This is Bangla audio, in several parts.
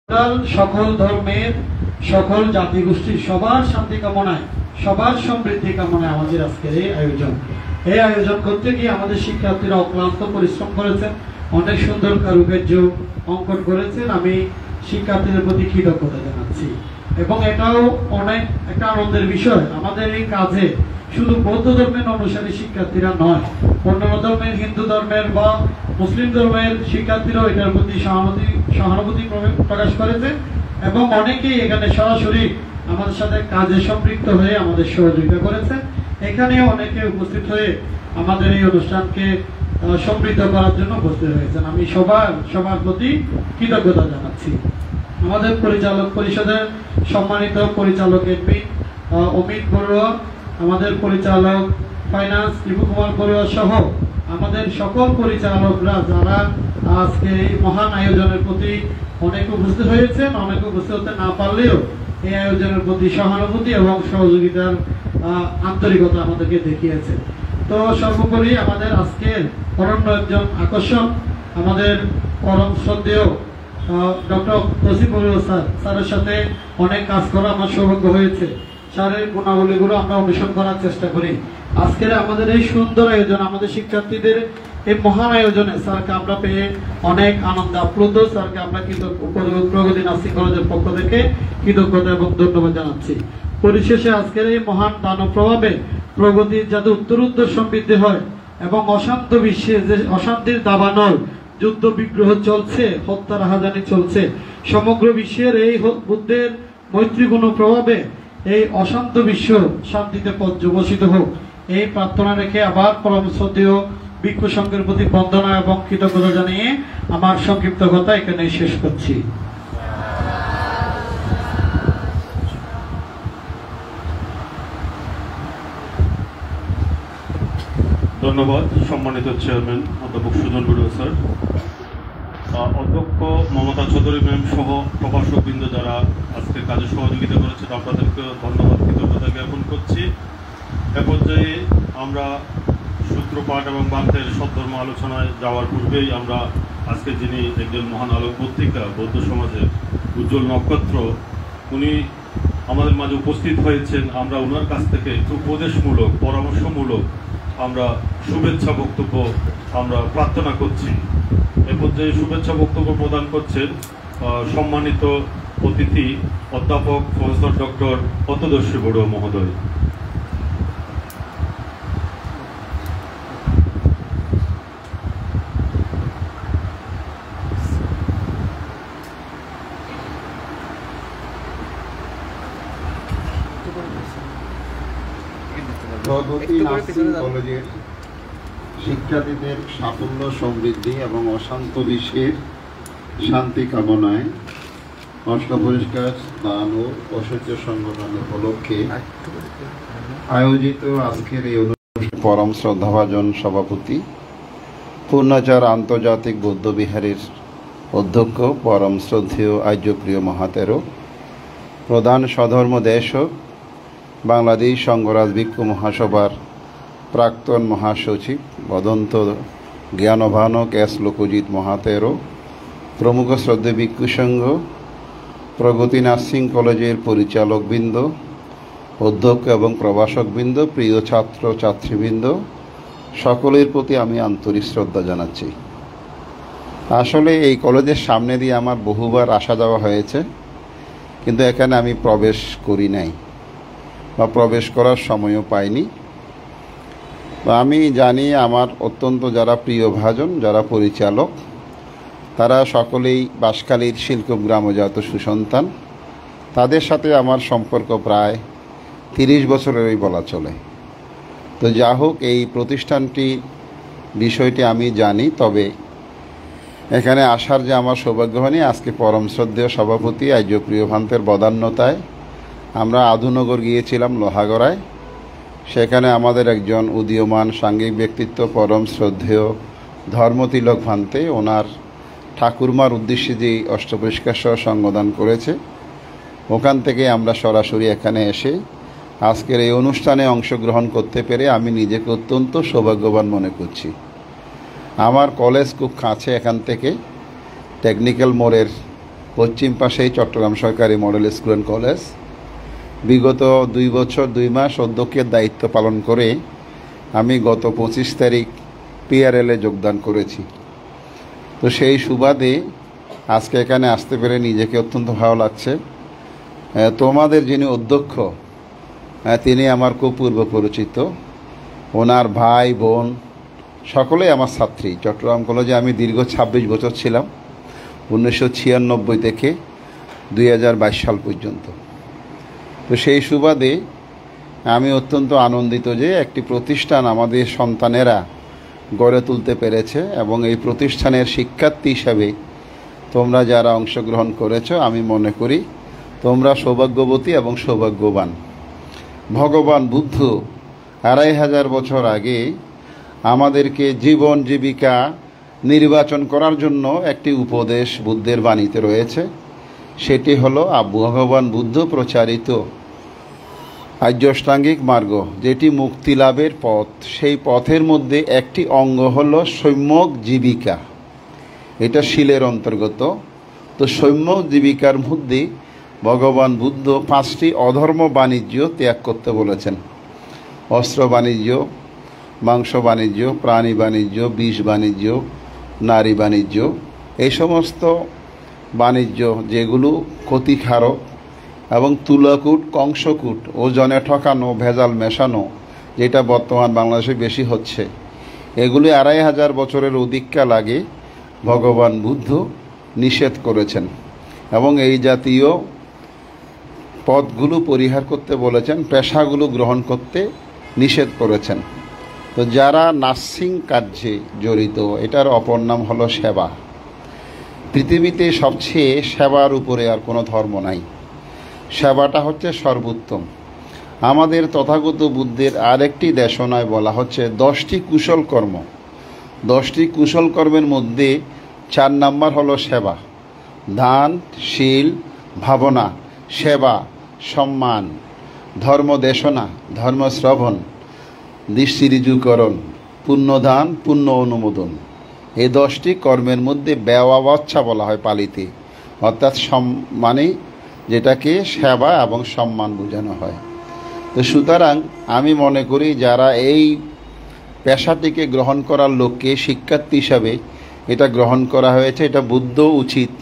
সকল ধর্মের সকল জাতিগোষ্ঠীর সবার শান্তি কামনায় সবার সমৃদ্ধি কামনায় আমাদের আজকের এই আয়োজন করতে গিয়ে আমাদের শিক্ষার্থীরা অক্লান্ত পরিশ্রম করেছেন, অনেক সুন্দর কারুকার্য অঙ্কন করেছেন। আমি শিক্ষার্থীদের প্রতি কৃতজ্ঞতা জানাচ্ছি এবং এটাও অনেক একটা আনন্দের বিষয়। আমাদের এই কাজে শুধু বৌদ্ধ ধর্মের অনুসারী শিক্ষার্থীরা নয়, অন্যান্য ধর্মের, হিন্দু ধর্মের বা মুসলিম ধর্মের শিক্ষার্থীরাও এটার প্রতি সহানুভূতি প্রকাশ করেছে এবং অনেকেই এখানে সরাসরি আমাদের সাথে কাজে সম্পৃক্ত হয়ে আমাদের সহযোগিতা করেছে। এখানেও অনেকে উপস্থিত হয়ে আমাদের এই অনুষ্ঠানকে সমৃদ্ধ করার জন্য উপস্থিত হয়েছেন। আমি সবার প্রতি কৃতজ্ঞতা জানাচ্ছি। আমাদের পরিচালক পরিষদের সম্মানিত পরিচালক এমপি অমিত বড়ুয়া, আমাদের পরিচালক ফাইন্যান্স টিপু কুমার বড়ুয়া সহ আমাদের সকল পরিচালকরা যারা আজকে এই মহান আয়োজনের প্রতি অনেক উপস্থিত হয়েছেন, অনেক উপস্থিত হতে না পারলেও এই আয়োজনের প্রতি সহানুভূতি এবং সহযোগিতার আন্তরিকতা আমাদেরকে দেখিয়েছে। তো সর্বোপরি আমাদের আজকের অনন্য একজন আকর্ষণ আমাদের পরম শ্রদ্ধেয় ডক্টর তসিফুল স্যারের সাথে অনেক কাজ করা আমার সৌভাগ্য হয়েছে। স্যারের গুণাবলীগুলো আমরা অনুসরণ করার চেষ্টা করি। আজকের আমাদের এই সুন্দর আয়োজন, আমাদের শিক্ষার্থীদের এই মহান আয়োজনে স্যারকে আমরা পেয়ে অনেক আনন্দ আপ্লুত। স্যারকে আমরা প্রগতি নার্সিং কলেজের পক্ষ থেকে কৃতজ্ঞতা এবং ধন্যবাদ জানাচ্ছি। পরিশেষে আজকের এই মহান দানব প্রভাবে প্রগতির যাতে উত্তরোত্তর সমৃদ্ধি হয় এবং অশান্ত বিশ্বে যে অশান্তির দাবানল, যুদ্ধ বিগ্রহ চলছে, হত্যা রাহাজানি চলছে, সমগ্র বিশ্বের এই বুদ্ধের মৈত্রীগুণ প্রভাবে এই অশান্ত বিশ্ব শান্তিতে পর্যবসিত হোক, এই প্রার্থনা রেখে আবার পরম শ্রদ্ধেয় ভিক্ষু সংঘের প্রতি বন্দনা এবং কৃতজ্ঞতা জানিয়ে আমার সংক্ষিপ্ত কথা এখানে শেষ করছি। ধন্যবাদ সম্মানিত চেয়ারম্যান অধ্যাপক সুজন বড়ুয়া স্যার, অধ্যক্ষ মমতা চৌধুরী ম্যাম সহ প্রভাষকবৃন্দ যারা আজকে কাজে সহযোগিতা করেছেন, আপনাদেরকে ধন্যবাদ কৃতজ্ঞতা জ্ঞাপন করছি। এ পর্যায়ে আমরা সূত্রপাঠ এবং বান্তের সদ্ধর্ম আলোচনায় যাওয়ার পূর্বেই আমরা আজকে যিনি একজন মহান আলোক পত্রিকা বৌদ্ধ সমাজের উজ্জ্বল নক্ষত্র, উনি আমাদের মাঝে উপস্থিত হয়েছেন। আমরা ওনার কাছ থেকে একটু উপদেশমূলক পরামর্শমূলক আমরা শুভেচ্ছা বক্তব্য আমরা প্রার্থনা করছি। এ পর্যায়ে শুভেচ্ছা বক্তব্য প্রদান করছেন সম্মানিত অতিথি অধ্যাপক প্রফেসর ডক্টর পদ্মদর্শী বড়ুয়া মহোদয়। কলেজের শিক্ষার্থীদের সাফল্য, সমৃদ্ধি এবং অশান্ত বিশ্বের শান্তি কামনায় অষ্টপরিষ্কার স্নান ও ঐশ্বর্য সংগঠন উপলক্ষে আয়োজিত আজকের এই অনুষ্ঠানে পরম শ্রদ্ধাভাজন সভাপতি, পূর্ণাচার আন্তর্জাতিক বৌদ্ধবিহারের অধ্যক্ষ পরম শ্রদ্ধেয় আর্যপ্রিয় মহাতেরো, প্রধান স্বধর্ম দেশ বাংলাদেশ সংঘরাজ ভিক্ষু মহাসভার প্রাক্তন মহাসচিব বদন্ত জ্ঞানভানক এস লোকজিৎ মহাতেরো, প্রমুখ শ্রদ্ধেয় ভিক্ষু সংঘ, প্রগতি নার্সিং কলেজের পরিচালকবৃন্দ, অধ্যক্ষ এবং প্রভাষকবৃন্দ, প্রিয় ছাত্র ছাত্রীবৃন্দ, সকলের প্রতি আমি আন্তরিক শ্রদ্ধা জানাচ্ছি। আসলে এই কলেজের সামনে দিয়ে আমার বহুবার আসা যাওয়া হয়েছে, কিন্তু এখানে আমি প্রবেশ করি নাই বা প্রবেশ করার সময়ও পাইনি। আমি জানি আমার অত্যন্ত যারা প্রিয় ভাজন, যারা পরিচালক, তারা সকলেই বাঁশখালীর শিল্পগ্রাম গ্রামজাত সুসন্তান। তাদের সাথে আমার সম্পর্ক প্রায় 30 বছরেরই বলা চলে। তো যা হোক, এই প্রতিষ্ঠানটি বিষয়টি আমি জানি, তবে এখানে আসার যে আমার সৌভাগ্য হয়নি। আজকে পরম শ্রদ্ধেয় সভাপতি আর্যপ্রিয় ভান্তের বদান্যতায় আমরা আধুনগর গিয়েছিলাম লোহাগড়ায়। সেখানে আমাদের একজন উদীয়মান সাংঘিক ব্যক্তিত্ব পরম শ্রদ্ধেয় ধর্মতিলক ভান্তে ওনার ঠাকুরমার উদ্দেশ্যে যে অষ্টপরিষ্কার সহ সঙ্গদান করেছে, ওখান থেকে আমরা সরাসরি এখানে এসে আজকের এই অনুষ্ঠানে অংশগ্রহণ করতে পেরে আমি নিজেকে অত্যন্ত সৌভাগ্যবান মনে করছি। আমার কলেজ খুব কাছে এখান থেকে, টেকনিক্যাল মোড়ের পশ্চিম পাশেই চট্টগ্রাম সরকারি মডেল স্কুল অ্যান্ড কলেজ। বিগত 2 বছর 2 মাস অধ্যক্ষের দায়িত্ব পালন করে আমি গত 25 তারিখ PRL-এ যোগদান করেছি। তো সেই সুবাদে আজকে এখানে আসতে পেরে নিজেকে অত্যন্ত ভালো লাগছে। তোমাদের যিনি অধ্যক্ষ তিনি আমার খুব পূর্ব পরিচিত। ওনার ভাই বোন সকলেই আমার ছাত্রী। চট্টগ্রাম কলেজে আমি দীর্ঘ 26 বছর ছিলাম, 1996 থেকে 2022 সাল পর্যন্ত। তো সেই সুবাদে আমি অত্যন্ত আনন্দিত যে একটি প্রতিষ্ঠান আমাদের সন্তানেরা গড়ে তুলতে পেরেছে, এবং এই প্রতিষ্ঠানের শিক্ষার্থী হিসাবে তোমরা যারা অংশগ্রহণ করেছো আমি মনে করি তোমরা সৌভাগ্যবতী এবং সৌভাগ্যবান। ভগবান বুদ্ধ 2500 বছর আগে আমাদেরকে জীবন জীবিকা নির্বাচন করার জন্য একটি উপদেশ বুদ্ধের বাণীতে রয়েছে। সেটি হলো ভগবান বুদ্ধ প্রচারিত আর্যাষ্টাঙ্গিক মার্গ, যেটি মুক্তি লাভের পথ। সেই পথের মধ্যে একটি অঙ্গ হলো সম্যক জীবিকা। এটা শীলের অন্তর্গত। তো সম্যক জীবিকার মধ্যে ভগবান বুদ্ধ 5টি অধর্ম বাণিজ্য ত্যাগ করতে বলেছেন। অস্ত্র বাণিজ্য, মাংস বাণিজ্য, প্রাণী বাণিজ্য, বিষ বাণিজ্য, নারী বাণিজ্য। এই সমস্ত বাণিজ্য যেগুলো ক্ষতিকারক এবং তুলাকূট, কংসকূট, ওজনে ঠকানো, ভেজাল মেশানো, যেটা বর্তমান বাংলাদেশে বেশি হচ্ছে, এগুলি 2500 বছরের অধিককাল আগে ভগবান বুদ্ধ নিষেধ করেছেন এবং এই জাতীয় পথগুলো পরিহার করতে বলেছেন, পেশাগুলো গ্রহণ করতে নিষেধ করেছেন। তো যারা নার্সিং কার্যে জড়িত, এটার অপর নাম হলো সেবা। পৃথিবীতে সবচেয়ে সেবার উপরে আর কোনো ধর্ম নাই। সেবাটা হচ্ছে সর্বোত্তম। আমাদের তথাগত বুদ্ধের আরেকটি দেশনায় বলা হচ্ছে 10টি কুশল কর্ম। 10টি কুশল কর্মের মধ্যে 4 নাম্বার হলো সেবা। দান, শীল, ভাবনা, সেবা, সম্মান, ধর্ম দেশনা, ধর্ম শ্রবণ, দৃষ্টি ঋজুকরণ, পুণ্যদান, পুণ্য অনুমোদন। এই 10টি কর্মের মধ্যে ব্যবচ্ছা বলা হয় পালিতে, অর্থাৎ মানে যেটাকে সেবা এবং সম্মান বোঝানো হয়। তো সুতরাং আমি মনে করি যারা এই পেশাটিকে গ্রহণ করার লোককে শিক্ষার্থী হিসাবে এটা গ্রহণ করা হয়েছে, এটা বুদ্ধ উচিত,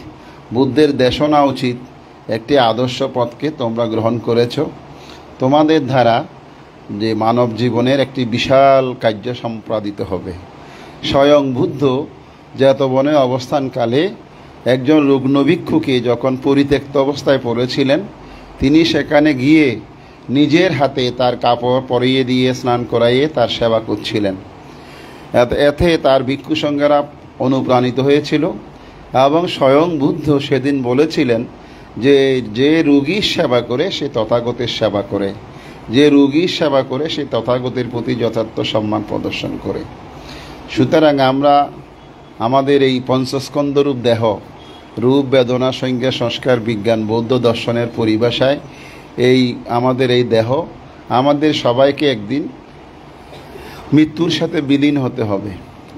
বুদ্ধের দেশনা উচিত, একটি আদর্শ পথকে তোমরা গ্রহণ করেছ। তোমাদের দ্বারা যে মানব জীবনের একটি বিশাল কার্য সম্পাদিত হবে। স্বয়ং বুদ্ধ জেতবনে অবস্থানকালে একজন রুগ্ন ভিক্ষুকে যখন পরিত্যক্ত অবস্থায় পড়েছিলেন, তিনি সেখানে গিয়ে নিজের হাতে তার কাপড় পরিয়ে দিয়ে স্নান করাইয়ে তার সেবা করছিলেন। এতে তার ভিক্ষু সঙ্গেরা অনুপ্রাণিত হয়েছিল এবং স্বয়ং বুদ্ধ সেদিন বলেছিলেন যে যে রোগীর সেবা করে সে তথাগতের সেবা করে, যে রোগীর সেবা করে সে তথাগতের প্রতি যথার্থ সম্মান প্রদর্শন করে। সুতরাং আমরা আমাদের এই পঞ্চস্কন্ধরূপ দেহ, রূপ, বেদনা, সংজ্ঞা, সংস্কার, বিজ্ঞান, বৌদ্ধ দর্শনের পরিভাষায় আমাদের এই দেহ, আমাদের সবাইকে একদিন মৃত্যুর সাথে বিলীন হতে হবে।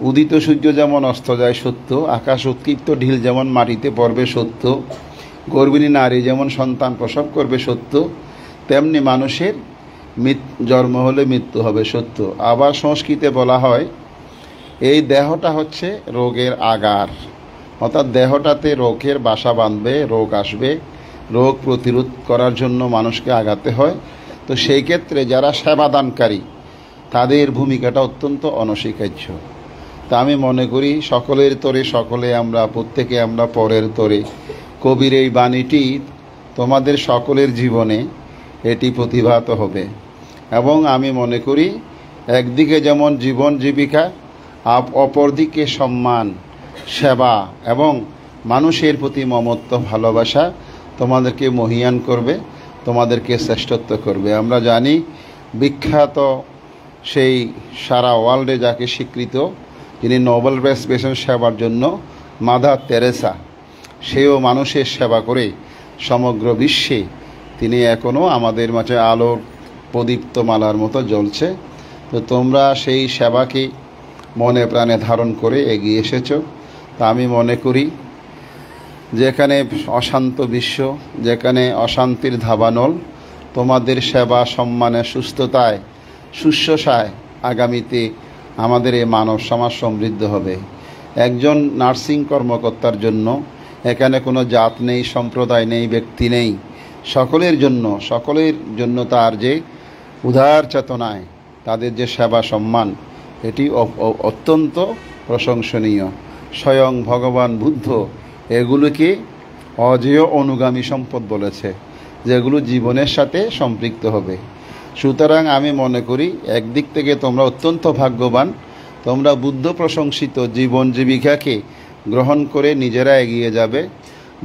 উদিত সূর্য যেমন অস্ত যায় সত্য, আকাশ উৎক্ষিপ্ত ঢিল যেমন মাটিতে পড়বে সত্য, গর্ভিণী নারী যেমন সন্তান প্রসব করবে সত্য, তেমনি মানুষের জন্ম হলে মৃত্যু হবে সত্য। আবার সংস্কৃতে বলা হয় এই দেহটা হচ্ছে রোগের আগার, অর্থাৎ দেহটাতে রোগের বাসা বাঁধবে, রোগ আসবে, রোগ প্রতিরোধ করার জন্য মানুষকে আগাতে হয়। তো সেই ক্ষেত্রে যারা সেবাদানকারী তাদের ভূমিকাটা অত্যন্ত অনস্বীকার্য। তা আমি মনে করি সকলের তরে সকলে আমরা, প্রত্যেকে আমরা পরের তরে। কবির এই বাণীটি তোমাদের সকলের জীবনে এটি প্রতিভাত হবে এবং আমি মনে করি একদিকে যেমন জীবন জীবিকা, অপরদিকে সম্মান, সেবা এবং মানুষের প্রতি মমত্ব, ভালোবাসা তোমাদেরকে মহিয়ান করবে, তোমাদেরকে শ্রেষ্ঠত্ব করবে। আমরা জানি বিখ্যাত সেই সারা ওয়ার্ল্ডে যাকে স্বীকৃত, যিনি নোবেল প্রাইজ পেয়েছেন সেবার জন্য, মাদার তেরেসা, সেও মানুষের সেবা করে সমগ্র বিশ্বে তিনি এখনও আমাদের মাঝে আলোর প্রদীপ্ত মালার মতো জ্বলছে। তো তোমরা সেই সেবাকে মনে প্রাণে ধারণ করে এগিয়ে এসেছো। তা আমি মনে করি যেখানে অশান্ত বিশ্ব, যেখানে অশান্তির দাবানল, তোমাদের সেবা, সম্মানে, সুস্থতায়, শুশ্রূষায় আগামীতে আমাদের এই মানব সমাজ সমৃদ্ধ হবে। একজন নার্সিং কর্মকর্তার জন্য এখানে কোনো জাত নেই, সম্প্রদায় নেই, ব্যক্তি নেই, সকলের জন্য তার যে উদার চেতনায় তাদের যে সেবা সম্মান, এটি অত্যন্ত প্রশংসনীয়। স্বয়ং ভগবান বুদ্ধ এগুলোকে অজেয় অনুগামী সম্পদ বলেছে, যেগুলো জীবনের সাথে সম্পৃক্ত হবে। সুতরাং আমি মনে করি একদিক থেকে তোমরা অত্যন্ত ভাগ্যবান, তোমরা বুদ্ধ প্রশংসিত জীবন জীবিকাকে গ্রহণ করে নিজেরা এগিয়ে যাবে,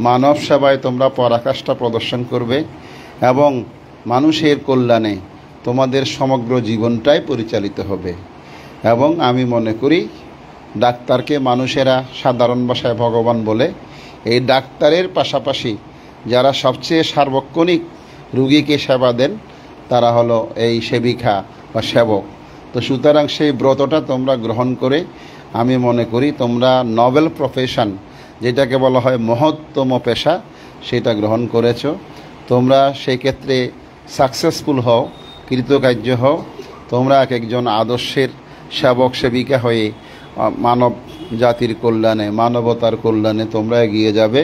মানব সেবায় তোমরা পরাকাষ্ঠা প্রদর্শন করবে এবং মানুষের কল্যাণে তোমাদের সমগ্র জীবনটাই পরিচালিত হবে। এবং আমি মনে করি ডাক্তারকে মানুষেরা সাধারণ ভাষায় ভগবান বলে। এই ডাক্তারের পাশাপাশি যারা সবচেয়ে সার্বক্ষণিক রুগীকে সেবা দেন তারা হলো এই সেবিকা বা সেবক। তো সুতরাং সেই ব্রতটা তোমরা গ্রহণ করে আমি মনে করি তোমরা নোবেল প্রফেশন, যেটাকে বলা হয় মহত্তম পেশা, সেটা গ্রহণ করেছো। তোমরা সেই ক্ষেত্রে সাকসেসফুল হও, কৃতকার্য হও। তোমরা এক একজন আদর্শের সেবক সেবিকা হয়ে মানব জাতির কল্যাণে, মানবতার কল্যাণে তোমরা এগিয়ে যাবে।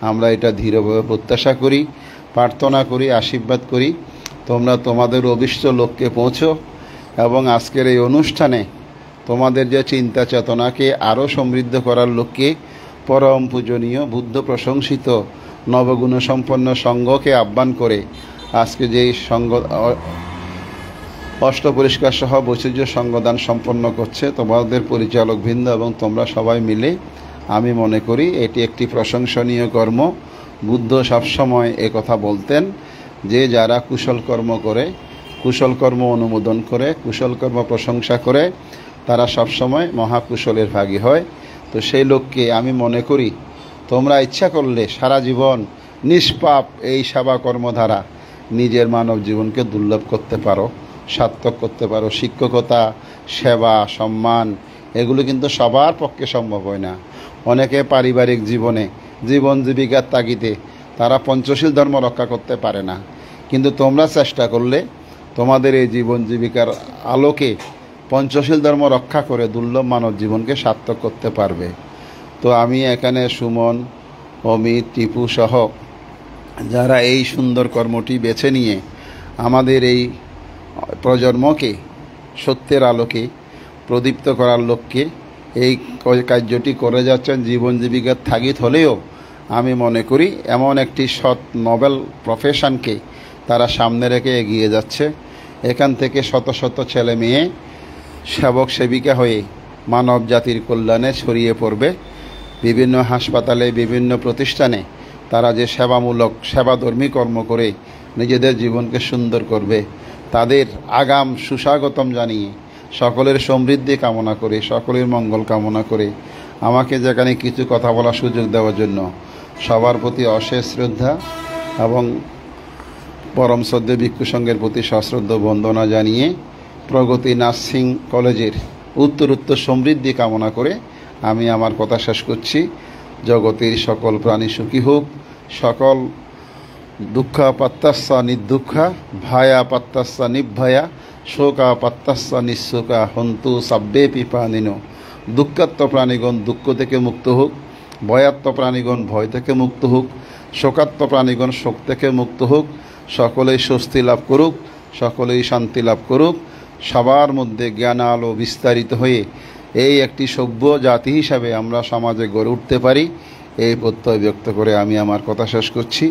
আমরা এটা দৃঢ়ভাবে প্রত্যাশা করি, প্রার্থনা করি, আশীর্বাদ করি। তোমরা তোমাদের অভিষ্ট লক্ষ্যে পৌঁছো এবং আজকের এই অনুষ্ঠানে তোমাদের যে চিন্তা চেতনাকে আরও সমৃদ্ধ করার লক্ষ্যে পরম পূজনীয় বুদ্ধ প্রশংসিত নবগুণসম্পন্ন সংঘকে আহ্বান করে আজকে যেই সংঘ অষ্টপরিষ্কার সহ বৈচিত্র্য সংঘদান সম্পন্ন করছে তোমাদের পরিচালকবৃন্দ এবং তোমরা সবাই মিলে, আমি মনে করি এটি একটি প্রশংসনীয় কর্ম। বুদ্ধ সবসময় কথা বলতেন যে যারা কুশল কর্ম করে, কুশল কর্ম অনুমোদন করে, কুশল কর্ম প্রশংসা করে, তারা সবসময় মহাকুশলের ভাগী হয়। তো সেই লক্ষ্যে আমি মনে করি তোমরা ইচ্ছা করলে সারা জীবন নিষ্পাপ এই সেবা কর্ম দ্বারা নিজের মানব জীবনকে দুর্লভ করতে পারো, সার্থক করতে পারো। শিক্ষকতা, সেবা, সম্মান এগুলো কিন্তু সবার পক্ষে সম্ভব হয় না। অনেকে পারিবারিক জীবনে জীবন জীবিকার তাগিদে তারা পঞ্চশীল ধর্ম রক্ষা করতে পারে না, কিন্তু তোমরা চেষ্টা করলে তোমাদের এই জীবন জীবিকার আলোকে পঞ্চশীল ধর্ম রক্ষা করে দুর্লভ মানব জীবনকে সার্থক করতে পারবে। তো আমি এখানে সুমন, অমিত, টিপু সহ যারা এই সুন্দর কর্মটি বেছে নিয়ে আমাদের এই প্রজন্মকে সত্যের আলোকে প্রদীপ্ত করার লক্ষ্যে এই কার্যটি করে যাচ্ছেন, জীবন জীবিকার তাগিদ হলেও আমি মনে করি এমন একটি সৎ নোবেল প্রফেশনকে তারা সামনে রেখে এগিয়ে যাচ্ছে। এখান থেকে শত শত ছেলে মেয়ে সেবক সেবিকা হয়ে মানব জাতির কল্যাণে ছড়িয়ে পড়বে। বিভিন্ন হাসপাতালে, বিভিন্ন প্রতিষ্ঠানে তারা যে সেবামূলক, সেবাধর্মী কর্ম করে নিজেদের জীবনকে সুন্দর করবে, তাদের আগাম সুস্বাগতম জানিয়ে সকলের সমৃদ্ধি কামনা করে, সকলের মঙ্গল কামনা করে আমাকে যেখানে কিছু কথা বলার সুযোগ দেওয়ার জন্য সবার প্রতি অশেষ শ্রদ্ধা এবং পরম শ্রদ্ধে ভিক্ষু সংঘের প্রতি সশ্রদ্ধ বন্দনা জানিয়ে প্রগতি নার্সিং কলেজের উত্তরোত্তর সমৃদ্ধি কামনা করে আমি আমার কথা শেষ করছি। জগতের সকল প্রাণী সুখী হোক, সকল দুঃখা পাত্তাস্যা নির্দুঃখা, ভায়া পাত্তাস্যা নির্ভয়া, শোকা পাত্তাস্যা নিঃশোকা, হন্তু সাব্বে পিপানিনো। দুঃখাত্ম প্রাণীগণ দুঃখ থেকে মুক্ত হোক, ভয়াত্ম প্রাণীগণ ভয় থেকে মুক্ত হোক, শোকাত্ম প্রাণীগণ শোক থেকে মুক্ত হোক। সকলেই স্বস্তি লাভ করুক, সকলেই শান্তি লাভ করুক, সবার মধ্যে জ্ঞান আলো বিস্তারিত হয়ে এই একটি সভ্য জাতি হিসাবে আমরা সমাজে গড়ে উঠতে পারি, এই প্রত্যয় ব্যক্ত করে আমি আমার কথা শেষ করছি।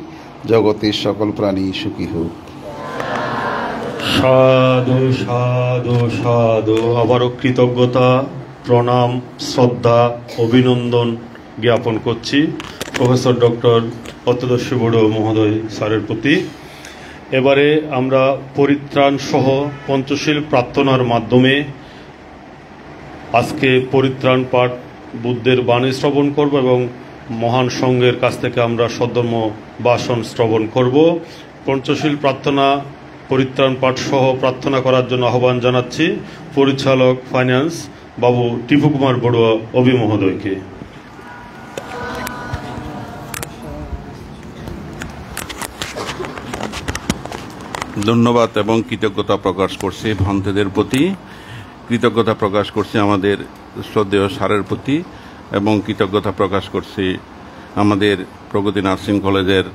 জগতের সকল প্রাণী সুখী হোক। সাধু সাধু সাধু। আবারও কৃতজ্ঞতা, প্রণাম, শ্রদ্ধা, অভিনন্দন জ্ঞাপন করছি প্রফেসর ডক্টর অত্যদর্শী বড়ুয়া মহোদয় স্যারের প্রতি। এবারে আমরা পরিত্রাণ সহ পঞ্চশীল প্রার্থনার মাধ্যমে আজকে পরিত্রাণ পাঠ বুদ্ধের বাণী শ্রবণ করব এবং মহান সংঘের কাছ থেকে আমরা সদ্ধর্ম ভাষণ শ্রবণ করব। পঞ্চশীল প্রার্থনা, পরিত্রাণ পাঠ সহ প্রার্থনা করার জন্য আহ্বান জানাচ্ছি পরিচালক ফাইন্যান্স বাবু টিপু কুমার বড়ুয়া অভি মহোদয়কে। ধন্যবাদ এবং কৃতজ্ঞতা প্রকাশ করছি ভন্তেদের প্রতি, কৃতজ্ঞতা প্রকাশ করছি আমাদের শ্রদ্ধেয় স্যারের প্রতি, এবং কৃতজ্ঞতা প্রকাশ করছি আমাদের প্রগতি নার্সিং কলেজের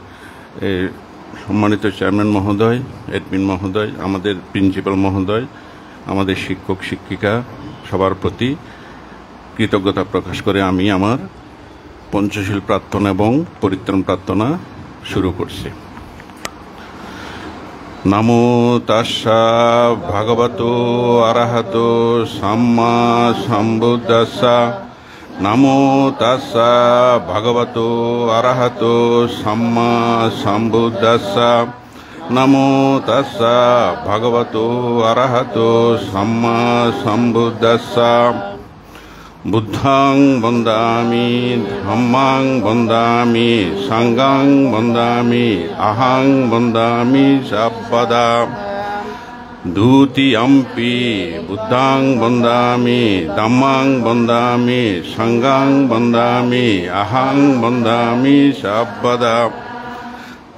সম্মানিত চেয়ারম্যান মহোদয়, এডমিন মহোদয়, আমাদের প্রিন্সিপাল মহোদয়, আমাদের শিক্ষক শিক্ষিকা সবার প্রতি কৃতজ্ঞতা প্রকাশ করে আমি আমার পঞ্চশীল প্রার্থনা এবং পরিত্রাণ প্রার্থনা শুরু করছি। নমো তাস্সা ভগবতো আরহতো সাম্মা সম্বুদ্ধাস্সা। নমো তাস্সা ভগবতো আরহতো সাম্মা সম্বুদ্ধাস্সা। নমো তাস্সা ভগবতো আরহতো সাম্মা সম্বুদ্ধাস্সা। বুদ্ধং বন্দামি ধম্মং বন্দামি সংঘং বন্দামি অহং বন্দামি সর্বদা। দ্বিতীয়ম্পি বুদ্ধং বন্দামি ধম্মং বন্দামি সংঘং বন্দামি অহং বন্দামি সর্বদা।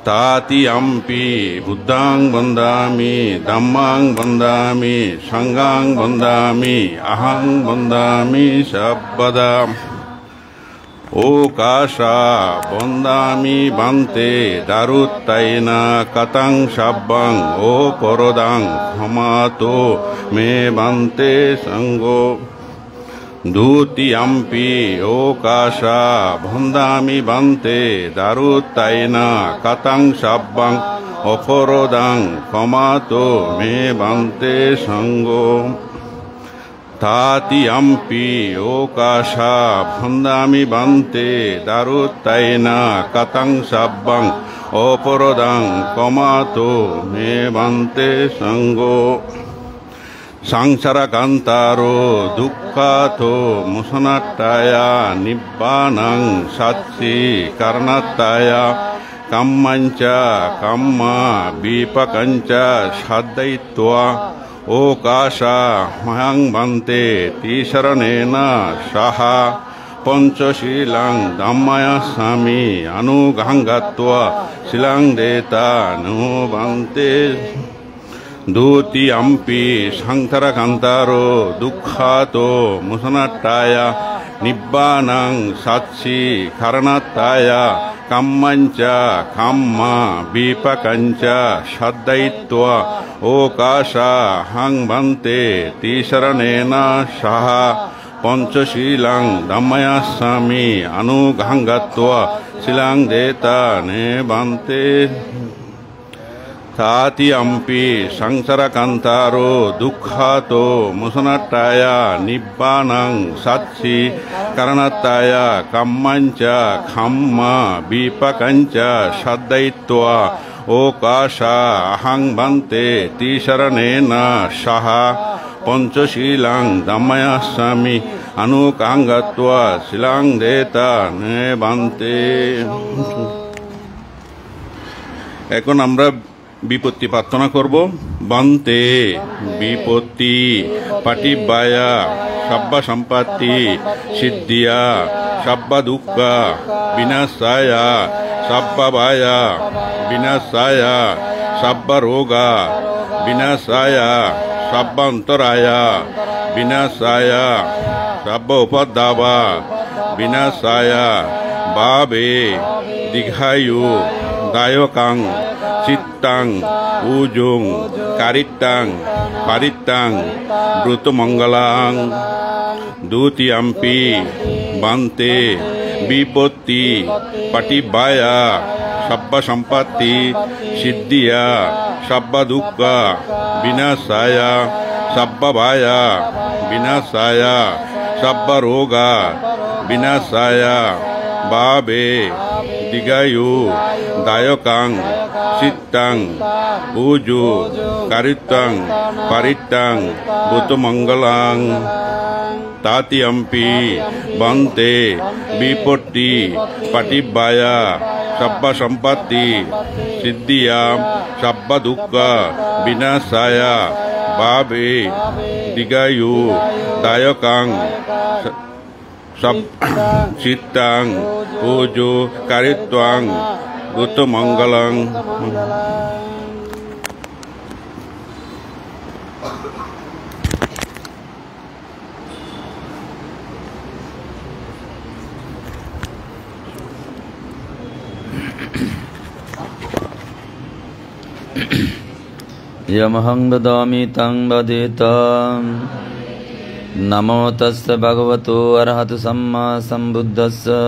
तृतीयम्पि बुद्धं वन्दामि धम्मं वन्दामि संघं वन्दामि अहं वन्दामि सर्वदा। ओकाशा वन्दामि बन्ते दारुत्तयेन कथं शब्दं ओ परोदं क्षमातो मे बन्ते संगो। द्वितीयम्पि ओकाशा वन्दामि बन्ते दारुत्तयेन कथं शब्दं अपरोदं क्षमातो मे बन्ते संगो। तृतीयम्पि ओकाशा वन्दामि बन्ते दारुत्तयेन कथं शब्दं अपरोदं क्षमातो मे बन्ते संगो। संसारकान्तारो दुःखातो मोक्षाय निब्बानं सच्चि करणाय कम्मञ्च कम्म विपकञ्च साधयित्वा ओकाशा मह्यं बन्ते तिसरणेन सह पंचशीलं धम्मयास्सामि अनुगाङ्गत्वा शीलं देता नो बन्ते। द्वितीयम्पि संसारकान्तारो दुःखातो मोक्षाय निब्बानं सच्चि करणाय कम्मञ्च कम्म विपकञ्च साधयित्वा ओकाशा मह्यं बन्ते तिसरणेन सह पंचशीलं धम्मयास्सामि अनुगाङ्गत्वा शीलं देता ने बन्ते। तृतीयम्पि संसारकान्तारो दुःखातो मोक्षाय निब्बानं सच्चि करणाय कम्मञ्च कम्म विपकञ्च साधयित्वा ओकाशा मह्यं बन्ते तिसरणेन सह पंचशीलं धम्मयास्सामि अनुगाङ्गत्वा शीलं देता ने बन्ते। এখন আমরা বিপত্তি প্রার্থনা করব। বন্তে বিপত্তি পাটিবায়া সব্বা সম্পত্তি সিদ্ধিয়া সব্বা দুঃখ বিনাশায়া সব্বা বায়া বিনাশায়া সব্বা রোগা বিনাশায়া সব্বা অন্তরায়া বিনাশায়া সব্বা উপদ্রবা বিনাশায়া বাবে দীর্ঘায়ু দায়কাং চিত্তাং উজুং কারিত্তাং পারিত্তাং ব্রতমঙ্গলাং। দ্বিতীয়ম্পি বন্তে বিপত্তি পাটিবায়া সব্বা সম্পত্তি সিদ্ধিয়া সব্বা দুঃখ বিনাশায়া সব্বা বায়া বিনাশায়া সব্বা রোগা বিনাশায়া বাবে দীর্ঘায়ু দায়কাং চিত্তাং উজু কারিত্তাং পারিত্তাং ব্রতমঙ্গলাং। तृतीयम्पि बन्ते विपत्ति पाटिबाया सब्बा सम्पत्ति सिद्धिया सब्बा दुःख विनाशाया भावे दीर्घायु दायकां चित्तां पूजो कारित्वां Uttamanggalang. Yamahang dadami tang baditam. Namo tassa bhagavato arahatu samma sambuddhassa.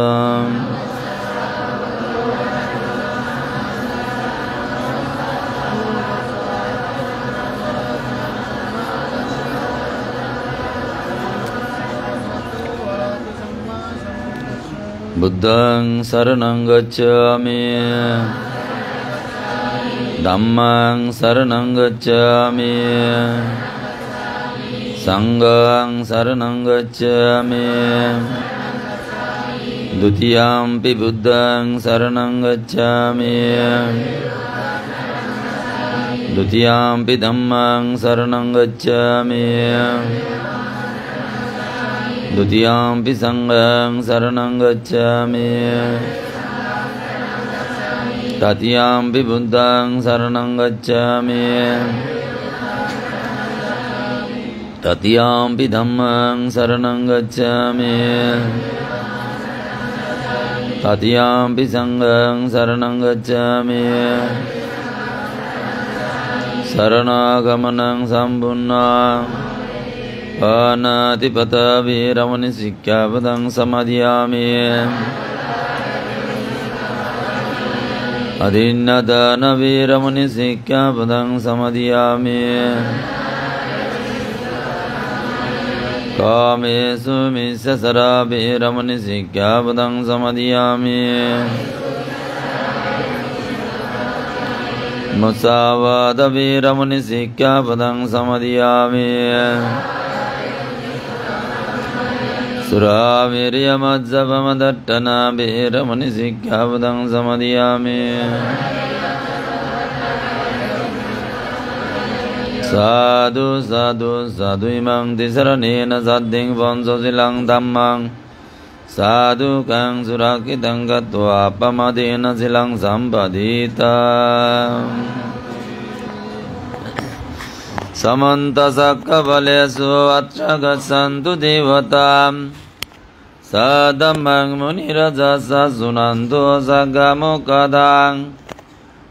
Buddhang saranang gacchami. Dhammang saranang gacchami. Sanghang saranang gacchami. Dutiyampi buddhang saranang gacchami. Dutiyampi dhammang saranang gacchami. Dutiyampi sanghang saranang gacchami. Tatiyampi buddhang saranang gacchami. Tatiyampi dhammang saranang gacchami. Tatiyampi sanghang saranang gacchami. Saranaagamanang sampunna. Panatipata viramani sikkhapadang samadhiyami. Adinnadana viramani sikkhapadang samadhiyami. Kamesu misasara viramani sikkhapadang samadhiyami. Musavada viramani sikkhapadang samadhiyami. Suravirya majjapamadatthana viramani sikkhapadang samadhiyami. Sadhu sadhu sadhu imang tisaranena saddhing ponso silang dhammang. Sadhu kang surakitang gatva pamadena silang sampadita. Samanta sakkavalesu atra gassantu devatam. Sadhammang munirajasa sunanto saggamukadang.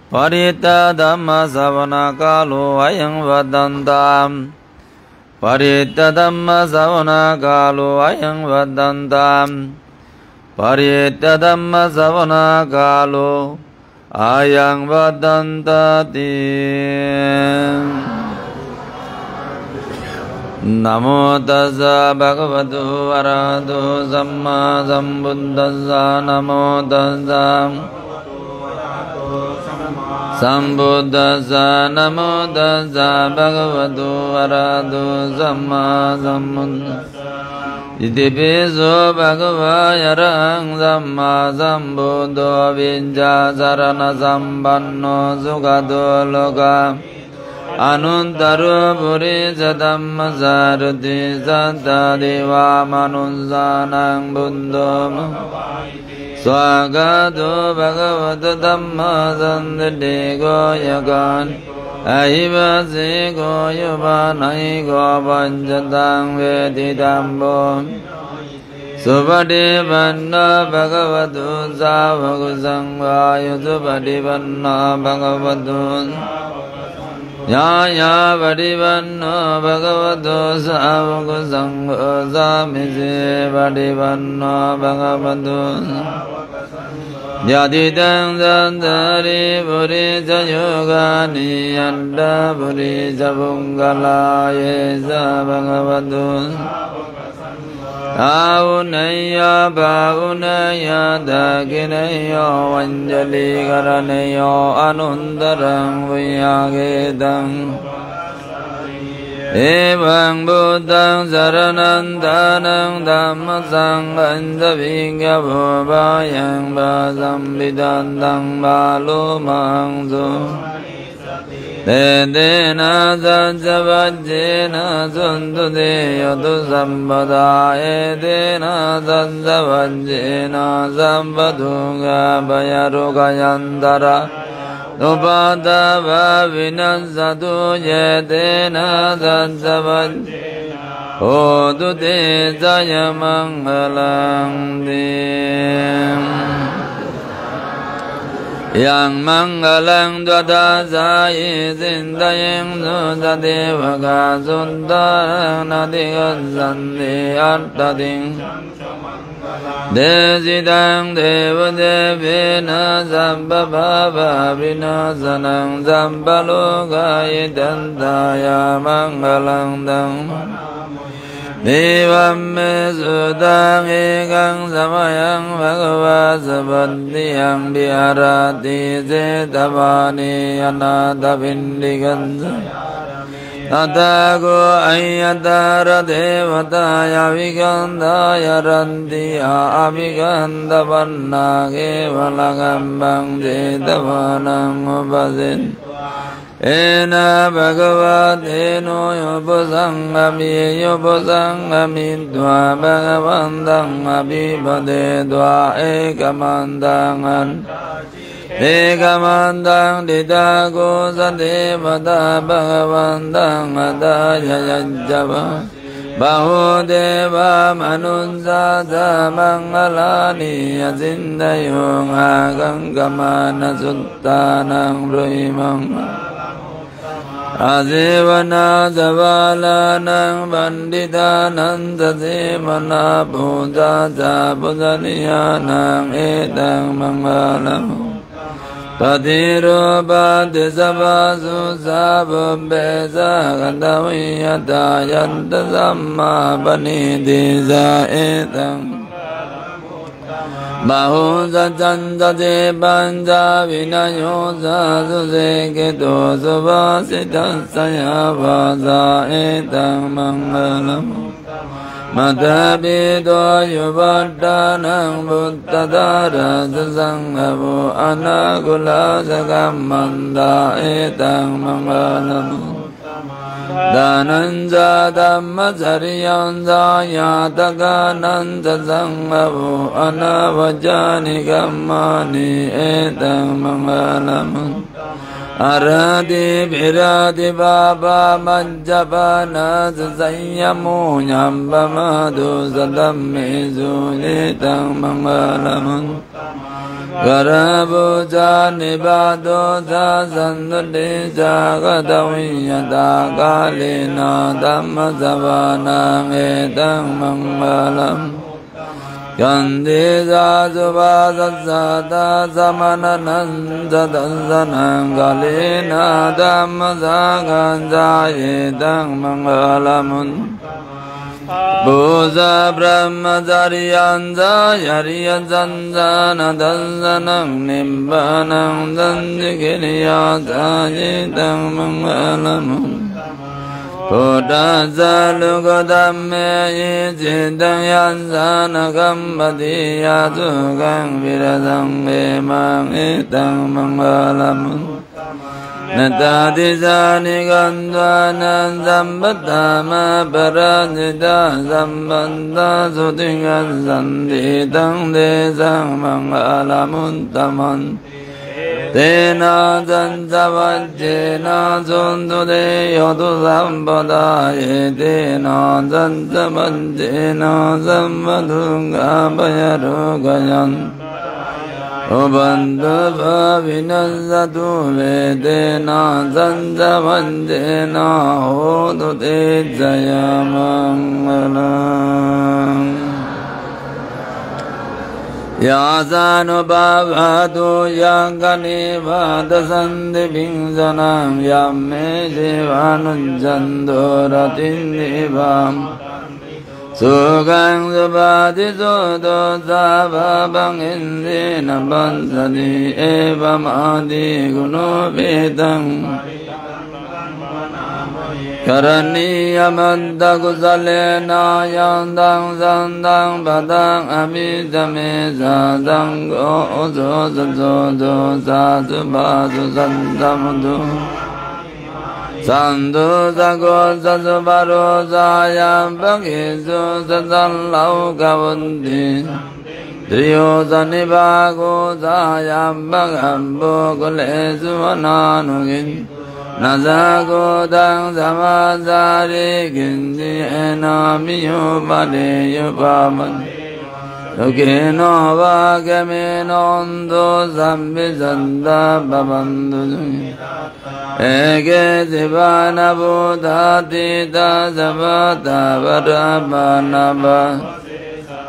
Parita dhamma savana kalo ayang vadantam. Parita dhamma savana kalo ayang vadantam. Parita dhamma savana kalo ayang vadantati. Namo tassa bhagavato arahato samma sambuddhassa. Namo tassa sambuddhassa. Namo tassa bhagavato arahato samma sambuddhassa. Itipiso bhagavayarahang samma sambuddho vinca sarana sampanno sukhato loka. Anuntaro purisa dhamma sarati satta deva manussanang buddho. Swagato bhagavata dhamma sandhiko yakan. Ahivasi ko yupanai ko panchatang vedidambo. Supadipanna bhagavato savaku sanghayo. Supadipanna bhagavato Yaya Vadivanna Bhagavato Savaku Sangho Samisi Vadivanna Bhagavato Yadidang Sandari Purisa Yogani Yanda Purisa Pungala Yesa Bhagavato Aunaya Bhaunaya Dakinaya Vanjali Karanaya Anundarang Vyagedang Evang Buddhang Saranantanang Dhammasang Anjavingya Bhubayang Basambidantang Balumangsu Te te na sanja vajjena suntu te yotu sambada e te na sanja vajjena sambadunga bayaruga yandara Nupata vavinasatu ye te na sanja vajjena Odu te jaya mangalang te Yang mangalang dvata sayi sindayeng sutta devaka sutta nadigasanti artating Desidang deva devena sabba bhava vinasanang sabba lokayitantaya mangalang dang Devam me sudang ekang samayang bhagava sabandiyang biharati setavani anata vindigansa Tatago ayatara devataya vigandaya rantiya abhiganda vanna kevalagambang setavanang upasin Ena bhagavateno yopasangami dva bhagavantang abhipade dva ekamantangan Ekamantang ditago sadevata bhagavantang adaya yajjava Bahudeva manunsa mangalani asindayong agangamana suttanang brahimang Asivana savalanang panditanang sasimana puja sapusaniyanang etang mangalam Patirupa tisavasu sabubesa kandaviyata yanta samma paniti sa etang Bahusa chandate panja vinayo sa suseketo subhasitasaya vasa etang mangalam Madhabito yuvaddanang buddhadara sasanghavu anagula sakamanda etang mangalam Dhananja dhammasariyansa yatakananda sanghavu anavajani kammani etang mangalam Arati virati baba majjapana sasayamu nyambamadu sadammesu etang mangalam Garabuja nibado sasanduti jagadaviyata kalina dhammasavanang etang mangalam Yandisa subhasasata samanananda dansanang kalina dhammasaganja etang mangalamun Buddha brahmacharyansa yariyasansana dansanang nimbanang danjikiriyasa etang mangalamun Buddha salugadhamme yicitang yansana kambati yasukang virasang emang etang mangalamun Natadisani gandvanan sambatama parajita sambanta sutingan sanditang desang mangalamun taman Tena sansavajjena suntu te yotu sampada etena sansavajjena sammadunga payarugayan Ubantu bhavinasatu vedena sansavajjena hotu te jaya mangalam Yasanubhavatu yankani vadasanti bingsanam yamme jivanujjanto ratindivam Sukang subhati soto savabang indina bansati evam adi gunopitang Karaniya madda kusalena yandang sandang padang abhijame sadang go oso saso sasu basu santamudu Sandu Sago Sasubaro Sayam Pakisu Sasalau Kavundi Triyo Sanibago Sayam Pakambo Kulesu Ananugin Nasago Dang Samasari Gindi Enamiyo Padeyo Paman Yukino Vakemino Ondo Sambisanda Babandu Ege Sivana Buddha Tita Sabata Varabanaba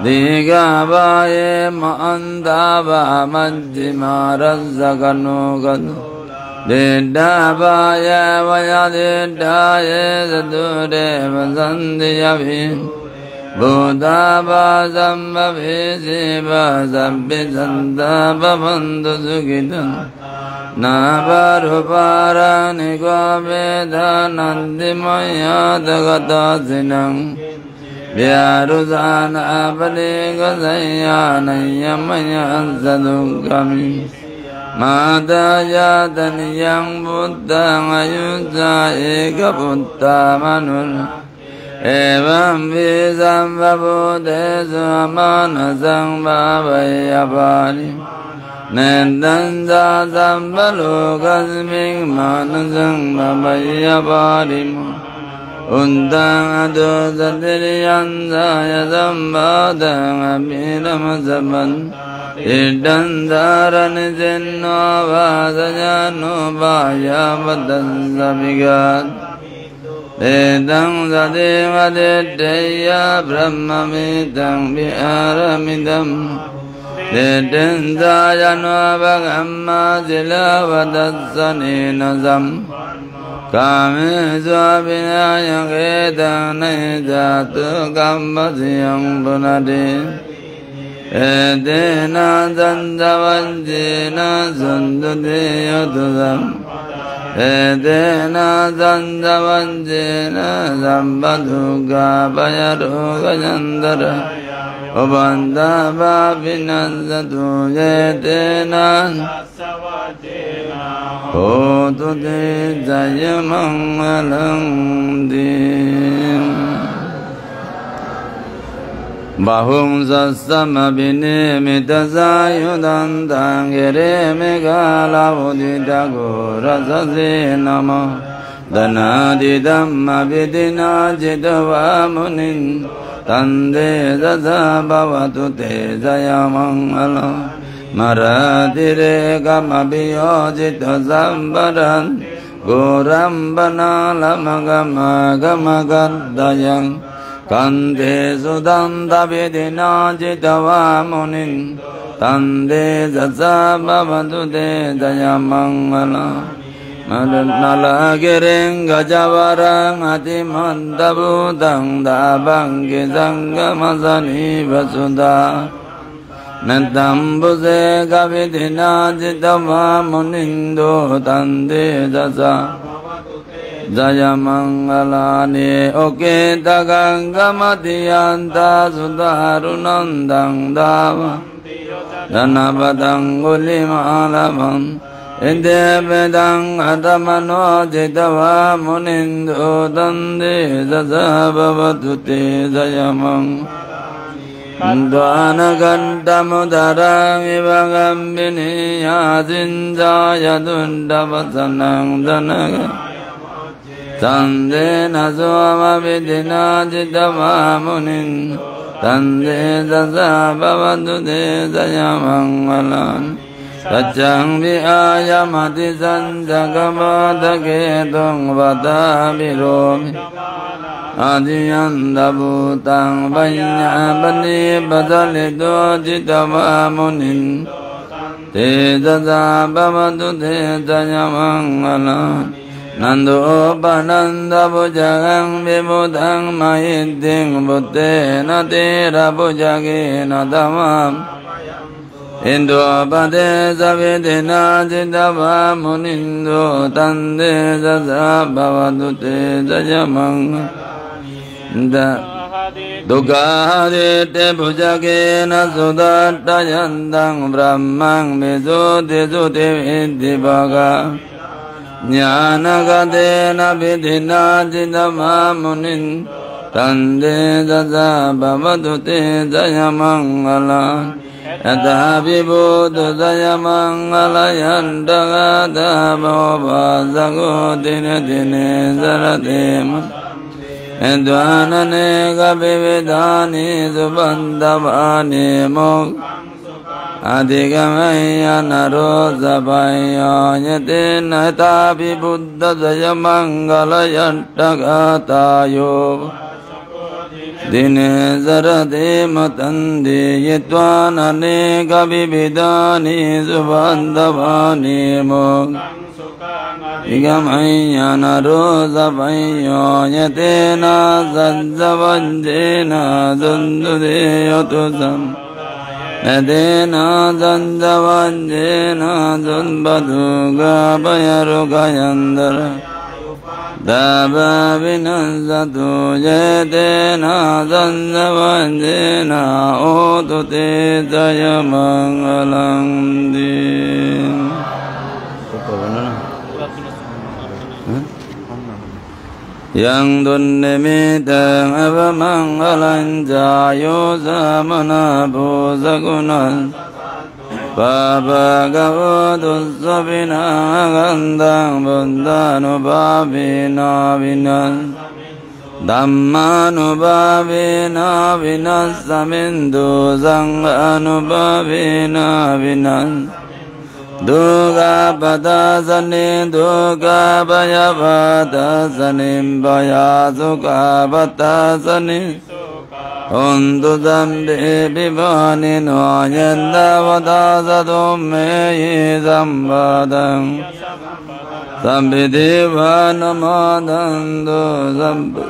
Digavaye Maandava Majjimarazzakanugadu Diddhavaya Vayadiddhaye Sadure Vasandiyavim Buddha Vasambhavi Siva Sabbhisanta Bhavantu Sukhitam Navarupara Nikwameda Nandimaya Dagatasinam Vyarusana Palikasayana Yamaya Sadukami Madaya Taniyam Buddha Ayuja Eka Buddha Manur Evam Visam Vabudesu Amanasam Vavayapani Nendanda Sambalokasming Manasam Vavayapanimu Undang Adu Satiriyandaya Sambadang Abhiramasaman Idandharani Sinno Vasayano Vayavadasavigat Dedang Sadivadiddeya Brahmamidang Viharamidam Dedendayano Vagamma Silavadasaninasam Kami Swabhinaya Kedana Jatu Kammasiyam Punadi Edena Sanjavanjena Sundudiyotudam Edena Sanjavanjena Sambadhuga Payaruga Jandara Ubanda Bhavinasatu Yedena Hotu de Jayamangalam Dim Bahum Sasamabhine Mitasayudan Tangere Megala Uditago Rasase Nama Dhanadi Dhamma Vidina Jitava Munin Tande Dasa Bhavatu Te Jayamangalam Maradire Gamabhiyo Jita Sambaran Gorambana Lamagama Gamagadayang Kante Sudanta Vidina Jitava Munin Tande Dasa Bhavatu Te Jayamangala Nala Giring Gajavarang Atimandabudang Dabangki Sangamasani Vasudha Natambuse Gavidina Jitava Munindo Tande Dasa Jayamangalani Oketa Gangamatiyanta Sudarunandang Dava Dhanabadang Ulimalavang Indebedang Adamano Jitava Munindo Tande Dasa Bhavatuti Jayamang Dvana Gandamudarang Ivagambini Yasinjaya Dundavasanang Danaga Tande Nasoma Vidina Jitava Munin Tande Dasa Bhavatuti Jayamangalan Tachang Vihayamati Sanjagamadhaketung Vatabiromi Adiyanda Bhutang Vanyabani Badalito Jitava Munin Te Dasa Bhavatu Te Jayamangalan Nando Pananda Bhujagang Vibhutang Mahiding Bhuttena Tera Bhujagena Tamam Indo Pade Savidina Jitava Munindo Tande Dasa Bhavatu Te Jayamanga Dukkhadite Bhujagena Sudattayantang Brahmang Visuddhi Suti Viddhibhaga Jnanagadena vidhina jidama munin Tande jaja bhavadute jaya mangala Yata vibhudu jaya mangala Yandagada bhava jago dine dine jaradema Edvanane gavividani subandhavani mok Adigamaya narozabaya Yedina tabi buddha jaya mangala Yantagatayo Dine zarade matandi Yedvanane gavividani subandhavani mok Digamaya narozabaya Yedina zadzavandena Zundudeyotusam Edena zandavanjena zunbaduga bayarugayandara Daba vinazatu yedena zandavanjena Otute jayamangalam din Yang dunnimitang avamangalan jayo samana bhusagunan Pabhagavatus sabina gandang buddhanubhavina vinan Dhammanubhavina vinas samindu sanghanubhavina vinan Duga padasani duga baya padasani baya sukha padasani Undu zambi bivani no yenda vadasadu meyi sambadam Sambi divanamadhandu sambi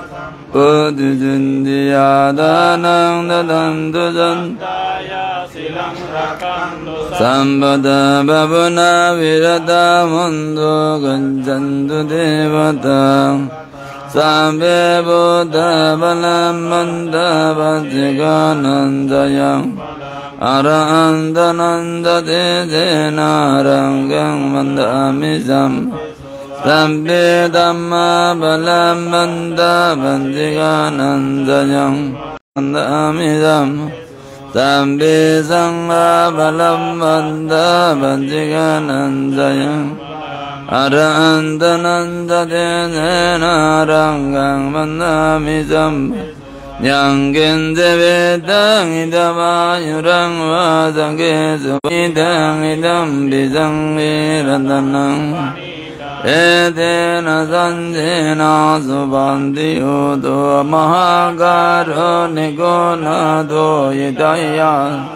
Pudijindiyadanang dadandu jantaya silang rakandu Sambada babuna virata mundu ganjandu devata Sambe buddha balam manda vajjiganandayam Arahandananda tejena rangang mandamisam Sambe dhamma balam manda vajjiganandayam Mandamisam Sambe sangha balam manda vajjiganandayam Arahandananda tejena rangang mandamisam Yang vedang idavayurang vasangesu idang idam bisang viradanang Edena sanjena subandiyudu mahagaro nigonado yidaya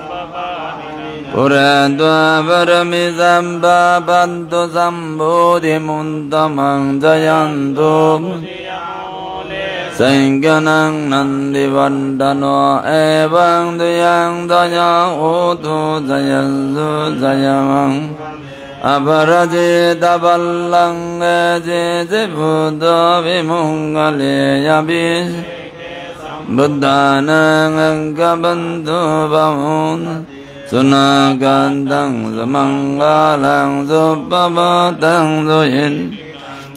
Purandva paramizamba bantu sambodhi mundamang jayantu Sengyanang nandi vandano evang duyang daya utu jayansu jayamang Aparajita ballang ejite buddha vimungale yabis Buddhanang angkabantu bamun Sunagandang samangalang suppabatang suyin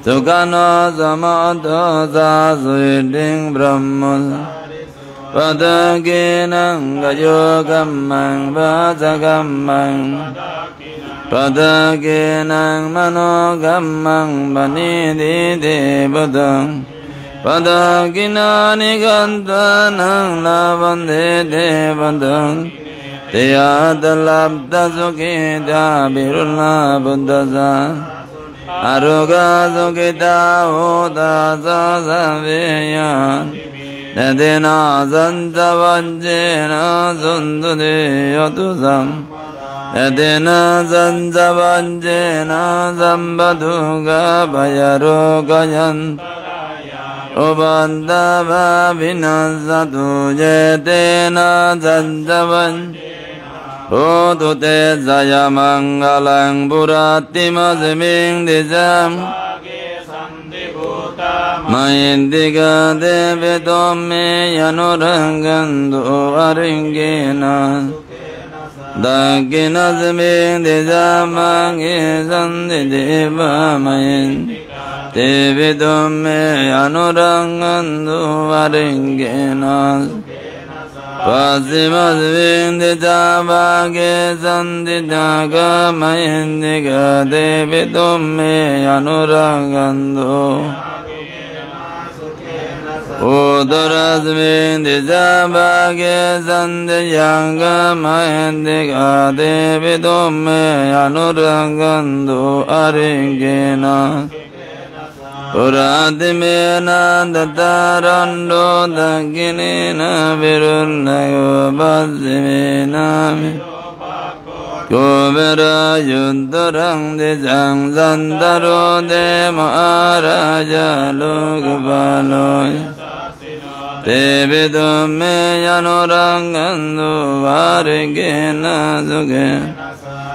Sukana samadha sasuiding brahma Padaginang gayogamang vasagamang Padaginang manogamang vanidite budang Padaginani gantanang lavandite budang Tiyadalabda sukita birula buddhasa Aruga sukita udasa saviyan Nedina sanjavanjena sundudiyotusam Edena sanjavanjena sambaduga bayarugayan Ubandava vinasatu yedena sanjavanjena Udute jaya mangalang burattimasiming dijam Mayindiga devedomme yanurangandu aringena Dakinasmi Dijamangi Sandi Devamayin Devidumme Anurangandu Varingenas Pasimasvin Dijabagi Sandi Dagamayin Diga Devidumme Anurangandu Udurasmin Dijabagi Sandiyanga Mahendiga Devidumme Anurangandu Aringena Uradimena Datarando Daginina Virullayo Baziminami Kubera Yudurang Dijang Sandaro De Maharaja Lugubaloy Devidumme Anurangandu Varingena Suge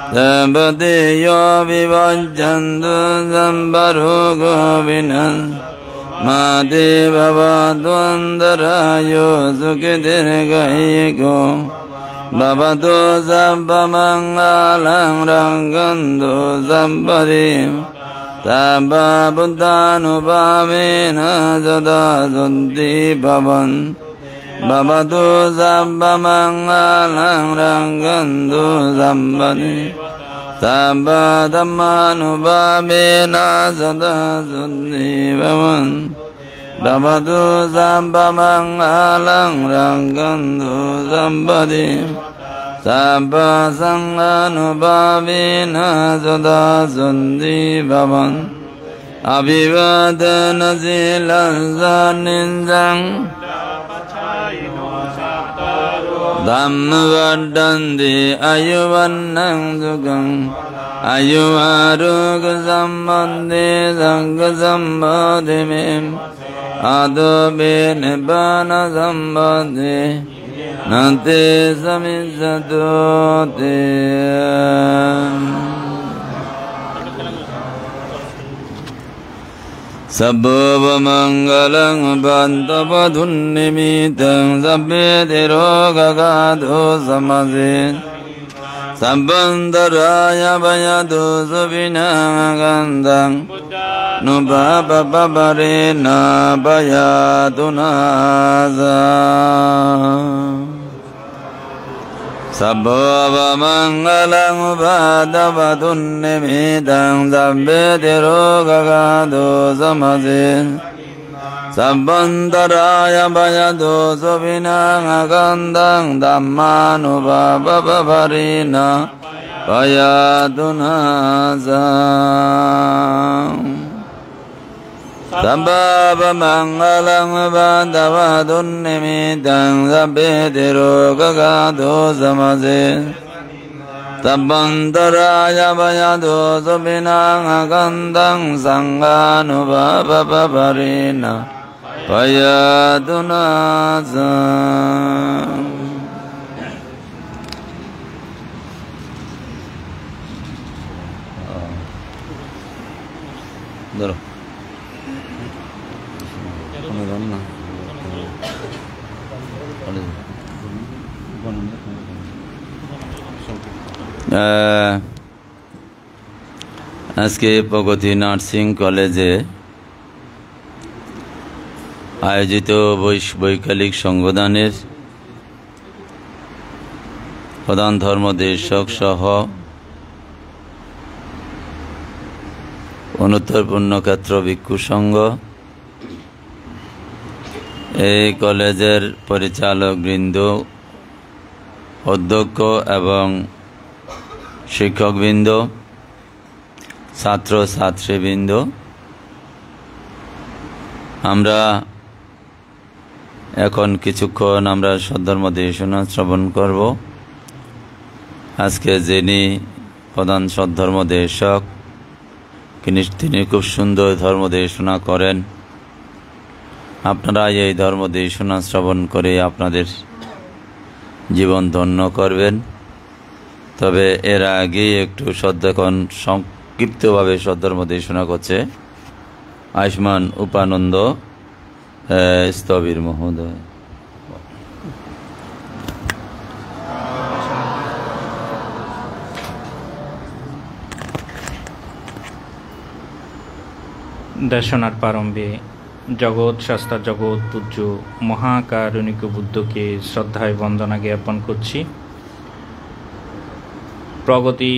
Sampatiyo Vivajjandu Sambarugo Vinan Mati Bhavadvandarayo Sukhidirgayiko Bhavatu Sabbamangalang Rangandu Sampadim Sabba Buddhanupamena Sada Sunti Bhavan Bhavatu Sabbamangalang Rangandu Sampadim Sabba Dhammanupamena Sada Sunti Bhavan Bhavatu Sabbamangalang Rangandu Sampadim Sabba Sanghanupamena Sada Sunti Bhavan Abhivadana Silasaninjang Dhammavaddanti Ayuvannang Sukham Ayuvaruga Sambandhi Sangha Sambandhimim Adhobe Nibbana Sambandhi Nante Samisadote Sabbava Mangalang Bhantapadhunnimitam Sabbe Tiroga Gado Samazin Sabbandharaya Bhayadu Subhinagandang Nubhapa Paparena Bhayadunaza Sabbava Mangalang Bhantapadhunnimitam Sabbe Tiroga Gado Samazin Sabbandharaya Bhayadu Subhinagandang Dhammanubhapa Paparena Bhayadunaza Sabbava Mangalang Bhantapadhunnimitam Sabbe Tiroga Gado Samazin Sabbandharaya Bhayadu Subhinagandang Sanghanubhapa Paparena Bhayadunaza Daro আজকে প্রগতি নার্সিং কলেজে আয়োজিত বৈকালিক সংগঠনের প্রধান ধর্মদেশক সহ অনুত্তর পুণ্যক্ষেত্র ভিক্ষু সংঘ এই কলেজের পরিচালক বৃন্দ অধ্যক্ষ এবং শিক্ষকবৃন্দ ছাত্র ছাত্রীবৃন্দ আমরা এখন কিছুক্ষণ আমরা সদ্ধর্মদেশনা শ্রবণ করব। আজকে যিনি প্রধান সদ্ধর্মদেশক তিনি খুব সুন্দর ধর্মদেশনা করেন। আপনারা এই ধর্মদেশনা শ্রবণ করে আপনাদের জীবন ধন্য করবেন। তবে এর আগে একটু সদ্যক্ষণ সংক্ষিপ্তভাবে সদ্ধর্মদেশনা করছে আয়ুষ্মান উপানন্দ স্থবির মহোদয়। দেশনার প্রারম্ভে জগৎ শাস্তা জগৎ পূজ্য মহাকারুণিক বুদ্ধকে শ্রদ্ধায় বন্দনা জ্ঞাপন করছি। প্রগতি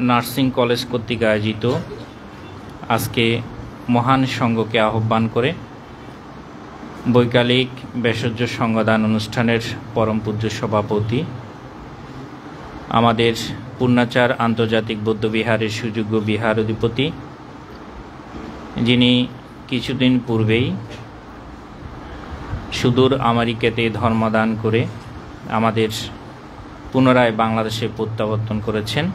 নার্সিং কলেজ কর্তৃক আয়োজিত আজকে মহান সংঘকে আহ্বান করে বৈকালিক ভেষজ সংজ্ঞাদান অনুষ্ঠানের পরম পূজ্য সভাপতি, আমাদের পূর্ণাচার আন্তর্জাতিক বৌদ্ধবিহারের সুযোগ্য বিহার অধিপতি, যিনি কিছুদিন পূর্বেই সুদূর আমেরিকাতে ধর্মদান করে আমাদের পুনরায় বাংলাদেশে প্রত্যাবর্তন করেছেন,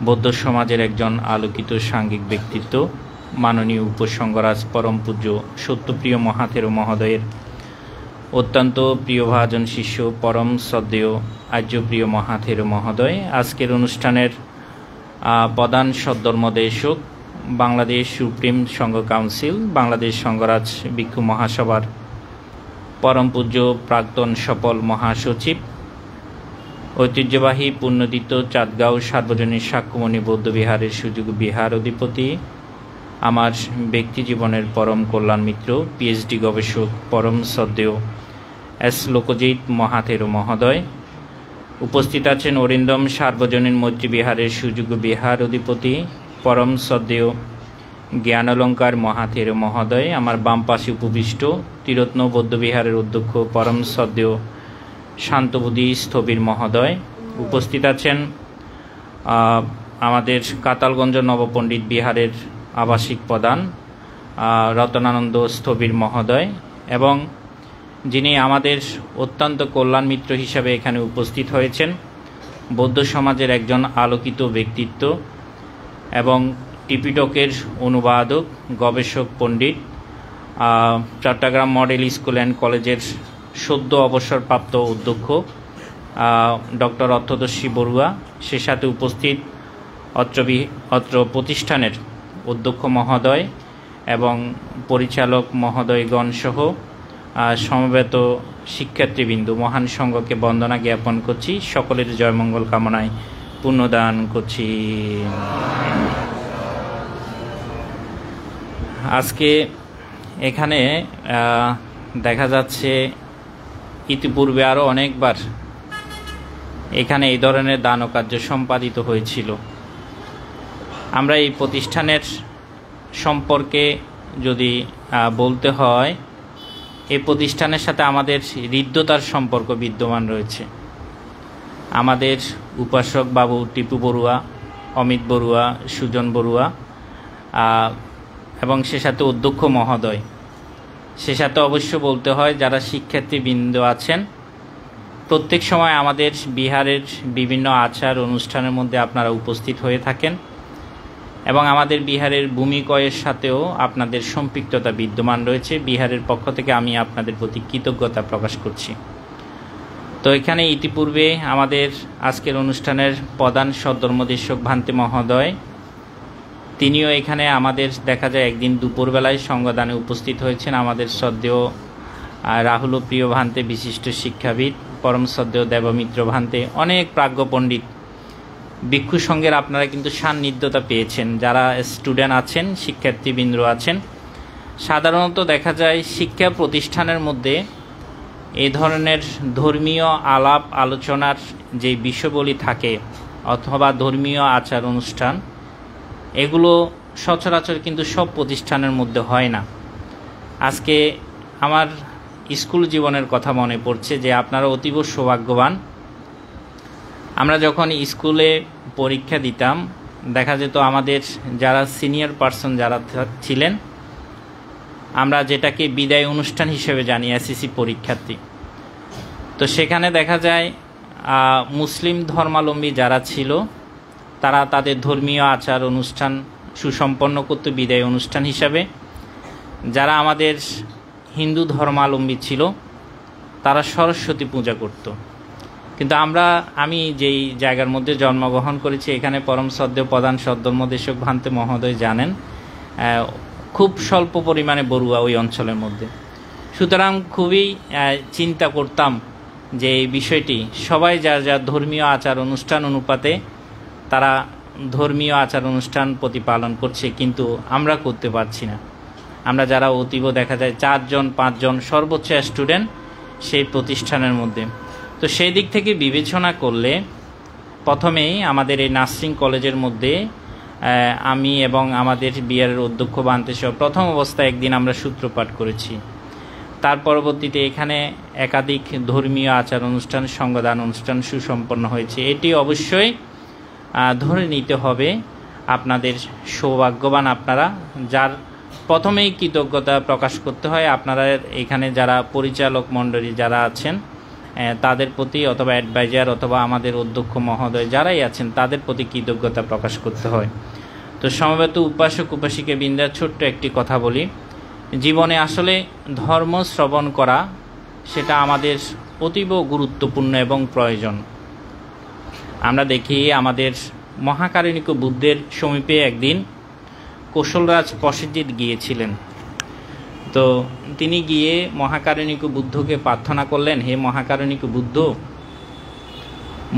বৌদ্ধ সমাজের একজন আলোকিত সাংঘিক ব্যক্তিত্ব, মাননীয় উপসংঘরাজ পরম পূজ্য সত্যপ্রিয় মহাথেরো মহোদয়ের অত্যন্ত প্রিয়ভাজন শিষ্য পরম শ্রদ্ধেয় আর্যপ্রিয় মহাথেরো মহোদয় আজকের অনুষ্ঠানের প্রধান সদ্ধর্মদেশক, বাংলাদেশ সুপ্রিম সংঘ কাউন্সিল, বাংলাদেশ সংঘরাজ ভিক্ষু মহাসভার পরম পূজ্য প্রাক্তন সফল মহাসচিব, ঐতিহ্যবাহী পুণ্যতীর্থ চাঁদগাঁও সার্বজনীন সাক্ষ্যমণি বৌদ্ধবিহারের সুযোগ্য বিহার অধিপতি, আমার ব্যক্তি জীবনের পরম কল্যাণ মিত্র, পিএইচডি গবেষক পরম শ্রদ্ধেয় এস লোকজিৎ মহাথেরো মহোদয়, উপস্থিত আছেন অরিন্দম সার্বজনীন মৈত্রী বিহারের সুযোগ্য বিহার অধিপতি পরম শ্রদ্ধেয় জ্ঞানালঙ্কার মহাথেরো মহোদয়, আমার বাম পাশে উপবিষ্ট ত্রিরত্ন বৌদ্ধবিহারের অধ্যক্ষ পরম শ্রদ্ধেয় শান্তবুদ্ধি স্থবির মহোদয়, উপস্থিত আছেন আমাদের কাতালগঞ্জ নবপণ্ডিত বিহারের আবাসিক প্রধান রতনানন্দ স্থবির মহোদয়, এবং যিনি আমাদের অত্যন্ত কল্যাণ মিত্র হিসাবে এখানে উপস্থিত হয়েছেন, বৌদ্ধ সমাজের একজন আলোকিত ব্যক্তিত্ব এবং টিপিটকের অনুবাদক, গবেষক, পণ্ডিত, চট্টগ্রাম মডেল স্কুল অ্যান্ড কলেজের সদ্য অবসরপ্রাপ্ত অধ্যক্ষ ডক্টর অর্থদর্শী বড়ুয়া, সে সাথে উপস্থিত অত্র প্রতিষ্ঠানের অধ্যক্ষ মহোদয় এবং পরিচালক মহোদয়গণ সহ সমবেত শিক্ষার্থীবৃন্দ, মহান সংঘকে বন্দনা জ্ঞাপন করছি। সকলের জয়মঙ্গল কামনায় পুণ্যদান করছি। আজকে এখানে দেখা যাচ্ছে ইতিপূর্বে আরও অনেকবার এখানে এই ধরনের দান কার্য সম্পাদিত হয়েছিল। আমরা এই প্রতিষ্ঠানের সম্পর্কে যদি বলতে হয়, এই প্রতিষ্ঠানের সাথে আমাদের হৃদ্যতার সম্পর্ক বিদ্যমান রয়েছে। আমাদের উপাসক বাবু টিপু বড়ুয়া, অমিত বড়ুয়া, সুজন বড়ুয়া এবং সে সাথে অধ্যক্ষ মহোদয়, সে সাথে অবশ্য বলতে হয় যারা শিক্ষার্থীবৃন্দ আছেন, প্রত্যেক সময় আমাদের বিহারের বিভিন্ন আচার অনুষ্ঠানের মধ্যে আপনারা উপস্থিত হয়ে থাকেন এবং আমাদের বিহারের ভূমিকয়ের সাথেও আপনাদের সম্পৃক্ততা বিদ্যমান রয়েছে। বিহারের পক্ষ থেকে আমি আপনাদের প্রতি কৃতজ্ঞতা প্রকাশ করছি। তো এখানে ইতিপূর্বে আমাদের আজকের অনুষ্ঠানের প্রধান সদ্ধর্মদেশক ভান্তে মহোদয়, তিনিও এখানে আমাদের দেখা যায় একদিন দুপুরবেলায় সংঘদানে উপস্থিত হয়েছেন। আমাদের শ্রদ্ধেয় রাহুল প্রিয় ভান্তে, বিশিষ্ট শিক্ষাবিদ, পরম শ্রদ্ধেয় দেবমিত্র ভান্তে, অনেক প্রাজ্ঞ পণ্ডিত ভিক্ষু সংঘের আপনারা কিন্তু সান্নিধ্যতা পেয়েছেন। যারা স্টুডেন্ট আছেন, শিক্ষার্থীবৃন্দ আছেন, সাধারণত দেখা যায় শিক্ষা প্রতিষ্ঠানের মধ্যে এই ধরনের ধর্মীয় আলাপ আলোচনার যে বিষয়বলী থাকে অথবা ধর্মীয় আচার অনুষ্ঠান, এগুলো সচরাচর কিন্তু সব প্রতিষ্ঠানের মধ্যে হয় না। আজকে আমার স্কুল জীবনের কথা মনে পড়ছে যে আপনারা অতীব সৌভাগ্যবান। আমরা যখন স্কুলে পরীক্ষা দিতাম, দেখা যেত আমাদের যারা সিনিয়র পার্সন যারা ছিলেন, আমরা যেটাকে বিদায় অনুষ্ঠান হিসেবে জানি, এসএসসি পরীক্ষার্থী, তো সেখানে দেখা যায় মুসলিম ধর্মাবলম্বী যারা ছিল তারা তাদের ধর্মীয় আচার অনুষ্ঠান সুসম্পন্ন করত বিদায় অনুষ্ঠান হিসাবে। যারা আমাদের হিন্দু ধর্মাবলম্বী ছিল তারা সরস্বতী পূজা করত। কিন্তু আমি যেই জায়গার মধ্যে জন্মগ্রহণ করেছি, এখানে পরম শ্রদ্ধেয় প্রধান সদ্ধর্মদেশক ভান্তে মহোদয় জানেন খুব স্বল্প পরিমাণে বড়ুয়া ওই অঞ্চলের মধ্যে। সুতরাং খুবই চিন্তা করতাম যে এই বিষয়টি সবাই যার যার ধর্মীয় আচার অনুষ্ঠান অনুপাতে তারা ধর্মীয় আচার অনুষ্ঠান প্রতিপালন করছে, কিন্তু আমরা করতে পারছি না। আমরা যারা অতীব দেখা যায় 4 জন 5 জন সর্বোচ্চ স্টুডেন্ট সেই প্রতিষ্ঠানের মধ্যে। তো সেই দিক থেকে বিবেচনা করলে প্রথমেই আমাদের এই নার্সিং কলেজের মধ্যে আমি এবং আমাদের বিআরের অধ্যক্ষ বান্তে সহ প্রথম অবস্থায় একদিন আমরা সূত্রপাঠ করেছি। তার পরবর্তীতে এখানে একাধিক ধর্মীয় আচার অনুষ্ঠান, সঙ্গদান অনুষ্ঠান সুসম্পন্ন হয়েছে। এটি অবশ্যই ধরে নিতে হবে আপনাদের সৌভাগ্যবান আপনারা, যার প্রথমেই কৃতজ্ঞতা প্রকাশ করতে হয় আপনারা এখানে যারা পরিচালক মণ্ডলী যারা আছেন তাদের প্রতি, অথবা অ্যাডভাইজার অথবা আমাদের অধ্যক্ষ মহোদয় যারাই আছেন তাদের প্রতি কৃতজ্ঞতা প্রকাশ করতে হয়। তো সমবেত উপাসক উপাসিকা বৃন্দার ছোট্ট একটি কথা বলি, জীবনে আসলে ধর্ম শ্রবণ করা সেটা আমাদের অতীব গুরুত্বপূর্ণ এবং প্রয়োজন। আমরা দেখি আমাদের মহাকারণিক বুদ্ধের সমীপে একদিন কৌশলরাজ প্রসেনজিৎ গিয়েছিলেন। তো তিনি গিয়ে মহাকারণিক বুদ্ধকে প্রার্থনা করলেন, হে মহাকারণিক বুদ্ধ,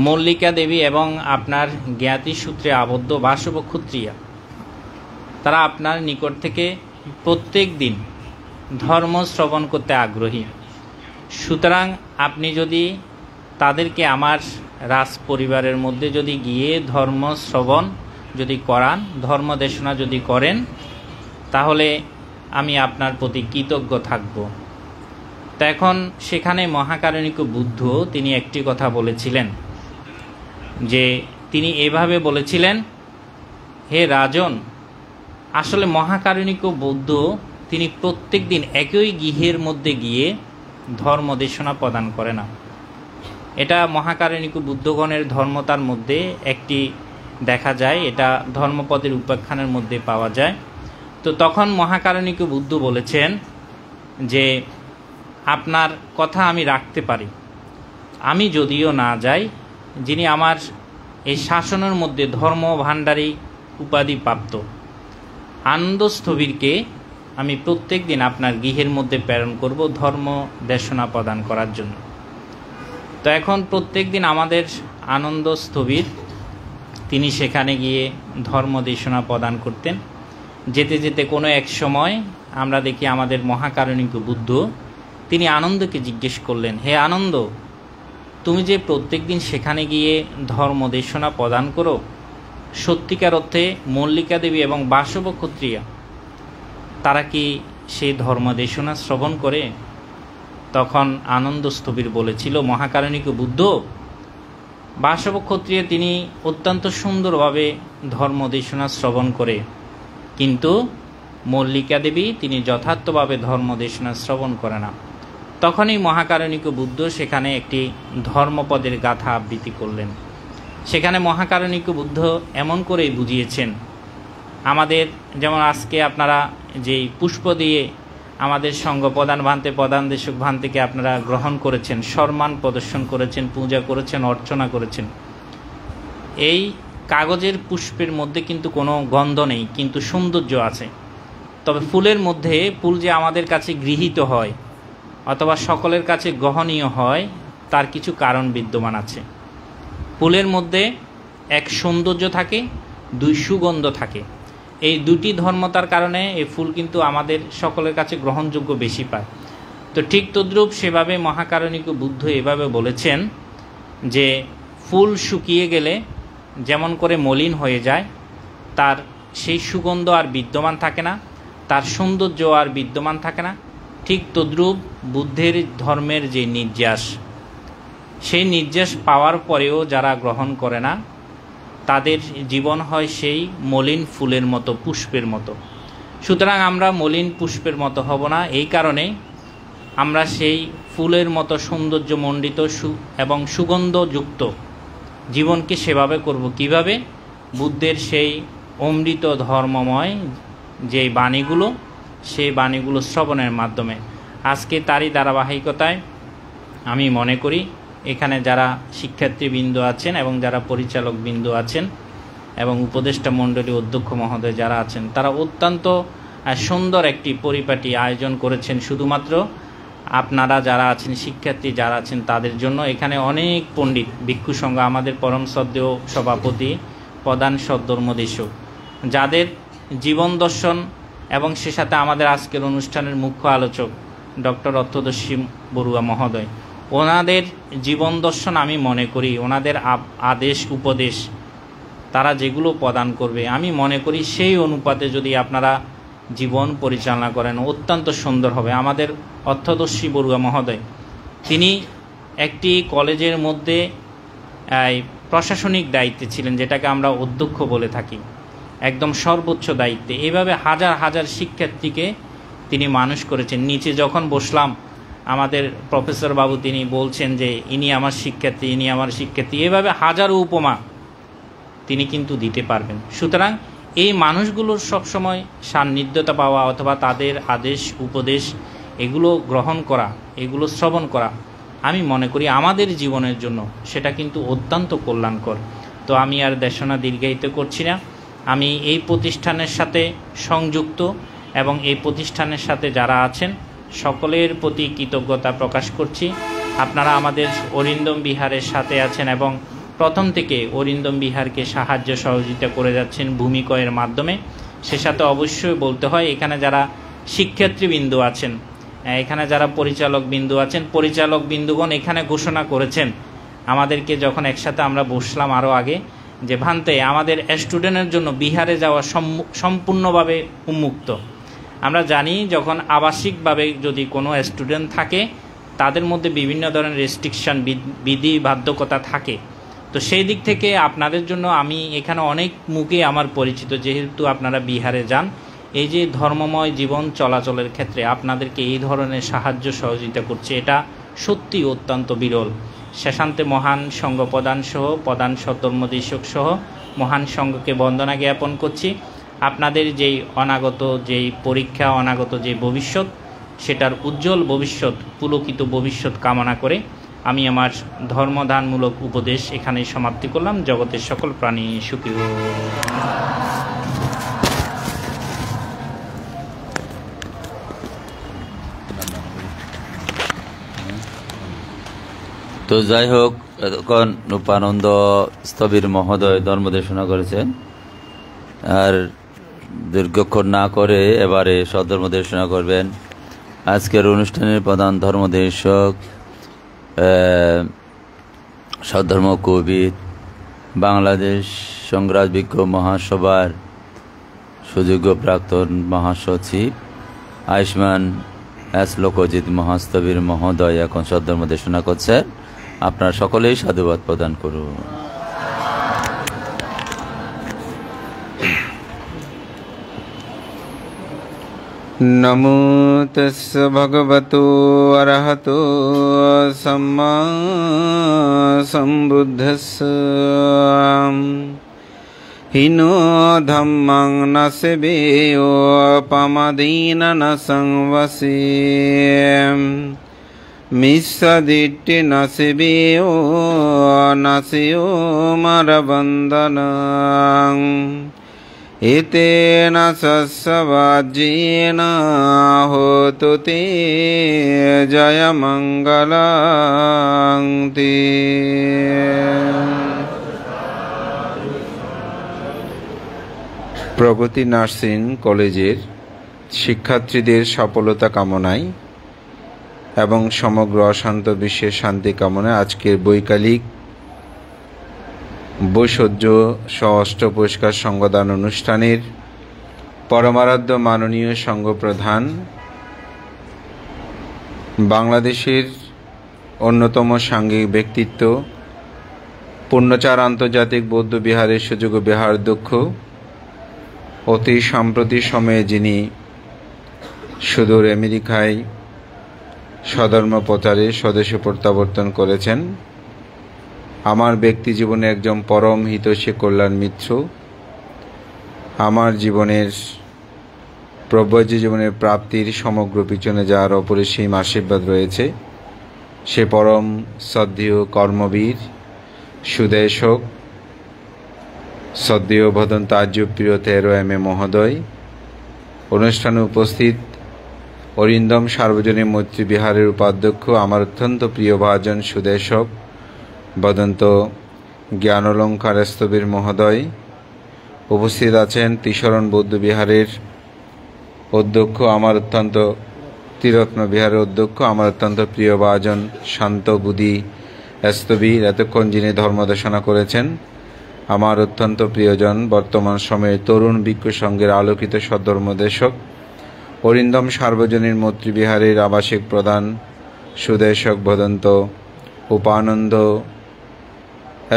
মল্লিকা দেবী এবং আপনার জ্ঞাতি সূত্রে আবদ্ধ বাসব ক্ষত্রিয়া তারা আপনার নিকট থেকে প্রত্যেক দিন ধর্ম শ্রবণ করতে আগ্রহী। সুতরাং আপনি যদি তাদেরকে আমার রাজ পরিবারের মধ্যে যদি গিয়ে ধর্ম শ্রবণ যদি করান, ধর্ম দেশনা যদি করেন, তাহলে আমি আপনার প্রতি কৃতজ্ঞ থাকব। তো এখন সেখানে মহাকারণিক বুদ্ধ তিনি একটি কথা বলেছিলেন, যে তিনি এভাবে বলেছিলেন, হে রাজন, আসলে মহাকারণিক বুদ্ধ তিনি প্রত্যেক দিন একই গৃহের মধ্যে গিয়ে ধর্ম দেশনা প্রদান করে না। এটা মহাকারণিক বুদ্ধগণের ধর্মতার মধ্যে একটি দেখা যায়, এটা ধর্মপদের উপাখ্যানের মধ্যে পাওয়া যায়। তো তখন মহাকারণিক বুদ্ধ বলেছেন যে আপনার কথা আমি রাখতে পারি, আমি যদিও না যাই, যিনি আমার এই শাসনের মধ্যে ধর্ম ভাণ্ডারী উপাধি প্রাপ্ত আনন্দস্থবিরকে আমি প্রত্যেক দিন আপনার গৃহের মধ্যে প্রেরণ করব ধর্ম দেশনা প্রদান করার জন্য। তো এখন প্রত্যেক দিন আমাদের আনন্দস্থবির তিনি সেখানে গিয়ে ধর্ম দেশনা প্রদান করতেন। যেতে যেতে কোনো এক সময় আমরা দেখি আমাদের মহাকারণিক বুদ্ধ তিনি আনন্দকে জিজ্ঞেস করলেন, হে আনন্দ, তুমি যে প্রত্যেক দিন সেখানে গিয়ে ধর্ম দেশনা প্রদান করো, সত্যিকার অর্থে মল্লিকা দেবী এবং বাসব ক্ষত্রিয়া তারা কি সেই ধর্ম দেশনা শ্রবণ করে? তখন আনন্দস্থবির বলেছিল, মহাকারণিক বুদ্ধ, বাসব ক্ষত্রিয়া তিনি অত্যন্ত সুন্দরভাবে ধর্ম দেশনা শ্রবণ করে, কিন্তু মল্লিকা দেবী তিনি যথার্থভাবে ধর্ম দেশনা শ্রবণ করে না। তখনই মহাকারণিক বুদ্ধ সেখানে একটি ধর্মপদের গাথা আবৃত্তি করলেন। সেখানে মহাকারণিক বুদ্ধ এমন করেই বুঝিয়েছেন, আমাদের যেমন আজকে আপনারা যেই পুষ্প দিয়ে আমাদের সঙ্গ প্রধান ভান্তে প্রধান দেশক ভান্তিকে আপনারা গ্রহণ করেছেন, সম্মান প্রদর্শন করেছেন, পূজা করেছেন, অর্চনা করেছেন, এই কাগজের পুষ্পের মধ্যে কিন্তু কোনো গন্ধ নেই, কিন্তু সৌন্দর্য আছে। তবে ফুলের মধ্যে ফুল যে আমাদের কাছে গৃহীত হয় অথবা সকলের কাছে গ্রহণীয় হয়, তার কিছু কারণ বিদ্যমান আছে। ফুলের মধ্যে এক সৌন্দর্য থাকে, দুই সুগন্ধ থাকে। এই দুটি ধর্মতার কারণে এই ফুল কিন্তু আমাদের সকলের কাছে গ্রহণযোগ্য বেশি পায়। তো ঠিক তদ্রূপ সেভাবে মহাকারণিক বুদ্ধ এভাবে বলেছেন যে ফুল শুকিয়ে গেলে যেমন করে মলিন হয়ে যায়, তার সেই সুগন্ধ আর বিদ্যমান থাকে না, তার সৌন্দর্য আর বিদ্যমান থাকে না, ঠিক তদ্রূপ বুদ্ধের ধর্মের যে নির্যাস, সেই নির্যাস পাওয়ার পরেও যারা গ্রহণ করে না, তাদের জীবন হয় সেই মলিন ফুলের মতো, পুষ্পের মতো। সুতরাং আমরা মলিন পুষ্পের মতো হব না, এই কারণে আমরা সেই ফুলের মতো সৌন্দর্যমণ্ডিত এবং সুগন্ধযুক্ত জীবনকে সেভাবে করব। কিভাবে? বুদ্ধের সেই অমৃত ধর্মময় যে বাণীগুলো, সেই বাণীগুলো শ্রবণের মাধ্যমে। আজকে তারই ধারাবাহিকতায় আমি মনে করি এখানে যারা শিক্ষার্থীবৃন্দ আছেন এবং যারা পরিচালকবৃন্দ আছেন এবং উপদেষ্টা মণ্ডলী অধ্যক্ষ মহোদয় যারা আছেন, তারা অত্যন্ত সুন্দর একটি পরিপাটি আয়োজন করেছেন শুধুমাত্র আপনারা যারা আছেন, শিক্ষার্থী যারা আছেন তাদের জন্য। এখানে অনেক পণ্ডিত, ভিক্ষু সংঘ, আমাদের পরম শ্রদ্ধেয় সভাপতি, প্রধান সদ্ধর্মদেশক, যাদের জীবন দর্শন এবং সে সাথে আমাদের আজকের অনুষ্ঠানের মুখ্য আলোচক ডক্টর অর্থদর্শী বড়ুয়া মহোদয়, ওনাদের জীবন দর্শন আমি মনে করি, ওনাদের আদেশ উপদেশ তারা যেগুলো প্রদান করবে আমি মনে করি সেই অনুপাতে যদি আপনারা জীবন পরিচালনা করেন অত্যন্ত সুন্দর হবে। আমাদের অর্থদর্শী বড়ুয়া মহোদয় তিনি একটি কলেজের মধ্যে প্রশাসনিক দায়িত্বে ছিলেন, যেটাকে আমরা অধ্যক্ষ বলে থাকি, একদম সর্বোচ্চ দায়িত্বে। এইভাবে হাজার হাজার শিক্ষার্থীকে তিনি মানুষ করেছেন। নিচে যখন বসলাম আমাদের প্রফেসর বাবু তিনি বলছেন যে ইনি আমার শিক্ষার্থী, ইনি আমার শিক্ষার্থী, এভাবে হাজারো উপমা তিনি কিন্তু দিতে পারবেন। সুতরাং এই মানুষগুলোর সবসময় সান্নিধ্যতা পাওয়া অথবা তাদের আদেশ উপদেশ এগুলো গ্রহণ করা, এগুলো শ্রবণ করা আমি মনে করি আমাদের জীবনের জন্য সেটা কিন্তু অত্যন্ত কল্যাণকর। তো আমি আর দেশনা দীর্ঘায়িত করছি না, আমি এই প্রতিষ্ঠানের সাথে সংযুক্ত এবং এই প্রতিষ্ঠানের সাথে যারা আছেন সকলের প্রতি কৃতজ্ঞতা প্রকাশ করছি। আপনারা আমাদের অরিন্দম বিহারের সাথে আছেন এবং প্রথম থেকে অরিন্দম বিহারকে সাহায্য সহযোগিতা করে যাচ্ছেন ভূমিকয়ের মাধ্যমে। সে সাথে অবশ্যই বলতে হয় এখানে যারা শিক্ষার্থীবৃন্দ আছেন, এখানে যারা পরিচালক বিন্দু আছেন, পরিচালক বিন্দুগণ এখানে ঘোষণা করেছেন আমাদেরকে যখন একসাথে আমরা বসলাম আরও আগে, যে ভান্তে আমাদের স্টুডেন্টের জন্য বিহারে যাওয়া সম্পূর্ণভাবে উন্মুক্ত। আমরা জানি যখন আবাসিকভাবে যদি কোনো স্টুডেন্ট থাকে তাদের মধ্যে বিভিন্ন ধরনের রেস্ট্রিকশন বিধি বাধ্যকতা থাকে। তো সেই দিক থেকে আপনাদের জন্য আমি এখানে অনেক মুখে আমার পরিচিত, যেহেতু আপনারা বিহারে যান, এই যে ধর্মময় জীবন চলাচলের ক্ষেত্রে আপনাদেরকে এই ধরনের সাহায্য সহযোগিতা করছে, এটা সত্যি অত্যন্ত বিরল। শেষান্তে মহান সংঘ প্রধান সহ প্রধান সদ্ধর্মদেশক সহ মহান সংঘকে বন্দনা জ্ঞাপন করছি। আপনাদের যেই অনাগত যেই পরীক্ষা, অনাগত যে ভবিষ্যৎ, সেটার উজ্জ্বল ভবিষ্যৎ, পুলকিত ভবিষ্যৎ কামনা করে আমি আমার ধর্মদানমূলক উপদেশ এখানেই সমাপ্তি করলাম। জগতের সকল প্রাণী সুখী হোক। তো যাই হোক, এতক্ষণ রূপানন্দ স্থবির মহোদয় ধর্মদেশনা করেছেন, আর দীর্ঘক্ষণ না করে এবারে সধর্মদেশনা করবেন আজকের অনুষ্ঠানের প্রধান ধর্মদেশক, সদ্ধর্ম কবির, বাংলাদেশ সংগ্রাম বিক্ষোভ মহাসভার সুযোগ্য প্রাক্তন মহাসচিব আয়ুষ্মান এস লোকজিৎ মহাস্থবির মহোদয় এখন সদ্ধর্মদেশনা করছেন। আপনারা সকলেই সাধুবাদ প্রদান করুন। नमो तस्य भगवतो अरहतो सम्मा सम्बुद्धस्य हिनो धम्मं न सेवेयो पमदीन न संवसे मिस्सदिट्टि न सेवेयो न सेयो मरबन्धनं एतेन सस्सवाज्येन होतु ते जयमङ्गलं ते। প্রগতি নার্সিং কলেজের শিক্ষার্থীদের সফলতা কামনায় এবং সমগ্র অশান্ত বিশ্বের শান্তি কামনায় আজকের বৈকালিক বৈষজ্য সহ পুরস্কার সংগদান অনুষ্ঠানের পরমারাধ্য মাননীয় সংঘপ্রধান, বাংলাদেশের অন্যতম সাংঘিক ব্যক্তিত্ব, পূর্ণচার আন্তর্জাতিক বৌদ্ধ বিহারের সুযোগ্য বিহারাধ্যক্ষ, অতি সাম্প্রতিক সময়ে যিনি সুদূর আমেরিকায় স্বধর্ম প্রচারে স্বদেশে প্রত্যাবর্তন করেছেন, আমার ব্যক্তি জীবনে একজন পরম হিতৈষী কল্যাণ মিত্র, আমার জীবনের প্রব্রজ জীবনের প্রাপ্তির সমগ্র পিছনে যার অপরিসীম আশীর্বাদ রয়েছে, সে পরম শ্রদ্ধেয় কর্মবীর সুদেশক শ্রদ্ধেয় ভদন্ত আর্যপ্রিয় 13 MA মহোদয়, অনুষ্ঠানে উপস্থিত অরিন্দম সার্বজনীন মৈত্রী বিহারের উপাধ্যক্ষ, আমার অত্যন্ত প্রিয় ভাজন সুদেশক বদন্ত জ্ঞানলঙ্কার স্থবির মহোদয়, উপস্থিত আছেন ত্রিশরণ বৌদ্ধ বিহারের অধ্যক্ষ আমার অত্যন্ত ত্রিরত্ন বিহারের অধ্যক্ষ আমার অত্যন্ত প্রিয় ভাজন শান্ত বুদ্ধি স্থবির, এতক্ষণ যিনি ধর্মদেশনা করেছেন, আমার অত্যন্ত প্রিয়জন বর্তমান সময়ে তরুণ ভিক্ষু সংঘের আলোকিত সদ্ধর্মদেশক অরিন্দম সার্বজনীন মৈত্রীবিহারের আবাসিক প্রধান সুদেশক ভদন্ত উপানন্দ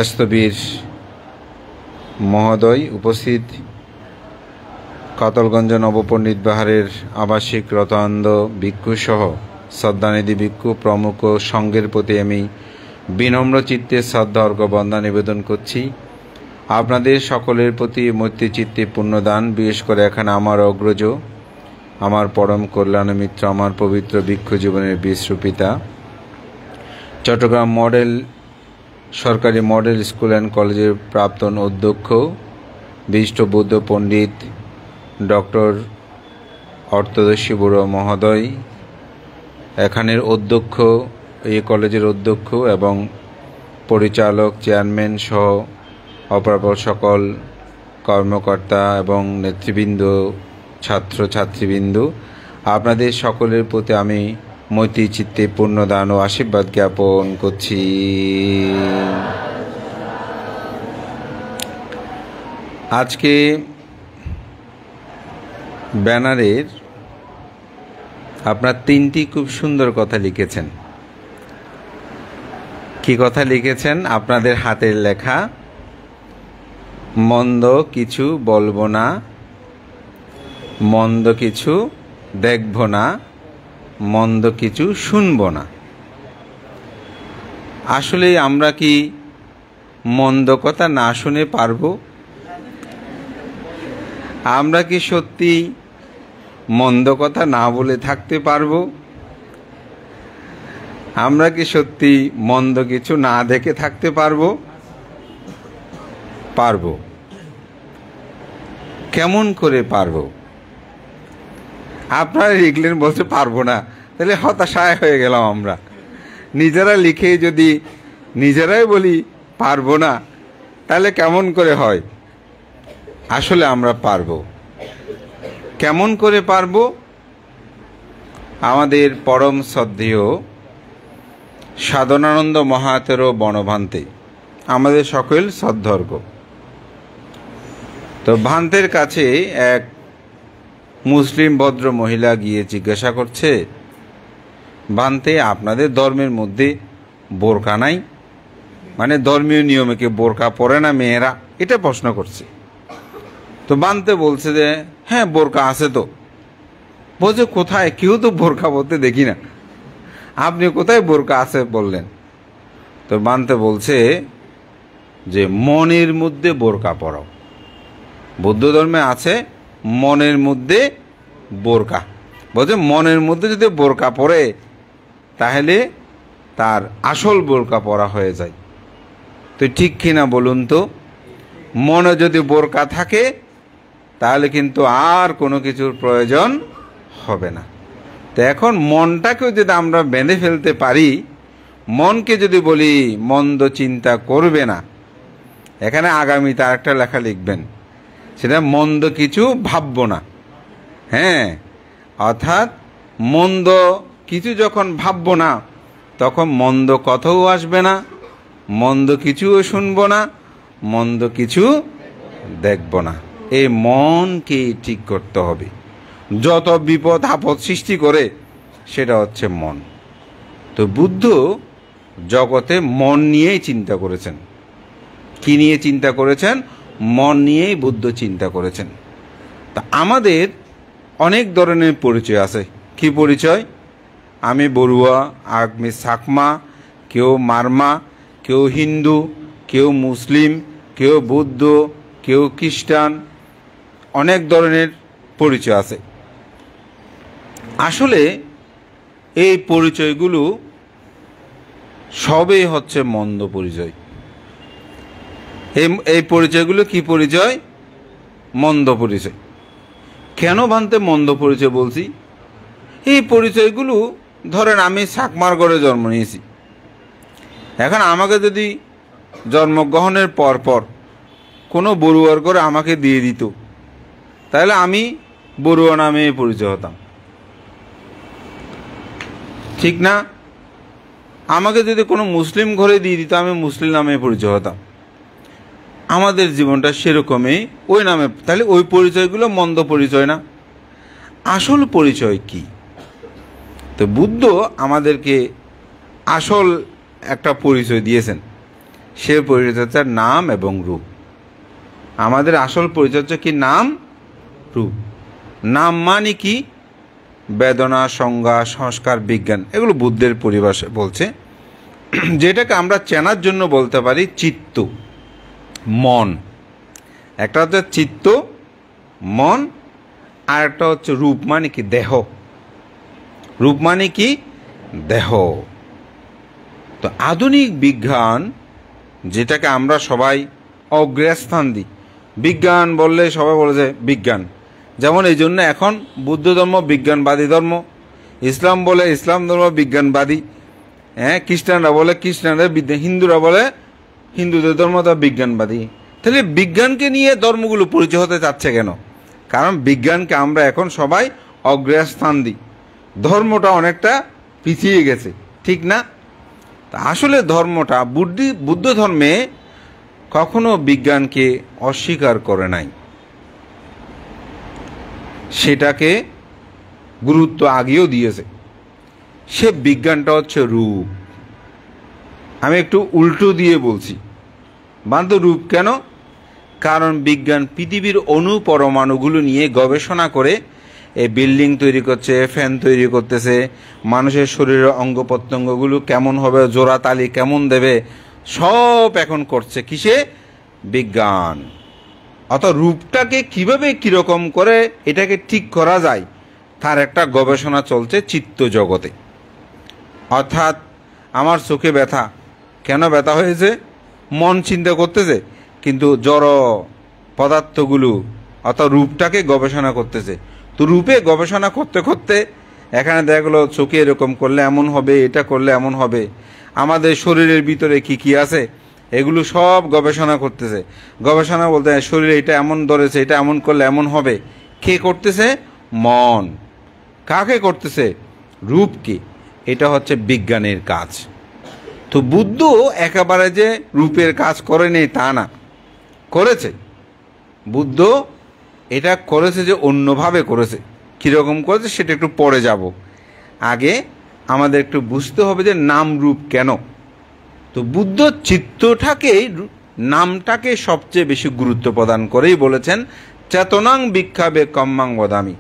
স্থবির মহোদয়, উপস্থিত কাতলগঞ্জ নবপণ্ডিত বিহারের আবাসিক রতানন্দ ভিক্ষু সহ শ্রদ্ধানিধি ভিক্ষু প্রমুখ সংঘের প্রতি আমি বিনম্র চিত্তে শ্রদ্ধা অর্ঘ্য বন্দনা নিবেদন করছি। আপনাদের সকলের প্রতি মৈত্রী চিত্তে পুণ্যদান, বিশেষ করে এখানে আমার অগ্রজ, আমার পরম কল্যাণ মিত্র, আমার পবিত্র ভিক্ষু জীবনের বিশ্বপিতা, চট্টগ্রাম মডেল সরকারি মডেল স্কুল অ্যান্ড কলেজের প্রাক্তন অধ্যক্ষ বিশিষ্ট বৌদ্ধ পণ্ডিত ডক্টর অর্থদর্শী বড়ুয়া মহোদয়, এখানের অধ্যক্ষ, এই কলেজের অধ্যক্ষ এবং পরিচালক, চেয়ারম্যান সহ অপরাপর সকল কর্মকর্তা এবং নেতৃবৃন্দ, ছাত্র ছাত্রীবৃন্দ, আপনাদের সকলের প্রতি আমি মৈত্রী চিত্তে পুণ্যদান ও আশীর্বাদ জ্ঞাপন করছি। আজকে ব্যানারের আপনার 3টি খুব সুন্দর কথা লিখেছেন। কি কথা লিখেছেন? আপনাদের হাতের লেখা, মন্দ কিছু বলবো না, মন্দ কিছু দেখব না, মন্দ কিছু শুনবো না। আসলে আমরা কি মন্দ কথা না শুনে পারবো? আমরা কি সত্যি মন্দ কথা না বলে থাকতে পারবো? আমরা কি সত্যি মন্দ কিছু না দেখে থাকতে পারবো? পারবো। কেমন করে পারবো? আপনারা লিখলেন বলতে পারবো না, তাহলে হতাশায় হয়ে গেলাম আমরা। নিজেরা লিখে যদি নিজেরাই বলি পারবো না, তাহলে কেমন করে হয়? আসলে আমরা পারবো। কেমন করে পারবো? আমাদের পরম শ্রদ্ধেয় সাধনানন্দ মহাতের বনভান্তে, আমাদের সকল শ্রদ্ধর্ঘ। তো ভান্তের কাছে এক মুসলিম ভদ্র মহিলা গিয়ে জিজ্ঞাসা করছে, ভান্তে, আপনাদের ধর্মের মধ্যে বোরকা নাই? মানে ধর্মীয় নিয়মে কি বোরকা পরে না মেয়েরা? এটা প্রশ্ন করছে। তো ভান্তে বলছে যে হ্যাঁ, বোরকা আছে। তো বলছে কোথায়? কেউ তো বোরকা পরতে দেখি না, আপনি কোথায় বোরকা আছে বললেন? তো ভান্তে বলছে যে মনের মধ্যে বোরকা পরাও। বৌদ্ধ ধর্মে আছে মনের মধ্যে বোরকা। বলছে মনের মধ্যে যদি বোরকা পরে তাহলে তার আসল বোরকা পরা হয়ে যায়। তো ঠিক কিনা বলুন তো? মনে যদি বোরকা থাকে তাহলে কিন্তু আর কোনো কিছুর প্রয়োজন হবে না। তো এখন মনটাকেও যদি আমরা বেঁধে ফেলতে পারি, মনকে যদি বলি মন্দ চিন্তা করবে না, এখানে আগামীতে আরেকটা লেখা লিখবেন, সেটা মন্দ কিছু ভাববো না। হ্যাঁ, অর্থাৎ মন্দ কিছু যখন ভাববো না, তখন মন্দ কথাও আসবে না, মন্দ কিছুও শুনবো না, মন্দ কিছু দেখবো না। এই মনকে ঠিক করতে হবে। যত বিপদ আপদ সৃষ্টি করে সেটা হচ্ছে মন। তো বুদ্ধ জগতে মন নিয়েই চিন্তা করেছেন। কি নিয়ে চিন্তা করেছেন? মন নিয়েই বুদ্ধ চিন্তা করেছেন। তা আমাদের অনেক ধরনের পরিচয় আছে। কি পরিচয়? আমি বড়ুয়া, আমি সাকমা, কেউ মারমা, কেউ হিন্দু, কেউ মুসলিম, কেউ বৌদ্ধ, কেউ খ্রিস্টান, অনেক ধরনের পরিচয় আছে। আসলে এই পরিচয়গুলো সবই হচ্ছে মন্দ পরিচয়। এই পরিচয়গুলো কি পরিচয়? মন্দ পরিচয়। কেন ভান্তে মন্দ পরিচয় বলছি? এই পরিচয়গুলো, ধরেন আমি সাকমার ঘরে জন্ম নিয়েছি, এখন আমাকে যদি জন্মগ্রহণের পর কোনো বড়ুয়ার ঘরে আমাকে দিয়ে দিত, তাহলে আমি বড়ুয়া নামে পরিচয় হতাম, ঠিক না? আমাকে যদি কোনো মুসলিম ঘরে দিয়ে দিত, আমি মুসলিম নামে পরিচয় হতাম। আমাদের জীবনটা সেরকমই, ওই নামে। তাহলে ওই পরিচয়গুলো মন্দ পরিচয় না। আসল পরিচয় কি? তো বুদ্ধ আমাদেরকে আসল একটা পরিচয় দিয়েছেন। সে পরিচয় হচ্ছে নাম এবং রূপ। আমাদের আসল পরিচয় হচ্ছে কি? নাম, রূপ। নাম মানে কি? বেদনা, সংজ্ঞা, সংস্কার, বিজ্ঞান, এগুলো বুদ্ধের পরিভাষায় বলছে। যেটাকে আমরা চেনার জন্য বলতে পারি চিত্ত, মন। একটা হচ্ছে চিত্ত, মন, আর একটা হচ্ছে রূপ মানে কি? দেহ। রূপ মানে কি? দেহ। তো আধুনিক বিজ্ঞান, যেটাকে আমরা সবাই অগ্রস্থান দিই, বিজ্ঞান বললে সবাই বলে যে বিজ্ঞান। যেমন এই জন্য এখন বুদ্ধ ধর্ম বিজ্ঞানবাদী ধর্ম, ইসলাম বলে ইসলাম ধর্ম বিজ্ঞানবাদী, হ্যাঁ, খ্রিস্টানরা বলে খ্রিস্টানদের, হিন্দুরা বলে হিন্দুদের ধর্ম তা বিজ্ঞানবাদী। তাহলে বিজ্ঞানকে নিয়ে ধর্মগুলো পরিচয় হতে চাচ্ছে কেন? কারণ বিজ্ঞানকে আমরা এখন সবাই অগ্রস্থান দিই। ধর্মটা অনেকটা পিছিয়ে গেছে, ঠিক না? তা আসলে ধর্মটা, বুদ্ধ ধর্মে কখনো বিজ্ঞানকে অস্বীকার করে নাই, সেটাকে গুরুত্ব আগেও দিয়েছে। সে বিজ্ঞানটা হচ্ছে রূপ। আমি একটু উল্টো দিয়ে বলছি, বান্ধব রূপ কেন? কারণ বিজ্ঞান পৃথিবীর অণু পরমাণুগুলো নিয়ে গবেষণা করে এই বিল্ডিং তৈরি করছে, ফ্যান তৈরি করতেছে, মানুষের শরীরের অঙ্গ প্রত্যঙ্গগুলো কেমন হবে, জোড়া তালি কেমন দেবে, সব এখন করছে কিসে? বিজ্ঞান। অর্থাৎ রূপটাকে কিভাবে কিরকম করে এটাকে ঠিক করা যায় তার একটা গবেষণা চলছে চিত্ত জগতে। অর্থাৎ আমার চোখে ব্যথা, কেন ব্যথা হয়েছে? মন চিন্তা করতেছে, কিন্তু জড় পদার্থগুলো অর্থাৎ রূপটাকে গবেষণা করতেছে। তো রূপে গবেষণা করতে করতে এখানে দেখা গেলো চোখে এরকম করলে এমন হবে, এটা করলে এমন হবে, আমাদের শরীরের ভিতরে কি কি আছে এগুলো সব গবেষণা করতেছে। গবেষণা বলতে শরীরে এটা এমন ধরেছে, এটা এমন করলে এমন হবে। কে করতেছে? মন। কাকে করতেছে? রূপকে। এটা হচ্ছে বিজ্ঞানের কাজ। তো বুদ্ধ একেবারে যে রূপের কাজ করেনি তা না, করেছে। বুদ্ধ এটা করেছে যে অন্যভাবে করেছে। কীরকম করেছে সেটা একটু পরে যাব। আগে আমাদের একটু বুঝতে হবে যে নাম রূপ কেন। তো বুদ্ধ চিত্তটাকে, নামটাকে সবচেয়ে বেশি গুরুত্ব প্রদান করেই বলেছেন চেতনাং ভিক্ষাবে কম্মাং বদামি।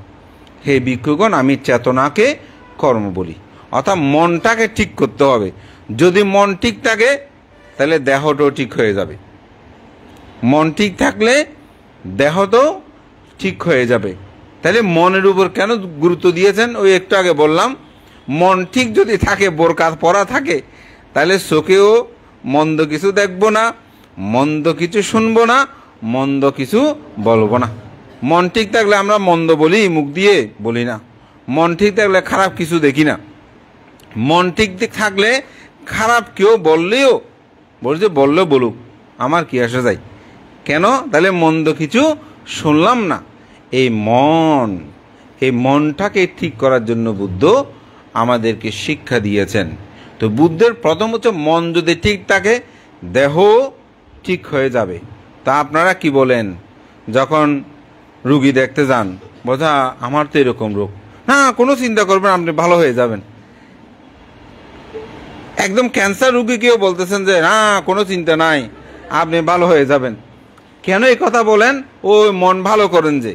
হে ভিক্ষুগণ, আমি চেতনাকে কর্ম বলি। অর্থাৎ মনটাকে ঠিক করতে হবে। যদি মন ঠিক থাকে তাহলে দেহটাও ঠিক হয়ে যাবে। মন ঠিক থাকলে দেহটাও ঠিক হয়ে যাবে। তাহলে মনের উপর কেন গুরুত্ব দিয়েছেন? ওই একটু আগে বললাম, মন ঠিক যদি থাকে, বোরকা পরা থাকে, তাহলে চোখেও মন্দ কিছু দেখবো না, মন্দ কিছু শুনবো না, মন্দ কিছু বলবো না। মন ঠিক থাকলে আমরা মন্দ বলি, মুখ দিয়ে বলি না। মন ঠিক থাকলে খারাপ কিছু দেখি না। মন ঠিক থাকলে খারাপ কেউ বললেও বলছে বললেও বলুক, আমার কি আসে যায়, কেন? তাহলে মন্দ কিছু শুনলাম না। এই মনটাকে ঠিক করার জন্য বুদ্ধ আমাদেরকে শিক্ষা দিয়েছেন। তো বুদ্ধের প্রথম হচ্ছে মন যদি ঠিক থাকে দেহ ঠিক হয়ে যাবে। তা আপনারা কি বলেন যখন রুগী দেখতে যান? বোঝা আমার তো এরকম রোগ, না কোনো চিন্তা করবেন, আপনি ভালো হয়ে যাবেন। একদম ক্যান্সার রুগীকেও বলতেছেন যে না কোনো চিন্তা নাই, আপনি ভালো হয়ে যাবেন। কেন এই কথা বলেন? ওই মন ভালো করেন যে।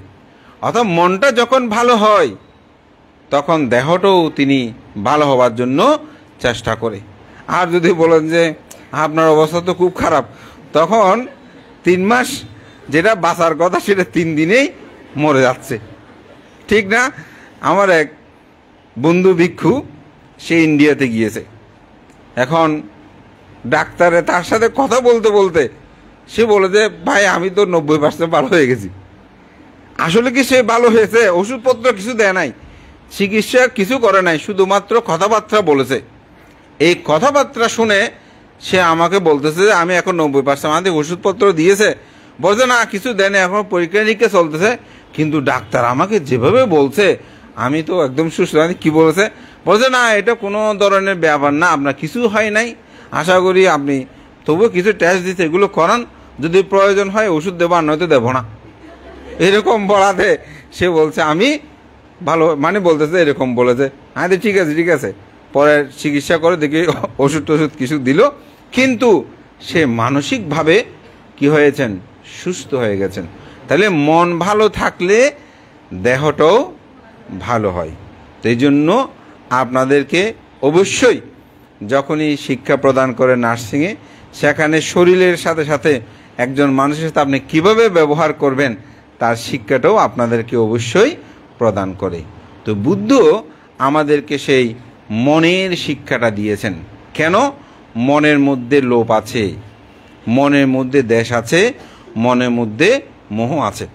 অর্থাৎ মনটা যখন ভালো হয় তখন দেহটাও তিনি ভালো হওয়ার জন্য চেষ্টা করে। আর যদি বলেন যে আপনার অবস্থা তো খুব খারাপ, তখন 3 মাস যেটা বাঁচার কথা সেটা 3 দিনেই মরে যাচ্ছে, ঠিক না? আমার এক বন্ধু ভিক্ষু, সে ইন্ডিয়াতে গিয়েছে। এখন ডাক্তারে তার সাথে কথা বলতে বলতে সে বলে যে ভাই আমি তো 90% ভালো হয়ে গেছি। আসলে কি সে ভালো হয়েছে? ওষুধপত্র কিছু দেয় নাই, চিকিৎসা কিছু করে নাই, শুধুমাত্র কথাবার্তা বলেছে। এই কথাবার্তা শুনে সে আমাকে বলতেছে যে আমি এখন 90%, আমাদের ওষুধপত্র দিয়েছে, বলছে না কিছু দেন, এখন পরীক্ষা নিরীক্ষা চলতেছে, কিন্তু ডাক্তার আমাকে যেভাবে বলছে আমি তো একদম সুস্থ। কি বলেছে? বলছে না এটা কোনো ধরনের ব্যাপার না, আপনার কিছু হয় নাই, আশা করি আপনি তবুও কিছু টেস্ট দিতে এগুলো করান, যদি প্রয়োজন হয় ওষুধ দেবো, আর নয়তো দেবো না। এরকম বলাতে সে বলছে আমি ভালো, মানে বলতেছে এরকম বলেছে, হ্যাঁ ঠিক আছে ঠিক আছে, পরে চিকিৎসা করে দেখি ওষুধ টষুধ কিছু দিল, কিন্তু সে মানসিকভাবে কি হয়েছেন? সুস্থ হয়ে গেছেন। তাহলে মন ভালো থাকলে দেহটাও ভালো হয়। এই জন্য আপনাদেরকে অবশ্যই যখনই শিক্ষা প্রদান করে নার্সিংয়ে, সেখানে শরীরের সাথে সাথে একজন মানুষের সাথে আপনি কীভাবে ব্যবহার করবেন তার শিক্ষাটাও আপনাদেরকে অবশ্যই প্রদান করে। তো বুদ্ধ আমাদেরকে সেই মনের শিক্ষাটা দিয়েছেন। কেন? মনের মধ্যে লোভ আছে, মনের মধ্যে দ্বেষ আছে, মনের মধ্যে মোহ আছে।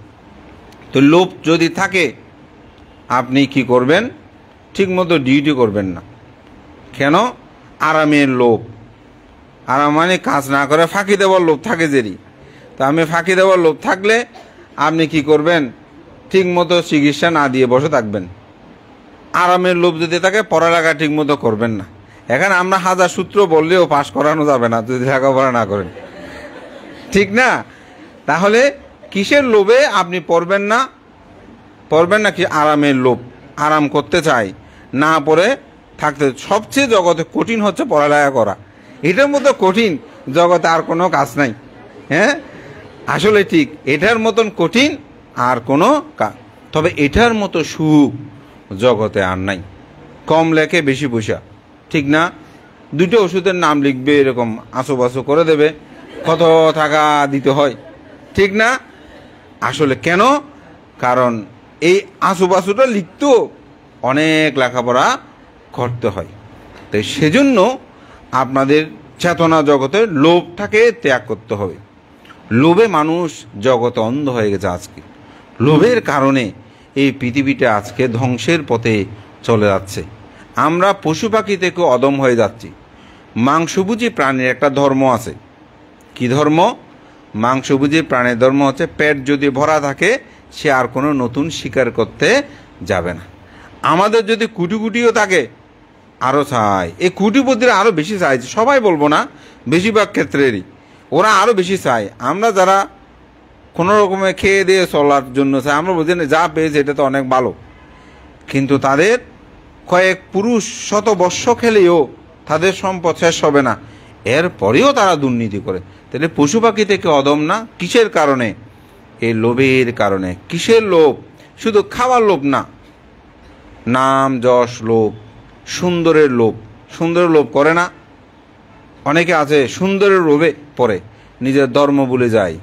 তো লোভ যদি থাকে আপনি কি করবেন? ঠিকমতো ডিউটি করবেন না। কেন? আরামের লোভ, আরাম মানে কাজ না করে ফাঁকি দেওয়ার লোভ থাকে যেরি। তা আমি ফাঁকি দেওয়ার লোভ থাকলে আপনি কি করবেন? ঠিকমতো চিকিৎসা না দিয়ে বসে থাকবেন। আরামের লোভ যদি থাকে পড়ালেখা ঠিকমতো করবেন না। এখানে আমরা হাজার সূত্র বললেও পাশ করানো যাবে না যদি লেখাপড়া না করেন, ঠিক না? তাহলে কিসের লোভে আপনি পড়বেন না? পড়বেন না কি? আরামের লোভ, আরাম করতে চাই, না পড়ে থাকতে। সবচেয়ে জগতে কঠিন হচ্ছে পড়ালেখা করা, এটার মতো কঠিন জগতে আর কোনো কাজ নাই। হ্যাঁ, আসলে ঠিক এটার মতন কঠিন আর কোনো কাজ, তবে এটার মতো সুখ জগতে আর নাই। কম লেখে বেশি পয়সা, ঠিক না? দুটো ওষুধের নাম লিখবে, এরকম আঁচোবাচো করে দেবে, কত টাকা দিতে হয়, ঠিক না? আসলে কেন? কারণ এই আঁচোবাচোটা লিখতেও অনেক লেখাপড়া করতে হয়। তাই সেজন্য আপনাদের চেতনা জগতে লোভটাকে ত্যাগ করতে হবে। লোভে মানুষ জগতে অন্ধ হয়ে গেছে আজকে। লোভের কারণে এই পৃথিবীটা আজকে ধ্বংসের পথে চলে যাচ্ছে। আমরা পশু পাখি থেকে অদম হয়ে যাচ্ছি। মাংসভোজী প্রাণীর একটা ধর্ম আছে। কি ধর্ম? মাংসভোজী প্রাণীর ধর্ম হচ্ছে পেট যদি ভরা থাকে সে আর কোনো নতুন শিকার করতে যাবে না। আমাদের যদি কুটি কুটিও থাকে আরও চায়, এই কুটিপতিরা আরও বেশি চায়, সবাই বলবো না, বেশিরভাগ ক্ষেত্রেরই ওরা আরও বেশি চায়। আমরা যারা কোনো রকমে খেয়ে দিয়ে চলার জন্য চাই, আমরা বুঝি না যা পেয়েছে এটা তো অনেক ভালো, কিন্তু তাদের কয়েক পুরুষ শত বর্ষ খেলেও তাদের সম্পদ শেষ হবে না, এরপরেও তারা দুর্নীতি করে। তাহলে পশু পাখি থেকে অদম না? কিসের কারণে? এই লোভের কারণে। কিসের লোভ? শুধু খাওয়ার লোভ না, নাম যশ লোভ, সুন্দরের লোভ। সুন্দরের লোভ করে না? অনেকে আছে সুন্দরের লোভে পড়ে নিজের ধর্ম ভুলে যায়।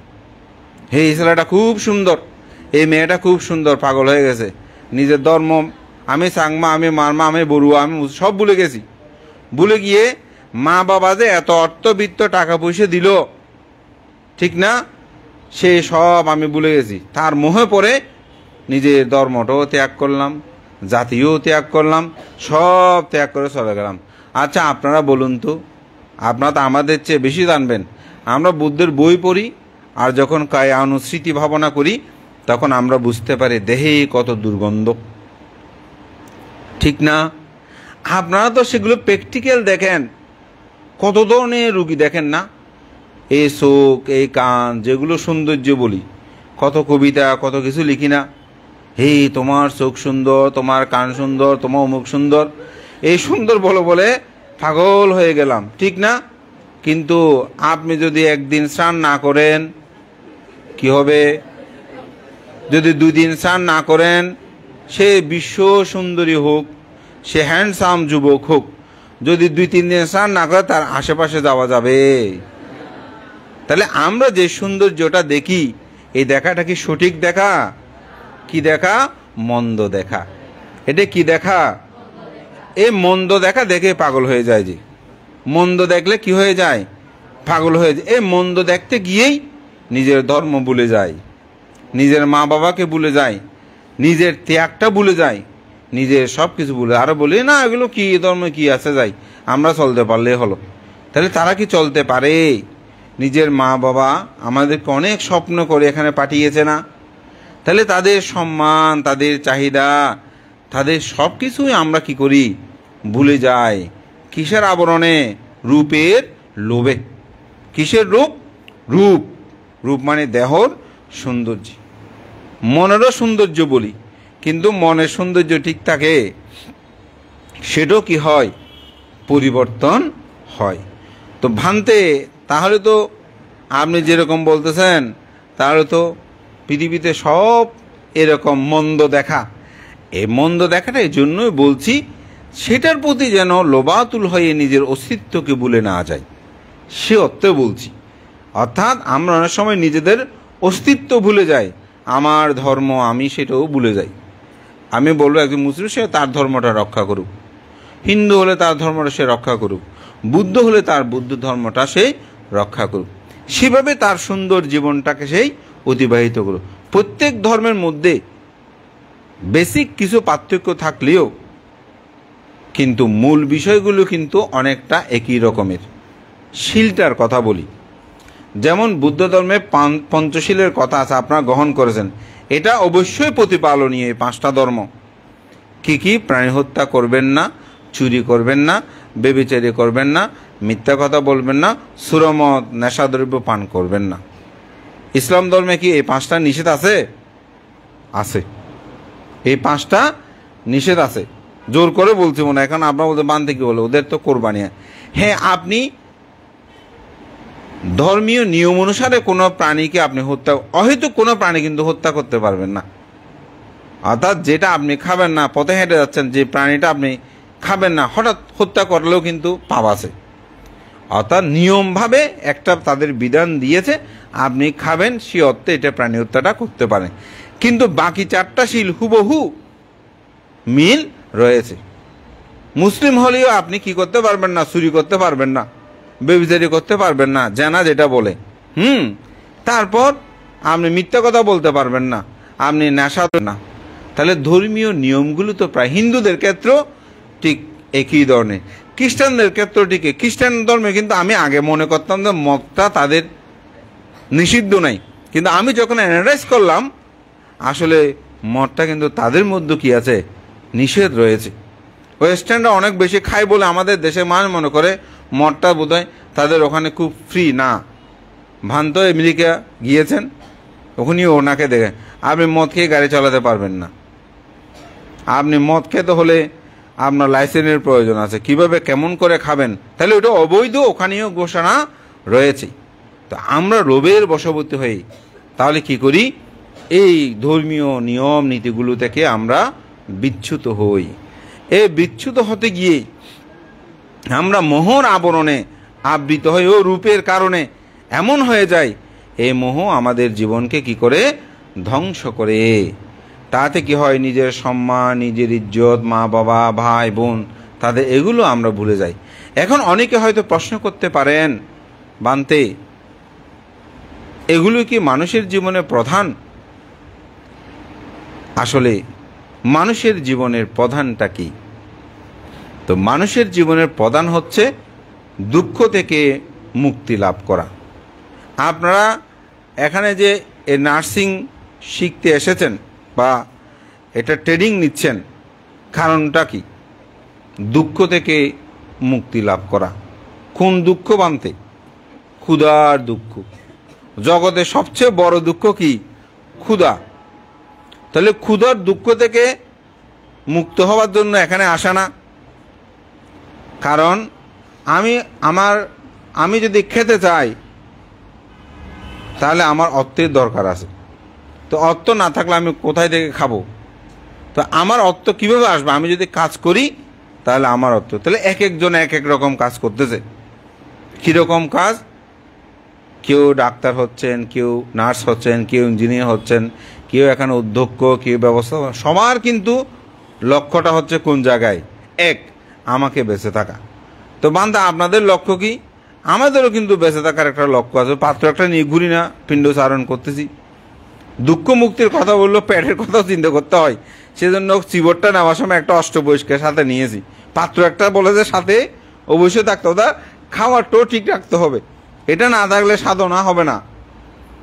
এই ছেলেটা খুব সুন্দর, এই মেয়েটা খুব সুন্দর, পাগল হয়ে গেছে নিজের ধর্ম। আমি সাংমা, আমি মারমা, আমি বড়ুয়া, আমি সব ভুলে গেছি। ভুলে গিয়ে মা বাবা যে এত অর্থবিত্ত টাকা পয়সা দিল, ঠিক না, সে সব আমি ভুলে গেছি। তার মোহে পড়ে নিজের ধর্মটাও ত্যাগ করলাম, জাতিও ত্যাগ করলাম, সব ত্যাগ করে চলে গেলাম। আচ্ছা আপনারা বলুন তো, আপনারা তো আমাদের চেয়ে বেশি জানবেন। আমরা বুদ্ধের বই পড়ি আর যখন কায়া অনুস্মৃতি ভাবনা করি তখন আমরা বুঝতে পারি দেহে কত দুর্গন্ধ, ঠিক না? আপনারা তো সেগুলো প্র্যাকটিক্যাল দেখেন, কত ধরনের রুগী দেখেন না? এই চোখ, এই কান, যেগুলো সৌন্দর্য বলি, কত কবিতা, কত কিছু লিখি না? হে তোমার চোখ সুন্দর, তোমার কান সুন্দর, তোমার অমুক সুন্দর, এই সুন্দর বলে বলে পাগল হয়ে গেলাম, ঠিক না? কিন্তু আপনি যদি একদিন স্নান না করেন কি হবে? যদি 2 দিন স্নান না করেন, সে বিশ্ব সুন্দরী হোক, সে হ্যান্ডসাম যুবক হোক, যদি 2-3 দিন স্নান না করে তার আশেপাশে যাওয়া যাবে? তাহলে আমরা যে সৌন্দর্যটা দেখি, এই দেখাটা কি সঠিক দেখা? কি দেখা? মন্দ দেখা। এটা কি দেখা? এই মন্দ দেখা দেখে পাগল হয়ে যায়। যে মন্দ দেখলে কি হয়ে যায়? পাগল হয়ে যায়। এই মন্দ দেখতে গিয়েই নিজের ধর্ম ভুলে যায়, নিজের মা বাবাকে ভুলে যায়, নিজের ত্যাগটা ভুলে যায়, নিজের সব কিছু ভুলে। আরো বলি না এগুলো কি ধর্ম, কি আছে, যাই আমরা চলতে পারলে হলো। তাহলে তারা কি চলতে পারে? নিজের মা বাবা আমাদেরকে অনেক স্বপ্ন করে এখানে পাঠিয়েছে না? তাহলে তাদের সম্মান, তাদের চাহিদা, তাদের সব কিছুই আমরা কি করি? ভুলে যাই। কিসের আবরণে? রূপের লোভে। কিসের রূপ? রূপ। রূপ মানে দেহর সৌন্দর্য। মনেরও সৌন্দর্য বলি, কিন্তু মনের সৌন্দর্য ঠিক থাকে? সেটাও কি হয়? পরিবর্তন হয়। তো ভ্রান্তে, তাহলে তো আপনি যেরকম বলতেছেন, তাহলে তো পৃথিবীতে সব এরকম মন্দ দেখা। এই মন্দ দেখাটা এই জন্যই বলছি, সেটার প্রতি যেন লোভাতুল হয়ে নিজের অস্তিত্বকে ভুলে না যায়, সে অর্থে বলছি। অর্থাৎ আমরা অনেক সময় নিজেদের অস্তিত্ব ভুলে যাই। আমার ধর্ম, আমি সেটাও ভুলে যাই। আমি বলবো একজন মুসলিম সে তার ধর্মটা রক্ষা করুক, হিন্দু হলে তার ধর্মটা সে রক্ষা করুক, বুদ্ধ হলে তার বুদ্ধ ধর্মটা সে রক্ষা করুক, সেভাবে তার সুন্দর জীবনটাকে সেই অতিবাহিত করুক। প্রত্যেক ধর্মের মধ্যে বেসিক কিছু পার্থক্য থাকলেও কিন্তু মূল বিষয়গুলো কিন্তু অনেকটা একই রকমের। শীলটার কথা বলি, যেমন বুদ্ধ ধর্মে পঞ্চশীলের কথা আছে, আপনারা গ্রহণ করেছেন। এটা অবশ্যই প্রতিপালনীয় এই 5টা ধর্ম। কি কি? প্রাণী হত্যা করবেন না, চুরি করবেন না, ব্যভিচারী করবেন না, মিথ্যা কথা বলবেন না, সুরমদ নেশাদ্রব্য পান করবেন না। ইসলাম ধর্মে কি এই 5টা নিষেধ আছে? আছে। এই 5টা নিষেধ আছে। জোর করে বলছি মনে, এখন আপনার বলতে বানতে কি বলে, ওদের তো কোরবানি। হ্যাঁ, আপনি ধর্মীয় নিয়ম অনুসারে কোনো প্রাণীকে আপনি হত্যা, অহেতুক কোনো প্রাণী কিন্তু হত্যা করতে পারবেন না। অর্থাৎ যেটা আপনি খাবেন না, পথে হেঁটে যাচ্ছেন, যে প্রাণীটা আপনি খাবেন না, হঠাৎ হত্যা করলেও কিন্তু পাপ আছে। অর্থাৎ নিয়মভাবে একটা তাদের বিধান দিয়েছে, আপনি খাবেন, সে অর্থে এটা প্রাণী হত্যাটা করতে পারেন। কিন্তু বাকি 4টা শীল হুবহু মিল রয়েছে। মুসলিম হলেও আপনি কি করতে পারবেন না? চুরি করতে পারবেন না, ব্যভিচারী করতে পারবেন না, জানা যেটা বলে। তারপর আপনি মিথ্যা কথা বলতে পারবেন না, আপনি নেশা না। তাহলে ধর্মীয় নিয়মগুলো তো প্রায় হিন্দুদের ক্ষেত্রেও ঠিক একই ধরনের, খ্রিস্টানদের ক্ষেত্রেও ঠিক। খ্রিস্টান ধর্মে কিন্তু আমি আগে মনে করতাম যে মদটা তাদের নিষিদ্ধ নাই, কিন্তু আমি যখন অ্যানালাইজ করলাম আসলে মদটা কিন্তু তাদের মধ্যে কি আছে? নিষেধ রয়েছে। ওয়েস্টার্নরা অনেক বেশি খায় বলে আমাদের দেশে মানুষ মনে করে মদটা বোধহয় তাদের ওখানে খুব ফ্রি। না, ভ্রান্ত। আমেরিকা গিয়েছেন, ওখানেই ওনাকে দেখে আপনি মদ খেয়ে গাড়ি চালাতে পারবেন না। আপনি মদ খেতে হলে আপনার লাইসেন্সের প্রয়োজন আছে, কিভাবে কেমন করে খাবেন, তাহলে ওটা অবৈধ, ওখানেও ঘোষণা রয়েছে। তো আমরা লোভের বশবর্তী হই, তাহলে কি করি? এই ধর্মীয় নিয়ম নীতিগুলো থেকে আমরা বিচ্যুত হই। এই বিচ্যুত হতে গিয়ে আমরা মোহর আবরণে আবৃত হই ও রূপের কারণে এমন হয়ে যায়, এই মোহ আমাদের জীবনকে কি করে? ধ্বংস করে। তাতে কি হয়? নিজের সম্মান, নিজের ইজ্জত, মা বাবা, ভাই বোন, তাদের এগুলো আমরা ভুলে যাই। এখন অনেকে হয়তো প্রশ্ন করতে পারেন, বানতে এগুলো কি মানুষের জীবনে প্রধান? আসলে মানুষের জীবনের প্রধানটা কি? তো মানুষের জীবনের প্রধান হচ্ছে দুঃখ থেকে মুক্তি লাভ করা। আপনারা এখানে যে নার্সিং শিখতে এসেছেন বা এটা ট্রেনিং নিচ্ছেন, কারণটা কি? দুঃখ থেকে মুক্তি লাভ করা। কোন দুঃখ বানতে? ক্ষুধার দুঃখ। জগতে সবচেয়ে বড় দুঃখ কি? ক্ষুধা। তাহলে ক্ষুধার দুঃখ থেকে মুক্ত হওয়ার জন্য এখানে আসা না। কারণ আমি যদি খেতে চাই তাহলে আমার অর্থের দরকার আছে। তো অর্থ না থাকলে আমি কোথায় থেকে খাবো? তো আমার অর্থ কিভাবে আসবে? আমি যদি কাজ করি তাহলে আমার অর্থ। তাহলে এক একজন এক এক রকম কাজ করতেছে। কীরকম কাজ? কেউ ডাক্তার হচ্ছেন, কেউ নার্স হচ্ছেন, কেউ ইঞ্জিনিয়ার হচ্ছেন, কেউ এখানে অধ্যক্ষ, কেউ ব্যবস্থা। সবার কিন্তু লক্ষ্যটা হচ্ছে কোন জায়গায়? এক, আমাকে বেঁচে থাকা। তো বান্দা, আপনাদের লক্ষ্য কি? আমাদেরও কিন্তু বেঁচে থাকার একটা লক্ষ্য আছে। পাত্র একটা নিয়ে ঘুরি না, পিণ্ড চারণ করতেছি। দুঃখ মুক্তির কথা বললো, পেটের কথাও চিন্তা করতে হয়। সেজন্য চিবরটা নেওয়ার সময় একটা অষ্টবয়স্কের সাথে নিয়েছি। পাত্র একটা বলে যে সাথে অবশ্যই থাকতে হবে, খাওয়ারটাও ঠিক রাখতে হবে। এটা না থাকলে সাধনা হবে না।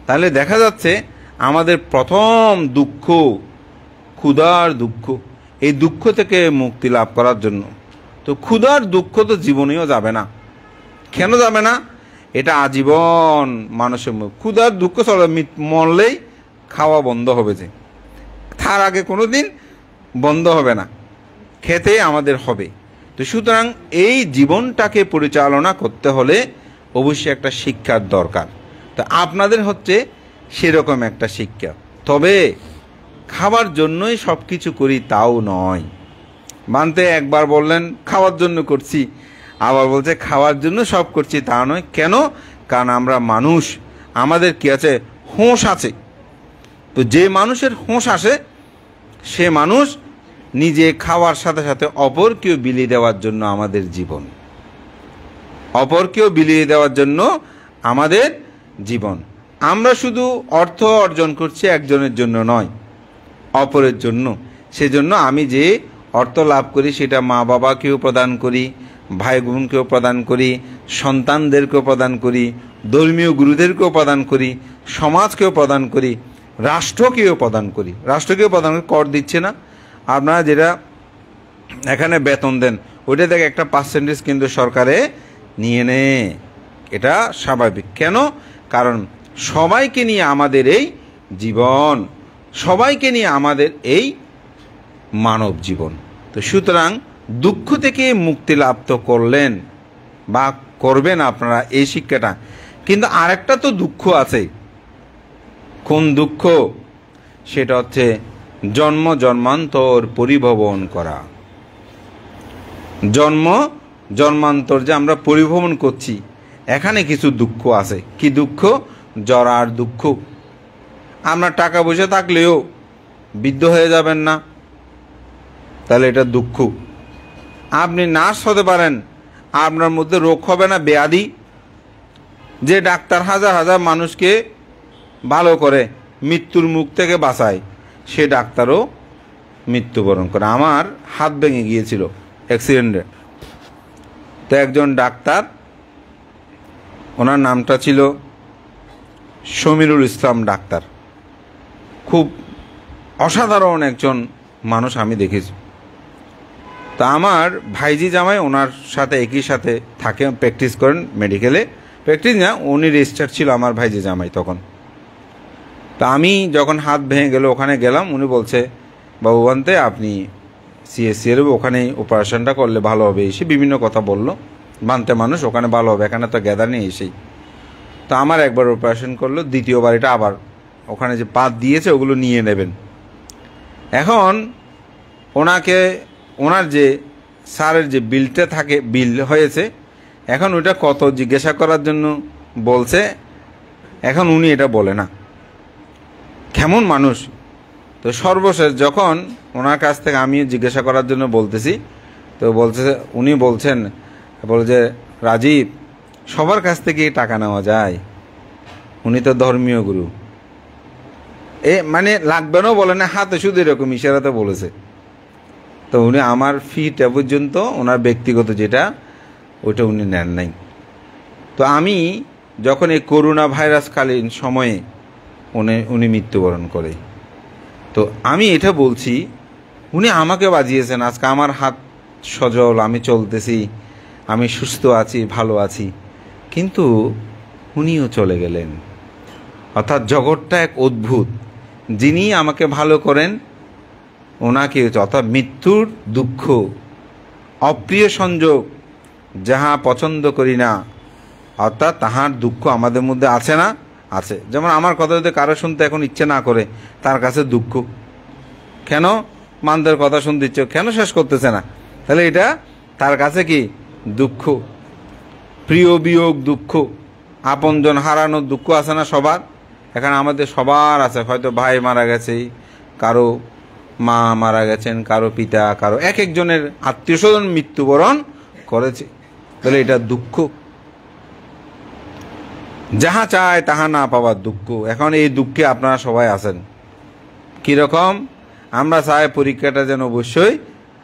তাহলে দেখা যাচ্ছে আমাদের প্রথম দুঃখ ক্ষুধার দুঃখ, এই দুঃখ থেকে মুক্তি লাভ করার জন্য তো ক্ষুধার দুঃখ তো জীবনেও যাবে না। কেন যাবে না? এটা আজীবন মানুষের ক্ষুধার দুঃখ চলে, মরলেই খাওয়া বন্ধ হবে, যে তার আগে কোনো দিন বন্ধ হবে না, খেতে আমাদের হবে। তো সুতরাং এই জীবনটাকে পরিচালনা করতে হলে অবশ্যই একটা শিক্ষার দরকার। তো আপনাদের হচ্ছে সেরকম একটা শিক্ষা। তবে খাবার জন্যই সব কিছু করি তাও নয়। মানতে একবার বললেন খাওয়ার জন্য করছি, আবার বলছে খাওয়ার জন্য সব করছি তা নয়। কেন? কারণ আমরা মানুষ, আমাদের কি আছে? হোঁশ আছে। তো যে মানুষের হোঁশ আসে সে মানুষ নিজে খাওয়ার সাথে সাথে অপরকেও বিলিয়ে দেওয়ার জন্য আমাদের জীবন, অপরকেও বিলিয়ে দেওয়ার জন্য আমাদের জীবন। আমরা শুধু অর্থ অর্জন করছি একজনের জন্য নয়, অপরের জন্য। সেজন্য আমি যে অর্থ লাভ করি সেটা মা বাবাকেও প্রদান করি, ভাই বোনকেও প্রদান করি, সন্তানদেরকেও প্রদান করি, ধর্মীয় গুরুদেরকেও প্রদান করি, সমাজকেও প্রদান করি, রাষ্ট্রকেও প্রদান করি। রাষ্ট্রকেও প্রদান করি, কর দিচ্ছে না আপনারা যেটা এখানে বেতন দেন ওইটা থেকে একটা পার্সেন্টেজ কিন্তু সরকারে নিয়ে নেয়, এটা স্বাভাবিক। কেন? কারণ সবাইকে নিয়ে আমাদের এই জীবন, সবাইকে নিয়ে আমাদের এই মানব জীবন। তো সুতরাং দুঃখ থেকে মুক্তি লাভ তো করলেন বা করবেন আপনারা এই শিক্ষাটা, কিন্তু আরেকটা তো দুঃখ আছে। কোন দুঃখ? সেটা হচ্ছে জন্ম জন্মান্তর পরিভ্রমণ করা। জন্ম জন্মান্তর যে আমরা পরিভ্রমণ করছি, এখানে কিছু দুঃখ আছে। কি দুঃখ? জরার দুঃখ। আপনার টাকা পয়সা থাকলেও বৃদ্ধ হয়ে যাবেন না, তাহলে এটা দুঃখ। আপনি নার্স হতে পারেন, আপনার মধ্যে রোগ হবে না, ব্যাধি। যে ডাক্তার হাজার হাজার মানুষকে ভালো করে, মৃত্যুর মুখ থেকে বাঁচায়, সে ডাক্তারও মৃত্যুবরণ করে। আমার হাত ভেঙে গিয়েছিল অ্যাক্সিডেন্টে, তো একজন ডাক্তার, ওনার নামটা ছিল সমীরুল ইসলাম ডাক্তার, খুব অসাধারণ একজন মানুষ আমি দেখেছি। তা আমার ভাইজি জামাই ওনার সাথে একই সাথে থাকে, প্র্যাকটিস করেন মেডিকেলে। প্র্যাকটিস না, উনি রেজিস্টার ছিল আমার ভাইজি জামাই তখন। তা আমি যখন হাত ভেঙে গেল ওখানে গেলাম, উনি বলছে বাবু বানতে আপনি সিএসসি এর ওখানে অপারেশনটা করলে ভালো হবে, এসে বিভিন্ন কথা বললো। বানতে মানুষ ওখানে ভালো হবে, এখানে তো গ্যাদার নেই এসেই। তো আমার একবার অপারেশন করলো, দ্বিতীয়বার এটা আবার ওখানে যে পাত দিয়েছে ওগুলো নিয়ে নেবেন। এখন ওনাকে ওনার যে স্যারের যে বিলটা থাকে, বিল হয়েছে, এখন ওইটা কত জিজ্ঞাসা করার জন্য বলছে। এখন উনি এটা বলে না, কেমন মানুষ। তো সর্বশেষ যখন ওনার কাছ থেকে আমি জিজ্ঞাসা করার জন্য বলতেছি, তো বলছে, উনি বলছেন, বলছে রাজীব সবার কাছ থেকে টাকা নেওয়া যায়, উনি তো ধর্মীয় গুরু। মানে লাগবেনও বলে না, হাতে শুধু এরকম ইশারাতে বলেছে। তো উনি আমার ফিটা পর্যন্ত ওনার ব্যক্তিগত যেটা ওইটা উনি নেন নাই। তো আমি যখন এই করোনা ভাইরাসকালীন সময়ে উনি মৃত্যুবরণ করে, তো আমি এটা বলছি, উনি আমাকে বাজিয়েছেন। আজকে আমার হাত সজল, আমি চলতেছি, আমি সুস্থ আছি, ভালো আছি, কিন্তু উনিও চলে গেলেন। অর্থাৎ জগৎটা এক অদ্ভুত, যিনি আমাকে ভালো করেন ওনাকে, অর্থাৎ মৃত্যুর দুঃখ, অপ্রিয় সংযোগ, যাহা পছন্দ করি না, অর্থাৎ তাহার দুঃখ আমাদের মধ্যে আছে না? আছে। যেমন আমার কথা যদি কারো শুনতে এখন ইচ্ছে না করে, তার কাছে দুঃখ। কেন? মানুষের কথা শুনতে ইচ্ছে, কেন শেষ করতেছে না? তাহলে এটা তার কাছে কি? দুঃখ। প্রিয় বিয়োগ দুঃখ, আপনজন হারানোর দুঃখ আছে না সবার? এখানে আমাদের সবার আছে। হয়তো ভাই মারা গেছে, কারো মা মারা গেছেন, কারো পিতা, কারো এক একজনের আত্মীয় স্বজন মৃত্যুবরণ করেছে। তাহলে এটা দুঃখ, যাহা চায় তাহা না পাওয়ার দুঃখ। এখন এই দুঃখে আপনারা সবাই আছেন। কীরকম? আমরা চাই পরীক্ষাটা যেন অবশ্যই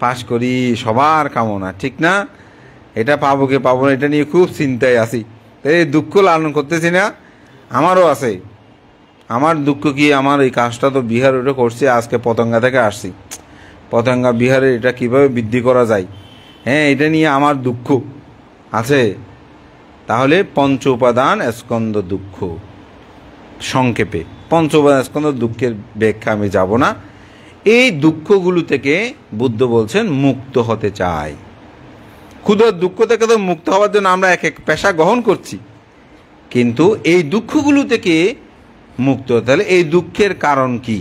পাশ করি, সবার কামনা, ঠিক না? এটা পাবো কি পাবো না এটা নিয়ে খুব চিন্তায় আছি। তো এই দুঃখ লালন করতেছি না, আমারও আছে। আমার দুঃখ কি, আমার এই কাজটা তো বিহার ওটা করছি, আজকে পতঙ্গা থেকে আসছি, পতঙ্গা বিহারে এটা কিভাবে বৃদ্ধি করা যায়, হ্যাঁ এটা নিয়ে আমার দুঃখ আছে। তাহলে পঞ্চ উপাদান স্কন্দ দুঃখ, সংক্ষেপে পঞ্চ উপাদান স্কন্দ দুঃখের ব্যাখ্যা আমি যাব না। এই দুঃখগুলো থেকে বুদ্ধ বলছেন মুক্ত হতে চাই। ক্ষুধার দুঃখ থেকে তো মুক্ত হওয়ার জন্য আমরা এক এক পেশা গ্রহণ করছি, কিন্তু এই দুঃখগুলো থেকে মুক্ত হতে হলে এই দুঃখের কারণ কি?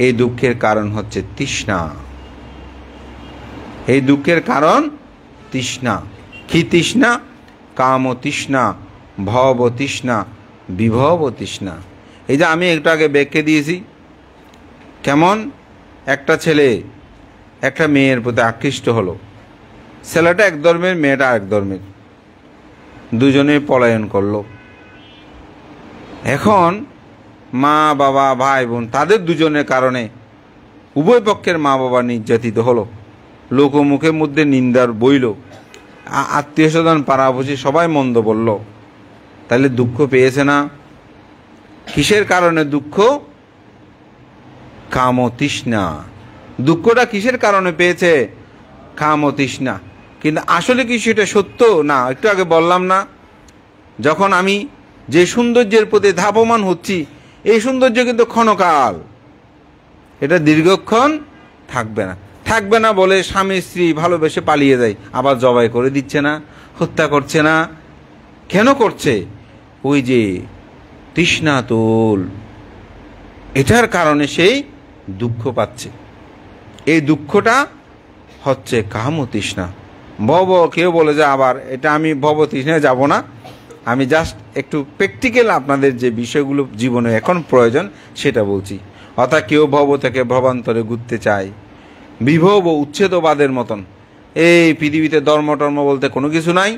এই দুঃখের কারণ হচ্ছে তৃষ্ণা। এই দুঃখের কারণ তৃষ্ণা। কি তৃষ্ণা? কাম তৃষ্ণা, ভব তৃষ্ণা, বিভব তৃষ্ণা। এই যে আমি একটু আগে ব্যাখ্যা দিয়েছি, কেমন একটা ছেলে একটা মেয়ের প্রতি আকৃষ্ট হলো, ছেলেটা এক ধর্মের, মেয়েটা আরেক ধর্মের, দুজনে পলায়ন করলো। এখন মা বাবা ভাই বোন তাদের দুজনের কারণে উভয় পক্ষের মা বাবা নির্যাতিত হলো, লোকমুখের মধ্যে নিন্দার বইল, আত্মীয় স্বজন পাড়াপড়শি সবাই মন্দ বলল। তাহলে দুঃখ পেয়েছে না? কিসের কারণে দুঃখ? কাম তৃষ্ণা। দুঃখটা কিসের কারণে পেয়েছে? কাম তৃষ্ণা। কিন্তু আসলে কি সেটা সত্য না? একটু আগে বললাম না, যখন আমি যে সৌন্দর্যের প্রতি ধাবমান হচ্ছি, এই সৌন্দর্য কিন্তু ক্ষণকাল, এটা দীর্ঘক্ষণ থাকবে না। থাকবে না বলে স্বামী স্ত্রী ভালোবেসে পালিয়ে যায়, আবার জবাই করে দিচ্ছে না, হত্যা করছে না। কেন করছে? ওই যে তৃষ্ণা তোল, এটার কারণে সেই দুঃখ পাচ্ছে। এই দুঃখটা হচ্ছে কাম তৃষ্ণা। ভব, কেউ বলে যে আবার এটা আমি ভব তৃষ্ণায় যাব না, আমি জাস্ট একটু প্র্যাকটিক্যাল আপনাদের যে বিষয়গুলো জীবনে এখন প্রয়োজন সেটা বলছি। অর্থাৎ কেউ ভব থেকে ভবান্তরে ঘুরতে চায়, বিভব ও উচ্ছেদবাদের মতন। এই পৃথিবীতে ধর্ম টর্ম বলতে কোনো কিছু নাই,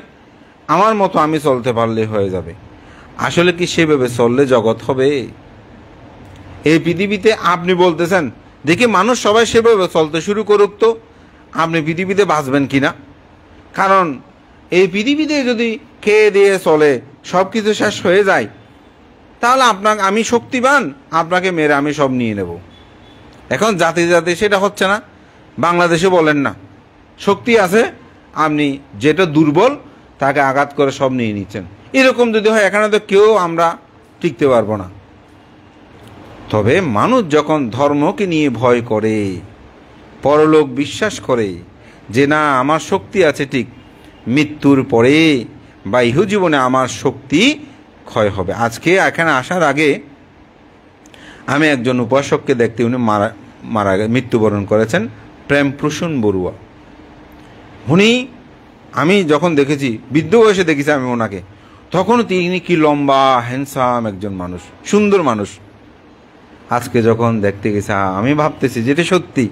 আমার মতো আমি চলতে পারলে হয়ে যাবে। আসলে কি সেভাবে চললে জগৎ হবে? এই পৃথিবীতে আপনি বলতেছেন দেখি মানুষ সবাই সেভাবে চলতে শুরু করুক, তো আপনি পৃথিবীতে বাঁচবেন কিনা? কারণ এই পৃথিবীতে যদি খেয়ে দিয়ে চলে সব কিছু শেষ হয়ে যায়, তাহলে আপনাকে আমি শক্তিবান, আপনাকে মেরে আমি সব নিয়ে নেব। এখন জাতি জাতি সেটা হচ্ছে না। বাংলাদেশে বলেন না, শক্তি আছে, আপনি যেটা দুর্বল তাকে আঘাত করে সব নিয়ে নিচ্ছেন। এরকম যদি হয় এখানে তো কেউ আমরা টিকতে পারবো না। তবে মানুষ যখন ধর্মকে নিয়ে ভয় করে, পরলোক বিশ্বাস করে যে না আমার শক্তি আছে, ঠিক মৃত্যুর পরে বা ইহজীবনে আমার শক্তি ক্ষয় হবে। আজকে এখানে আসার আগে আমি একজন উপাসককে দেখতে, উনি মারা মৃত্যুবরণ করেছেন, প্রেমপ্রসূন বড়ুয়া। উনি, আমি যখন দেখেছি, বৃদ্ধ বয়সে দেখেছি আমি ওনাকে, তখন তিনি কি লম্বা হ্যান্ডসাম একজন মানুষ, সুন্দর মানুষ। আজকে যখন দেখতে গেছি আমি ভাবতেছি, যেটা সত্যি,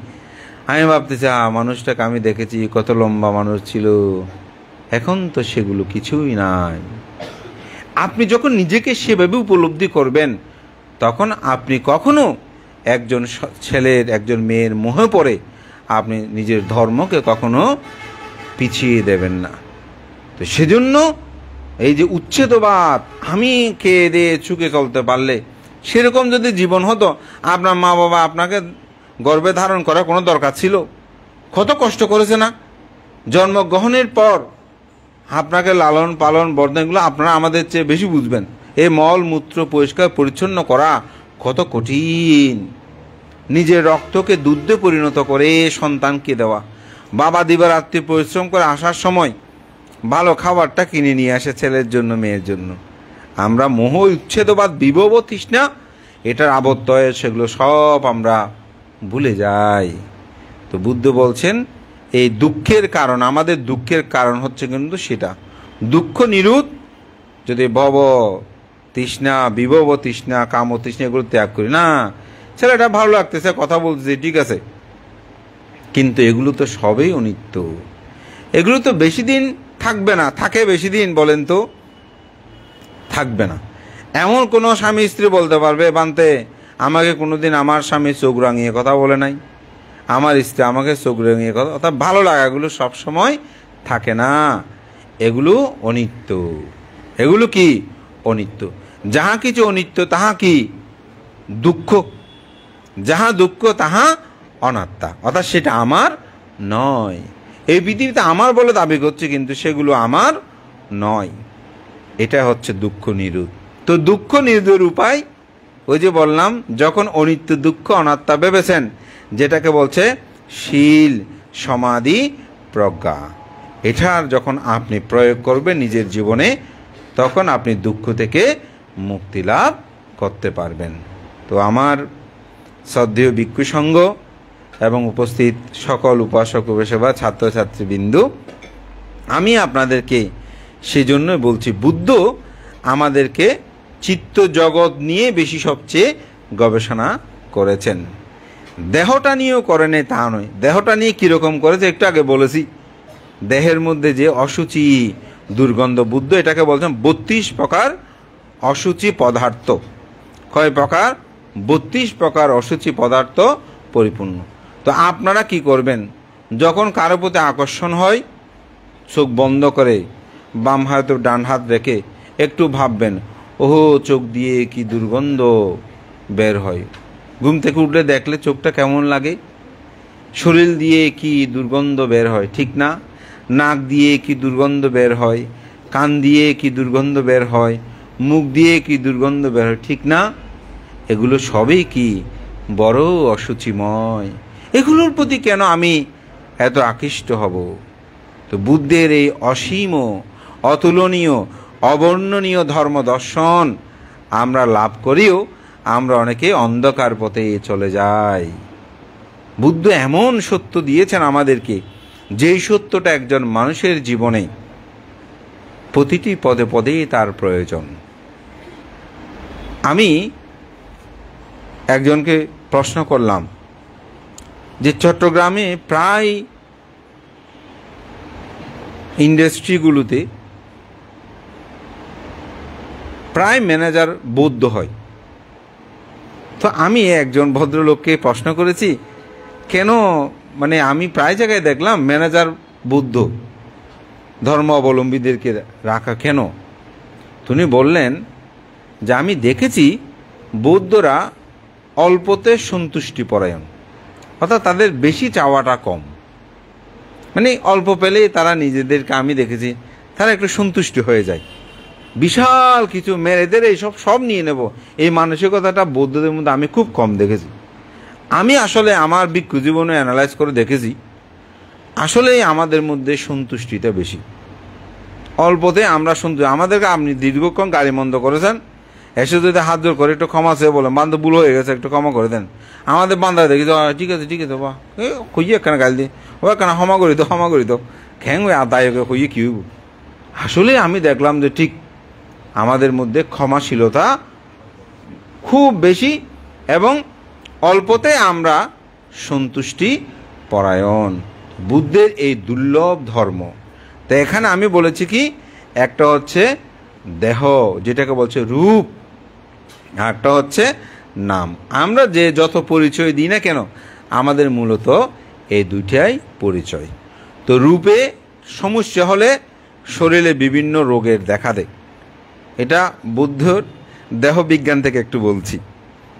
আমি ভাবতেছি মানুষটাকে আমি দেখেছি কত লম্বা মানুষ ছিল, এখন তো সেগুলো কিছুই নাই। আপনি যখন নিজেকে সেভাবে উপলব্ধি করবেন, তখন আপনি কখনো একজন ছেলের একজন মেয়ের মোহে পড়ে আপনি নিজের ধর্মকে কখনো পিছিয়ে দেবেন না। তো সেজন্য এই যে উচ্ছেদবাদ, আমি খেয়ে দিয়ে চুকে চলতে পারলে, সেরকম যদি জীবন হতো, আপনার মা বাবা আপনাকে গর্ভে ধারণ করার কোনো দরকার ছিল? কত কষ্ট করেছে না? জন্মগ্রহণের পর আপনাকে লালন পালন বর্ধন, এগুলো আপনারা আমাদের চেয়ে বেশি বুঝবেন। এই মল মূত্র পরিষ্কার পরিচ্ছন্ন করা কত কঠিন। নিজের রক্তকে দুধে পরিণত করে সন্তানকে দেওয়া, বাবা দিবারাত্রি পরিশ্রম করে আসার সময় ভালো খাবারটা কিনে নিয়ে আসে ছেলের জন্য মেয়ের জন্য। আমরা মোহ উচ্ছেদবাদ বিভব তৃষ্ণা এটার আবদ্ধ হয়ে সেগুলো সব আমরা ভুলে যাই। তো বুদ্ধ বলছেন এই দুঃখের কারণ, আমাদের দুঃখের কারণ হচ্ছে কিন্তু সেটা। দুঃখ নিরোধ যদি ভব তৃষ্ণা, বিভব তৃষ্ণা, কাম তৃষ্ণা এগুলো ত্যাগ করি না, ছেলেটা ভালো লাগতেছে, কথা বলতেছে, ঠিক আছে, কিন্তু এগুলো তো সবই অনিত্য। এগুলো তো বেশি দিন থাকবে না। থাকে বেশি দিন? বলেন তো, থাকবে না। এমন কোনো স্বামী স্ত্রী বলতে পারবে বানতে আমাকে কোনোদিন আমার স্বামী চোখ রাঙিয়ে কথা বলে নাই, আমার স্ত্রী আমাকে চোখ রাঙিয়ে কথা, অর্থাৎ ভালো লাগাগুলো সবসময় থাকে না, এগুলো অনিত্য। এগুলো কি? অনিত্য। যাহা কিছু অনিত্য তাহা কি? দুঃখ। যাহা দুঃখ তাহা অনাত্মা, অর্থাৎ সেটা আমার নয়। এই পৃথিবীতে আমার বলে দাবি করছে, কিন্তু সেগুলো আমার নয়। এটা হচ্ছে দুঃখ নিরোধ। তো দুঃখ নিরোধের উপায় ওই যে বললাম, যখন অনিত্য দুঃখ অনাত্মা ভেবেছেন, যেটাকে বলছে শীল সমাধি প্রজ্ঞা, এটার যখন আপনি প্রয়োগ করবেন নিজের জীবনে, তখন আপনি দুঃখ থেকে মুক্তি লাভ করতে পারবেন। তো আমার শ্রদ্ধেয় ভিক্ষু সংঘ এবং উপস্থিত সকল উপাসক উপাসিকা ছাত্রছাত্রীবৃন্দু, আমি আপনাদেরকে সেজন্য বলছি, বুদ্ধ আমাদেরকে চিত্ত জগৎ নিয়ে বেশি সবচেয়ে গবেষণা করেছেন। দেহটা নিয়েও করেন তা নয়। দেহটা নিয়ে কীরকম করেছে একটু আগে বলেছি। দেহের মধ্যে যে অসুচি দুর্গন্ধ, বুদ্ধ এটাকে বলছেন 32 প্রকার অসুচি পদার্থ। কয় প্রকার? 32 প্রকার অসুচি পদার্থ পরিপূর্ণ। তো আপনারা কি করবেন? যখন কারো প্রতি আকর্ষণ হয়, চোখ বন্ধ করে বাম হাত ডান হাত রেখে একটু ভাববেন, ওহো চোখ দিয়ে কি দুর্গন্ধ বের হয়। ঘুম থেকে উঠলে দেখলে চোখটা কেমন লাগে। শরীর দিয়ে কি দুর্গন্ধ বের হয়, ঠিক না? নাক দিয়ে কি দুর্গন্ধ বের হয়, কান দিয়ে কি দুর্গন্ধ বের হয়, মুখ দিয়ে কি দুর্গন্ধ বের হয়, ঠিক না? এগুলো সবই কি বড় অসুচিময়। এগুলোর প্রতি কেন আমি এত আকৃষ্ট হব? তো বুদ্ধের এই অসীম অতুলনীয় অবর্ণনীয় ধর্ম দর্শন আমরা লাভ করিও আমরা অনেকে অন্ধকার পথে চলে যাই। বুদ্ধ এমন সত্য দিয়েছেন আমাদেরকে, যেই সত্যটা একজন মানুষের জীবনে প্রতিটি পদে পদেই তার প্রয়োজন। আমি একজনকে প্রশ্ন করলাম যে চট্টগ্রামে প্রায় ইন্ডাস্ট্রিগুলোতে প্রায় ম্যানেজার বৌদ্ধ হয়। তো আমি একজন ভদ্রলোককে প্রশ্ন করেছি, কেন মানে আমি প্রায় জায়গায় দেখলাম ম্যানেজার বৌদ্ধ ধর্ম অবলম্বীদেরকে রাখা কেন? তিনি বললেন যে আমি দেখেছি বৌদ্ধরা অল্পতে সন্তুষ্টিপরায়ণ, অর্থাৎ তাদের বেশি চাওয়াটা কম। মানে অল্প পেলেই তারা নিজেদেরকে, আমি দেখেছি তারা একটু সন্তুষ্টি হয়ে যায়। বিশাল কিছু মেয়েদের এইসব সব নিয়ে নেব, এই মানসিকতাটা বৌদ্ধদের মধ্যে আমি খুব কম দেখেছি। আমি আসলে আমার ভিক্ষু জীবনে অ্যানালাইজ করে দেখেছি, আসলে আমাদের মধ্যে সন্তুষ্টিটা বেশি। অল্পতে আমরা সন্তুষ্ট। আমাদেরকে আপনি দীর্ঘক্ষণ গাড়ি বন্ধ করেছেন, এসে যদি হাত জোর করে একটু ক্ষমা চেয়ে বলেন, বান্ধব ভুল হয়ে গেছে একটু ক্ষমা করে দেন, আমাদের বান্ধব দেখি তো ঠিক আছে বা কইয়ে একখানা গালি দিয়ে ও একখানা ক্ষমা করি তো খ্যাং ওই আদায় কইয়ে কি হইব। আসলে আমি দেখলাম যে ঠিক আমাদের মধ্যে ক্ষমাশীলতা খুব বেশি এবং অল্পতে আমরা সন্তুষ্টি পরায়ণ। বুদ্ধের এই দুর্লভ ধর্ম। তো এখানে আমি বলেছি কি, একটা হচ্ছে দেহ যেটাকে বলছে রূপ, আর একটা হচ্ছে নাম। আমরা যে যত পরিচয় দিই না কেন, আমাদের মূলত এই দুইটাই পরিচয়। তো রূপে সমস্যা হলে শরীরে বিভিন্ন রোগের দেখা দেয়। এটা বুদ্ধর দেহবিজ্ঞান থেকে একটু বলছি,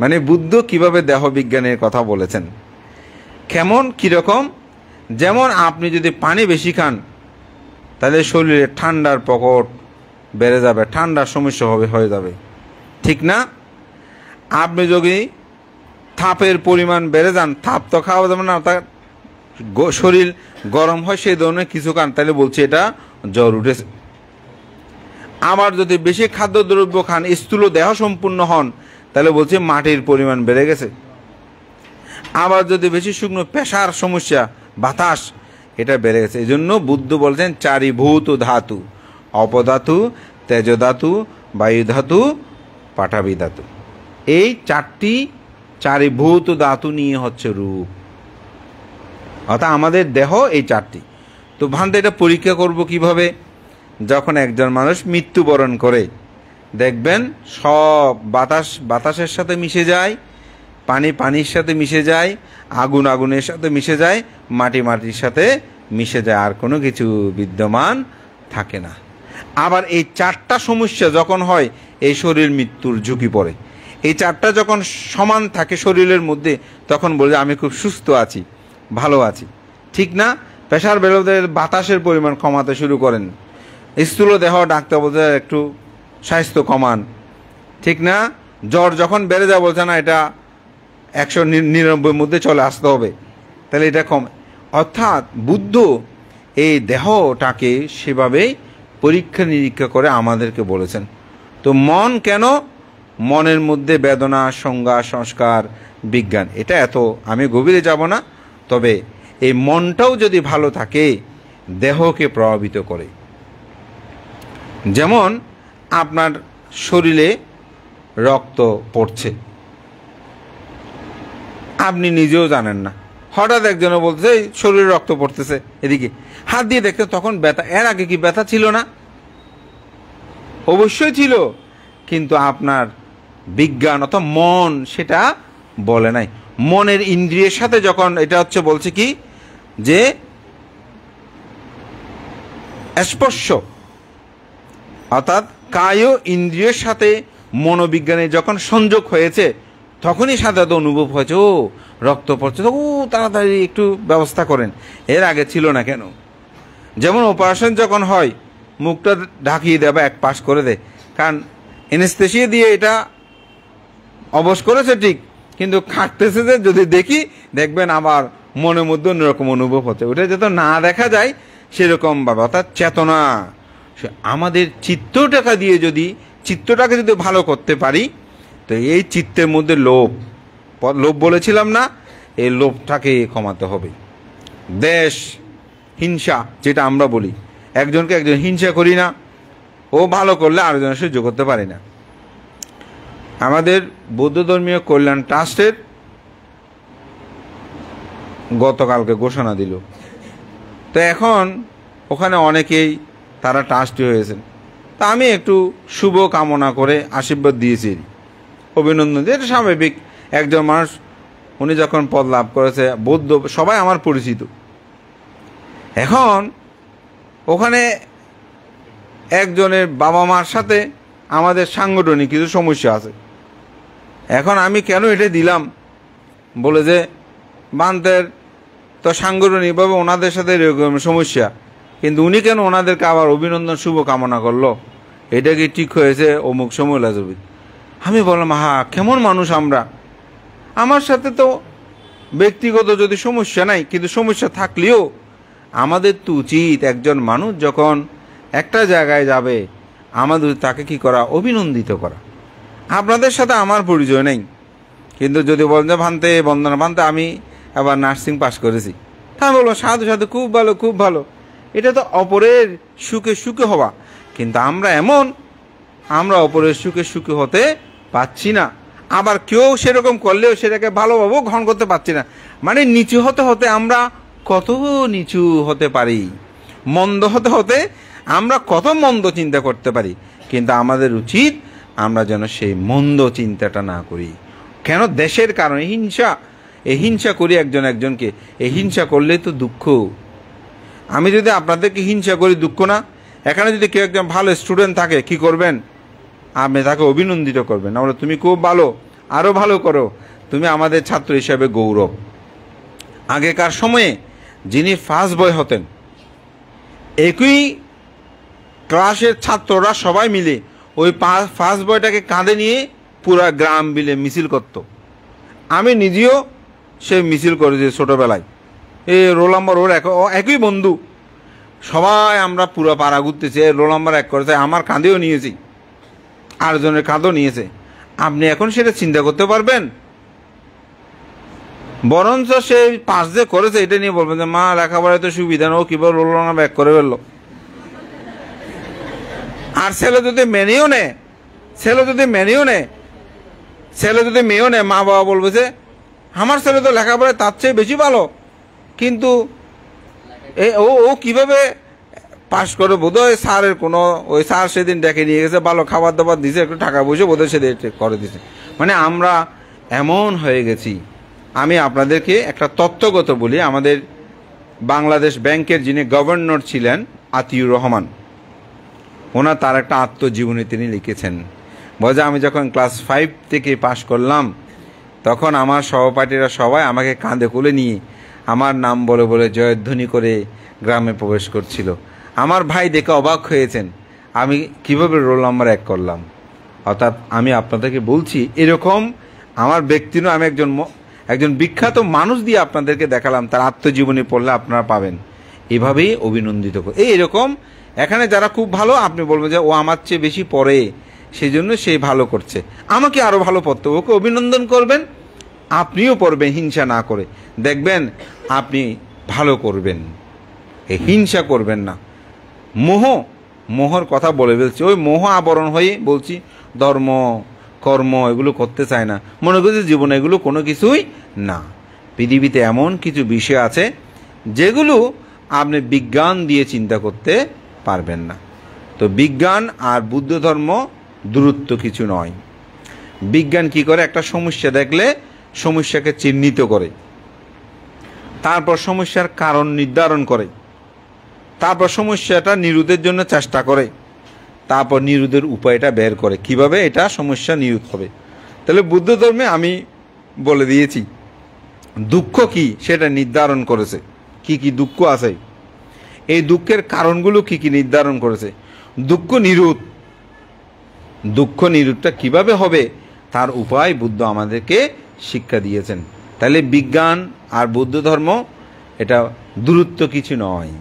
মানে বুদ্ধ কিভাবে দেহবিজ্ঞানের কথা বলেছেন। কেমন কীরকম? যেমন আপনি যদি পানি বেশি খান তাহলে শরীরে ঠান্ডার প্রকট বেড়ে যাবে, ঠান্ডার সমস্যা হয়ে যাবে, ঠিক না? আপনি যদি তাপের পরিমাণ বেড়ে যান, তাপ তো খাওয়া যাবে না, তার শরীর গরম হয়, সেই ধরনের কিছু খান, তাহলে বলছি এটা জ্বর উঠেছে। আবার যদি বেশি খাদ্যদ্রব্য খান, স্থূল দেহ সম্পূর্ণ হন, তাহলে বলছে মাটির পরিমাণ বেড়ে গেছে। আবার যদি বেশি শুকনো পেশার সমস্যা, বাতাস, এটা বেড়ে গেছে। এই জন্য বুদ্ধ বলছেন চারিভূত ধাতু, অপধাতু, তেজধাতু, বায়ুধাতু, পাঠাবি ধাতু। এই চারিভূত ধাতু নিয়ে হচ্ছে রূপ, অর্থাৎ আমাদের দেহ এই চারটি। তো ভান্তে এটা পরীক্ষা করব কিভাবে? যখন একজন মানুষ মৃত্যুবরণ করে, দেখবেন সব বাতাসের সাথে মিশে যায়, পানির সাথে মিশে যায়, আগুনের সাথে মিশে যায়, মাটির সাথে মিশে যায়, আর কোনো কিছু বিদ্যমান থাকে না। আবার এই 4টা সমস্যা যখন হয় এই শরীর মৃত্যুর ঝুঁকি পড়ে। এই 4টা যখন সমান থাকে শরীরের মধ্যে তখন বলে আমি খুব সুস্থ আছি, ভালো আছি, ঠিক না? প্রেশার বেরোতে বাতাসের পরিমাণ কমাতে শুরু করেন, স্থূল দেহ ডাক্তার বলতে একটু স্বাস্থ্য কমান, ঠিক না? জ্বর যখন বেড়ে যায় বলছে না এটা 199 মধ্যে চলে আসতে হবে, তাহলে এটা কমে। অর্থাৎ বুদ্ধ এই দেহটাকে সেভাবেই পরীক্ষা নিরীক্ষা করে আমাদেরকে বলেছেন। তো মন কেন? মনের মধ্যে বেদনা, সংজ্ঞা, সংস্কার, বিজ্ঞান, এটা এত আমি গভীরে যাব না। তবে এই মনটাও যদি ভালো থাকে দেহকে প্রভাবিত করে। যেমন আপনার শরীরে রক্ত পড়ছে, আপনি নিজেও জানেন না, হঠাৎ একজনে বলতেছে এই শরীরে রক্ত পড়তেছে, এদিকে হাত দিয়ে দেখতে তখন ব্যথা। এর আগে কি ব্যথা ছিল না? অবশ্যই ছিল, কিন্তু আপনার বিজ্ঞান অথবা মন সেটা বলে নাই। মনের ইন্দ্রিয়ের সাথে যখন এটা হচ্ছে বলছে কি যে স্পর্শ, অর্থাৎ কায় ইন্দ্রিয়ের সাথে মনোবিজ্ঞানের যখন সংযোগ হয়েছে তখনই সাথে অনুভব হয়েছে ও রক্ত পড়ছে, তো ও তাড়াতাড়ি একটু ব্যবস্থা করেন। এর আগে ছিল না কেন? যেমন অপারেশন যখন হয় মুখটা ঢাকিয়ে দেয় বা এক পাশ করে দেয়, কারণ এনেস্থেসিয়া দিয়ে এটা অবশ করেছে ঠিক, কিন্তু খাটতেছে যে যদি দেখি দেখবেন আবার মনের মধ্যে অন্যরকম অনুভব হচ্ছে, ওটা যাতে না দেখা যায় সেরকমভাবে। অর্থাৎ চেতনা আমাদের চিত্তটাকে যদি ভালো করতে পারি তো এই চিত্তের মধ্যে লোভ বলেছিলাম না, এই লোভটাকে কমাতে হবে। দেশ হিংসা যেটা আমরা বলি, একজনকে একজন হিংসা করি না, ও ভালো করলে আরেকজনের সহ্য করতে পারি না। আমাদের বৌদ্ধ ধর্মীয় কল্যাণ ট্রাস্টের গতকালকে ঘোষণা দিল, তো এখন ওখানে অনেকেই তারা ট্রাস্টি হয়েছেন, তা আমি একটু শুভ কামনা করে আশীর্বাদ দিয়েছি, অভিনন্দন দিয়ে। এটা স্বাভাবিক, একজন মানুষ উনি যখন পদ লাভ করেছে, বৌদ্ধ সবাই আমার পরিচিত। এখন ওখানে একজনের বাবা মার সাথে আমাদের সাংগঠনিক কিছু সমস্যা আছে। এখন আমি কেন এটা দিলাম বলে যে বান্তের তো সাংগঠনিকভাবে ওনাদের সাথে এরকম সমস্যা, কিন্তু উনি কেন ওনাদেরকে আবার অভিনন্দন শুভ কামনা করলো, এটা কি ঠিক হয়েছে? অমুক সময় লাজবি। আমি বললাম কেমন মানুষ আমরা, আমার সাথে তো ব্যক্তিগত যদি সমস্যা নাই, কিন্তু সমস্যা থাকলেও আমাদের তো উচিত একজন মানুষ যখন একটা জায়গায় যাবে আমাদের তাকে কি করা? অভিনন্দিত করা। আপনাদের সাথে আমার পরিচয় নেই, কিন্তু যদি বলেন যে ভান্তে বন্দনা ভান্তে আমি আবার নার্সিং পাস করেছি, আমি বলবো সাধু সাধু, খুব ভালো খুব ভালো। এটা তো অপরের সুখে সুখে হওয়া, কিন্তু আমরা অপরের সুখে সুখে হতে পাচ্ছি না। আবার কেউ সেরকম করলেও সেটাকে ভালোভাবেও গ্রহণ করতে পারছি না। মানে নিচু হতে হতে আমরা কত নিচু হতে পারি, মন্দ হতে হতে আমরা কত মন্দ চিন্তা করতে পারি, কিন্তু আমাদের উচিত আমরা যেন সেই মন্দ চিন্তাটা না করি। কেন? দেশের কারণে হিংসা, এই হিংসা করি একজন একজনকে, এই হিংসা করলেই তো দুঃখ। আমি যদি আপনাদেরকে হিংসা করি, দুঃখ না? এখানে যদি কেউ একজন ভালো স্টুডেন্ট থাকে কি করবেন? আপনি তাকে অভিনন্দিত করবেন, আমরা তুমি খুব ভালো, আরও ভালো করো, তুমি আমাদের ছাত্র হিসাবে গৌরব। আগেকার সময়ে যিনি ফার্স্ট বয় হতেন, একই ক্লাসের ছাত্ররা সবাই মিলে ওই ফার্স্ট বয়টাকে কাঁধে নিয়ে পুরা গ্রাম বিলে মিছিল করত। আমি নিজেও সে মিছিল করেছি ছোটোবেলায়, এই রোল নাম্বার ওর একই বন্ধু, সবাই আমরা পুরো পাড়া ঘুরতেছি, রোল নাম্বার এক করেছে, আমার কাঁধেও নিয়েছি, আরেকজনের কাঁধও নিয়েছে। আপনি এখন সেটা চিন্তা করতে পারবেন? বরঞ্চ সে পাস যে করেছে এটা নিয়ে বলবেন যে মা লেখাপড়ায় তো সুবিধা না, ও কিভাবে রোল নাম্বার এক করে ফেললো। আর ছেলে যদি মেনেও নেয়, মা বাবা বলবে যে আমার ছেলে তো লেখাপড়ায় তার চেয়ে বেশি ভালো, কিন্তু ও কিভাবে পাশ করে? বোধহয় স্যারের কোনো ওই স্যার সেদিন ডেকে নিয়ে গেছে, ভালো খাবার দাবার দিয়েছে, একটু টাকা পয়সা বোধহয় সেদিন করে দিয়েছে। মানে আমরা এমন হয়ে গেছি। আমি আপনাদেরকে একটা তথ্যগত বলি, আমাদের বাংলাদেশ ব্যাংকের যিনি গভর্নর ছিলেন আতিউর রহমান, ওনার তার একটা আত্মজীবনী তিনি লিখেছেন। বলে আমি যখন ক্লাস 5 থেকে পাশ করলাম তখন আমার সহপাঠীরা সবাই আমাকে কাঁধে কোলে নিয়ে আমার নাম বলে বলে জয়ধ্বনি করে গ্রামে প্রবেশ করছিল। আমার ভাই দেখে অবাক হয়েছেন আমি কিভাবে রোল নাম্বার 1 করলাম। অর্থাৎ আমি আপনাদেরকে বলছি এরকম আমার ব্যক্তি নয়, আমি একজন বিখ্যাত মানুষ দিয়ে আপনাদেরকে দেখালাম, তার আত্মজীবনী পড়লে আপনারা পাবেন। এভাবেই অভিনন্দিত করে এরকম এখানে যারা খুব ভালো আপনি বলবেন যে ও আমার চেয়ে বেশি পড়ে সেই জন্য সে ভালো করছে, আমাকে আরও ভালো পড়তে হবে, ওকে অভিনন্দন করবেন, আপনিও পড়বেন হিংসা না করে, দেখবেন আপনি ভালো করবেন, এই হিংসা করবেন না। মোহর কথা বলে ফেলছি, ওই মোহ আবরণ হয়ে বলছি ধর্ম কর্ম এগুলো করতে চায় না, মনে করছি জীবনে এগুলো কোনো কিছুই না। পৃথিবীতে এমন কিছু বিষয় আছে যেগুলো আপনি বিজ্ঞান দিয়ে চিন্তা করতে পারবেন না। তো বিজ্ঞান আর বুদ্ধ ধর্ম দূরত্ব কিছু নয়। বিজ্ঞান কি করে, একটা সমস্যা দেখলে সমস্যাকে চিহ্নিত করে, তারপর সমস্যার কারণ নির্ধারণ করে, তারপর সমস্যাটা নিরোধের জন্য চেষ্টা করে, তারপর নিরোধের উপায়টা বের করে কিভাবে এটা সমস্যা নিরোধ হবে। তাহলে বুদ্ধ ধর্মে আমি বলে দিয়েছি দুঃখ কি সেটা নির্ধারণ করেছে, কি কি দুঃখ আছে, এই দুঃখের কারণগুলো কি কি নির্ধারণ করেছে, দুঃখ নিরোধটা কিভাবে হবে তার উপায় বুদ্ধ আমাদেরকে শিক্ষা দিয়েছেন। তাহলে বিজ্ঞান আর বৌদ্ধ ধর্ম এটা দূরত্ব কিছু নয়।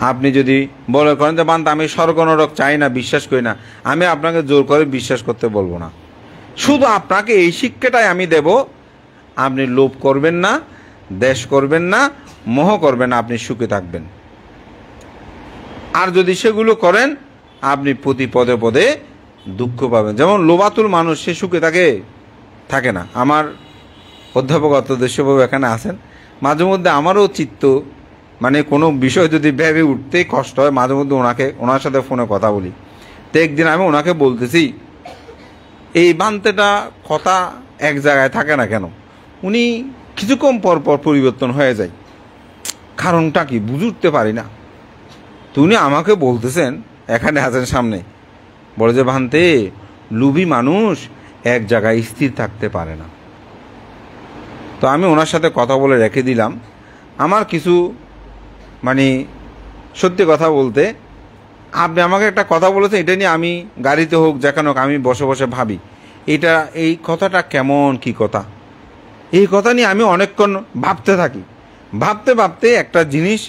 আপনি যদি বলে করেন যে বান্ত আমি স্বর্গ নরক চাই না, বিশ্বাস করি না, আমি আপনাকে জোর করে বিশ্বাস করতে বলবো না, শুধু আপনাকে এই শিক্ষাটাই আমি দেব, আপনি লোভ করবেন না, দ্বেষ করবেন না, মোহ করবেন না, আপনি সুখে থাকবেন। আর যদি সেগুলো করেন আপনি প্রতি পদে পদে দুঃখ পাবেন। যেমন লোভাতুল মানুষ সে সুখে থাকে না। আমার অধ্যাপক অত্যদেশ্যবাবু এখানে আছেন, মাঝে মধ্যে আমারও চিত্ত মানে কোনো বিষয় যদি ভেবে উঠতেই কষ্ট হয়, মাঝে মধ্যে ওনার সাথে ফোনে কথা বলি। তো একদিন আমি ওনাকে বলতেছি এই বান্তেটা কথা এক জায়গায় থাকে না কেন, উনি কিছুক্ষণ পর পর পরিবর্তন হয়ে যায়, কারণটা কি বুঝে উঠতে পারি না। তো উনি আমাকে বলতেছেন, এখানে আছেন সামনে, বলে যে ভান্তে লোভী মানুষ এক জায়গায় স্থির থাকতে পারে না। তো আমি ওনার সাথে কথা বলে রেখে দিলাম। আমার কিছু মানে সত্যি কথা বলতে, আপনি আমাকে একটা কথা বলেছেন, এটা নিয়ে আমি গাড়িতে হোক যেখানে হোক আমি বসে বসে ভাবি এই কথাটা কেমন কি কথা, এই কথা নিয়ে আমি অনেকক্ষণ ভাবতে থাকি। ভাবতে ভাবতে একটা জিনিস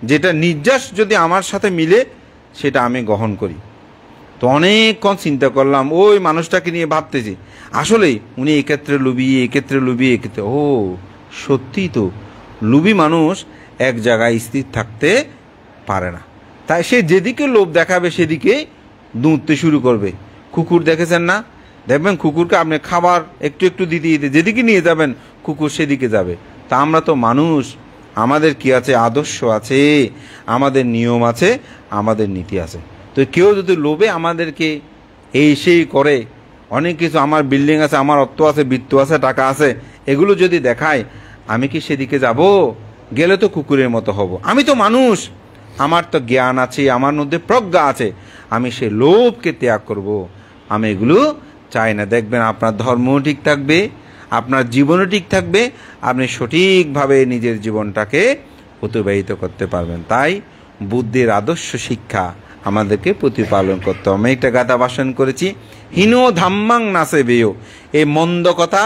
যেটা নির্যাস যদি আমার সাথে মিলে সেটা আমি গ্রহণ করি। তো অনেকক্ষণ চিন্তা করলাম, ওই মানুষটাকে নিয়ে ভাবতেছি, আসলে উনি এক্ষেত্রে লুবি, এক্ষেত্রে লুবি, এক্ষেত্রে সত্যিই তো লুবি মানুষ এক জায়গায় স্থির থাকতে পারে না, তাই সে যেদিকে লোভ দেখাবে সেদিকে দৌড়তে শুরু করবে। কুকুর দেখেছেন না, দেখবেন কুকুরকে আপনি খাবার একটু একটু দিতে দিতে যেদিকে নিয়ে যাবেন কুকুর সেদিকে যাবে। তা আমরা তো মানুষ, আমাদের কি আছে, আদর্শ আছে, আমাদের নিয়ম আছে, আমাদের নীতি আছে। তো কেউ যদি লোভে আমাদেরকে সেই করে অনেক কিছু, আমার বিল্ডিং আছে, আমার অর্থ আছে, বৃত্ত আছে, টাকা আছে, এগুলো যদি দেখায় আমি কি সেদিকে যাব? গেলে তো কুকুরের মতো হব। আমি তো মানুষ, আমার তো জ্ঞান আছে, আমার মধ্যে প্রজ্ঞা আছে, আমি সে লোভকে ত্যাগ করব। আমি এগুলো চাই না। দেখবেন আপনার ধর্মও ঠিক থাকবে, আপনার জীবনও ঠিক থাকবে, আপনি সঠিকভাবে নিজের জীবনটাকে অতিবাহিত করতে পারবেন। তাই বুদ্ধের আদর্শ শিক্ষা আমাদেরকে প্রতিপালন করতে হবে। আমি একটা গাথা ভাষণ করেছি, হীন ধাম্মাং নাসে বেয়, এই মন্দ কথা,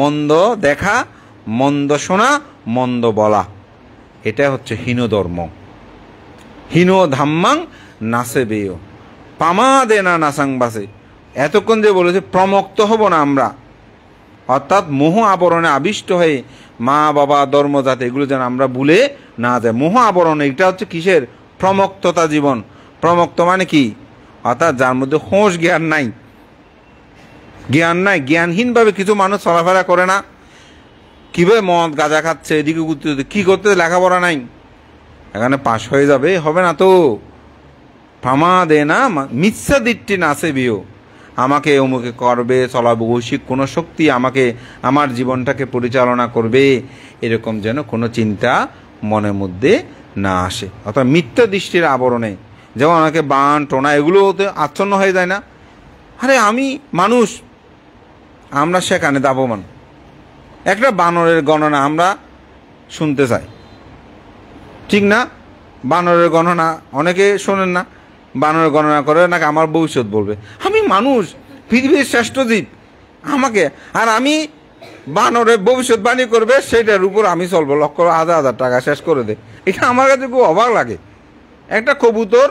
মন্দ দেখা, মন্দ শোনা, মন্দ বলা, এটা হচ্ছে হীন ধর্ম। হীন ধাম্মাং নাসে বেয় পামাদে না নাসাং বাসে। এতক্ষণ যে বলেছে প্রমুক্ত হব না আমরা, অর্থাৎ মোহ আবরণে আবিষ্ট হয়ে মা বাবা ধর্মজাত এগুলো যেন আমরা ভুলে না যায়। মোহ আবরণে এটা হচ্ছে কিসের? প্রমুক্ততা জীবন। প্রমুক্ত মানে কি? অর্থাৎ যার মধ্যে হোশ জ্ঞান নাই, জ্ঞানহীনভাবে কিছু মানুষ চলাফেরা করে না, কিভাবে মদ গাঁজা খাচ্ছে, এদিকে কি করতে, লেখাপড়া নাই, এখানে পাশ হয়ে যাবে, হবে না তো। ফামা দে না মিথ্যা দৃষ্টি নাচে বিও, আমাকে অমুকে করবে, চলাবো, বৈশ্বিক কোনো শক্তি আমাকে আমার জীবনটাকে পরিচালনা করবে, এরকম যেন কোনো চিন্তা মনের মধ্যে না আসে। অর্থাৎ মিথ্যা দৃষ্টির আবরণে যেমন অনেকে বান টোনা এগুলোতে আচ্ছন্ন হয়ে যায় না। আরে আমি মানুষ, আমরা সেখানে দাবমান। একটা বানরের গণনা আমরা শুনতে চাই, ঠিক না? বানরের গণনা অনেকে শোনেন না, বানরের গণনা করে নাকি আমার ভবিষ্যৎ বলবে। আমি মানুষ, পৃথিবীর শ্রেষ্ঠ জীব, আমাকে আর আমি বানরের ভবিষ্যৎবাণী করবে সেটার উপর আমি চলবো, লক্ষ হাজার হাজার টাকা শেষ করে দে। এটা আমার কাছে খুব অবাক লাগে। একটা কবুতর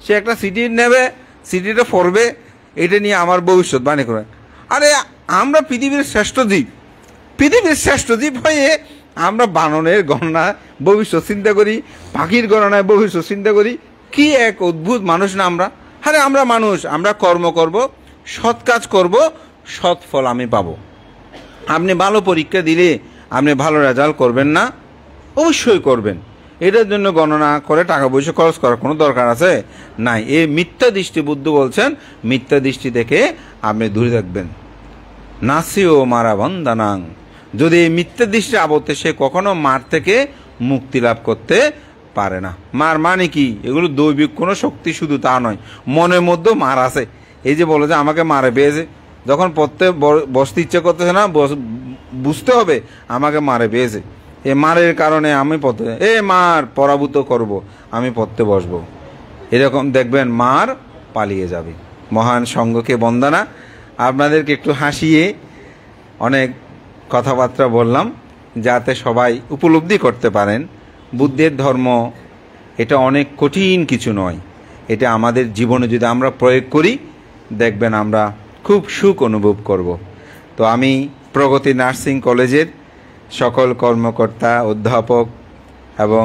সে একটা সিটি নেবে, সিটিটা পড়বে, এটা নিয়ে আমার ভবিষ্যৎবাণী করে। আরে আমরা পৃথিবীর শ্রেষ্ঠ জীব, পৃথিবীর শ্রেষ্ঠ জীব হয়ে আমরা বানরের গণনা ভবিষ্যৎ চিন্তা করি, পাখির গণনায় ভবিষ্যৎ চিন্তা করি। কি এক অদ্ভুত মানুষ না আমরা। আরে আমরা মানুষ, আমরা কর্ম করব, সৎ কাজ করব, সৎ ফল আমি পাবো। আপনি ভালো পরীক্ষা দিলে আপনি ভালো রেজাল্ট করবেন না? অবশ্যই করবেন। এটার জন্য গণনা করে টাকা পয়সা খরচ করার কোনো দরকার আছে নাই। এই মিথ্যা দৃষ্টি, বুদ্ধ বলছেন মিথ্যা দৃষ্টি থেকে আপনি দূরে থাকবেন। নাসিও মারা বন্দানাং, যদি এই মিথ্যা দৃষ্টি আবদ্ধে সে কখনো মার থেকে মুক্তি লাভ করতে পারে না। মার মানে কি? এগুলো দৈবিক কোনো শক্তি শুধু তা নয়, মনের মধ্যেও মার আছে। এই যে বলে যে আমাকে মারে পেয়েছে, যখন পড়তে বসতে ইচ্ছে করতেছে না, বুঝতে হবে আমাকে মারে পেয়েছে। এ মারের কারণে আমি পড়তে, মার পরাভূত করব, আমি পড়তে বসবো, এরকম দেখবেন মার পালিয়ে যাবে। মহান সঙ্ঘকে বন্দনা। আপনাদেরকে একটু হাসিয়ে অনেক কথাবার্তা বললাম যাতে সবাই উপলব্ধি করতে পারেন বুদ্ধের ধর্ম এটা অনেক কঠিন কিছু নয়। এটা আমাদের জীবনে যদি আমরা প্রয়োগ করি দেখবেন আমরা খুব সুখ অনুভব করব। তো আমি প্রগতি নার্সিং কলেজের সকল কর্মকর্তা, অধ্যাপক এবং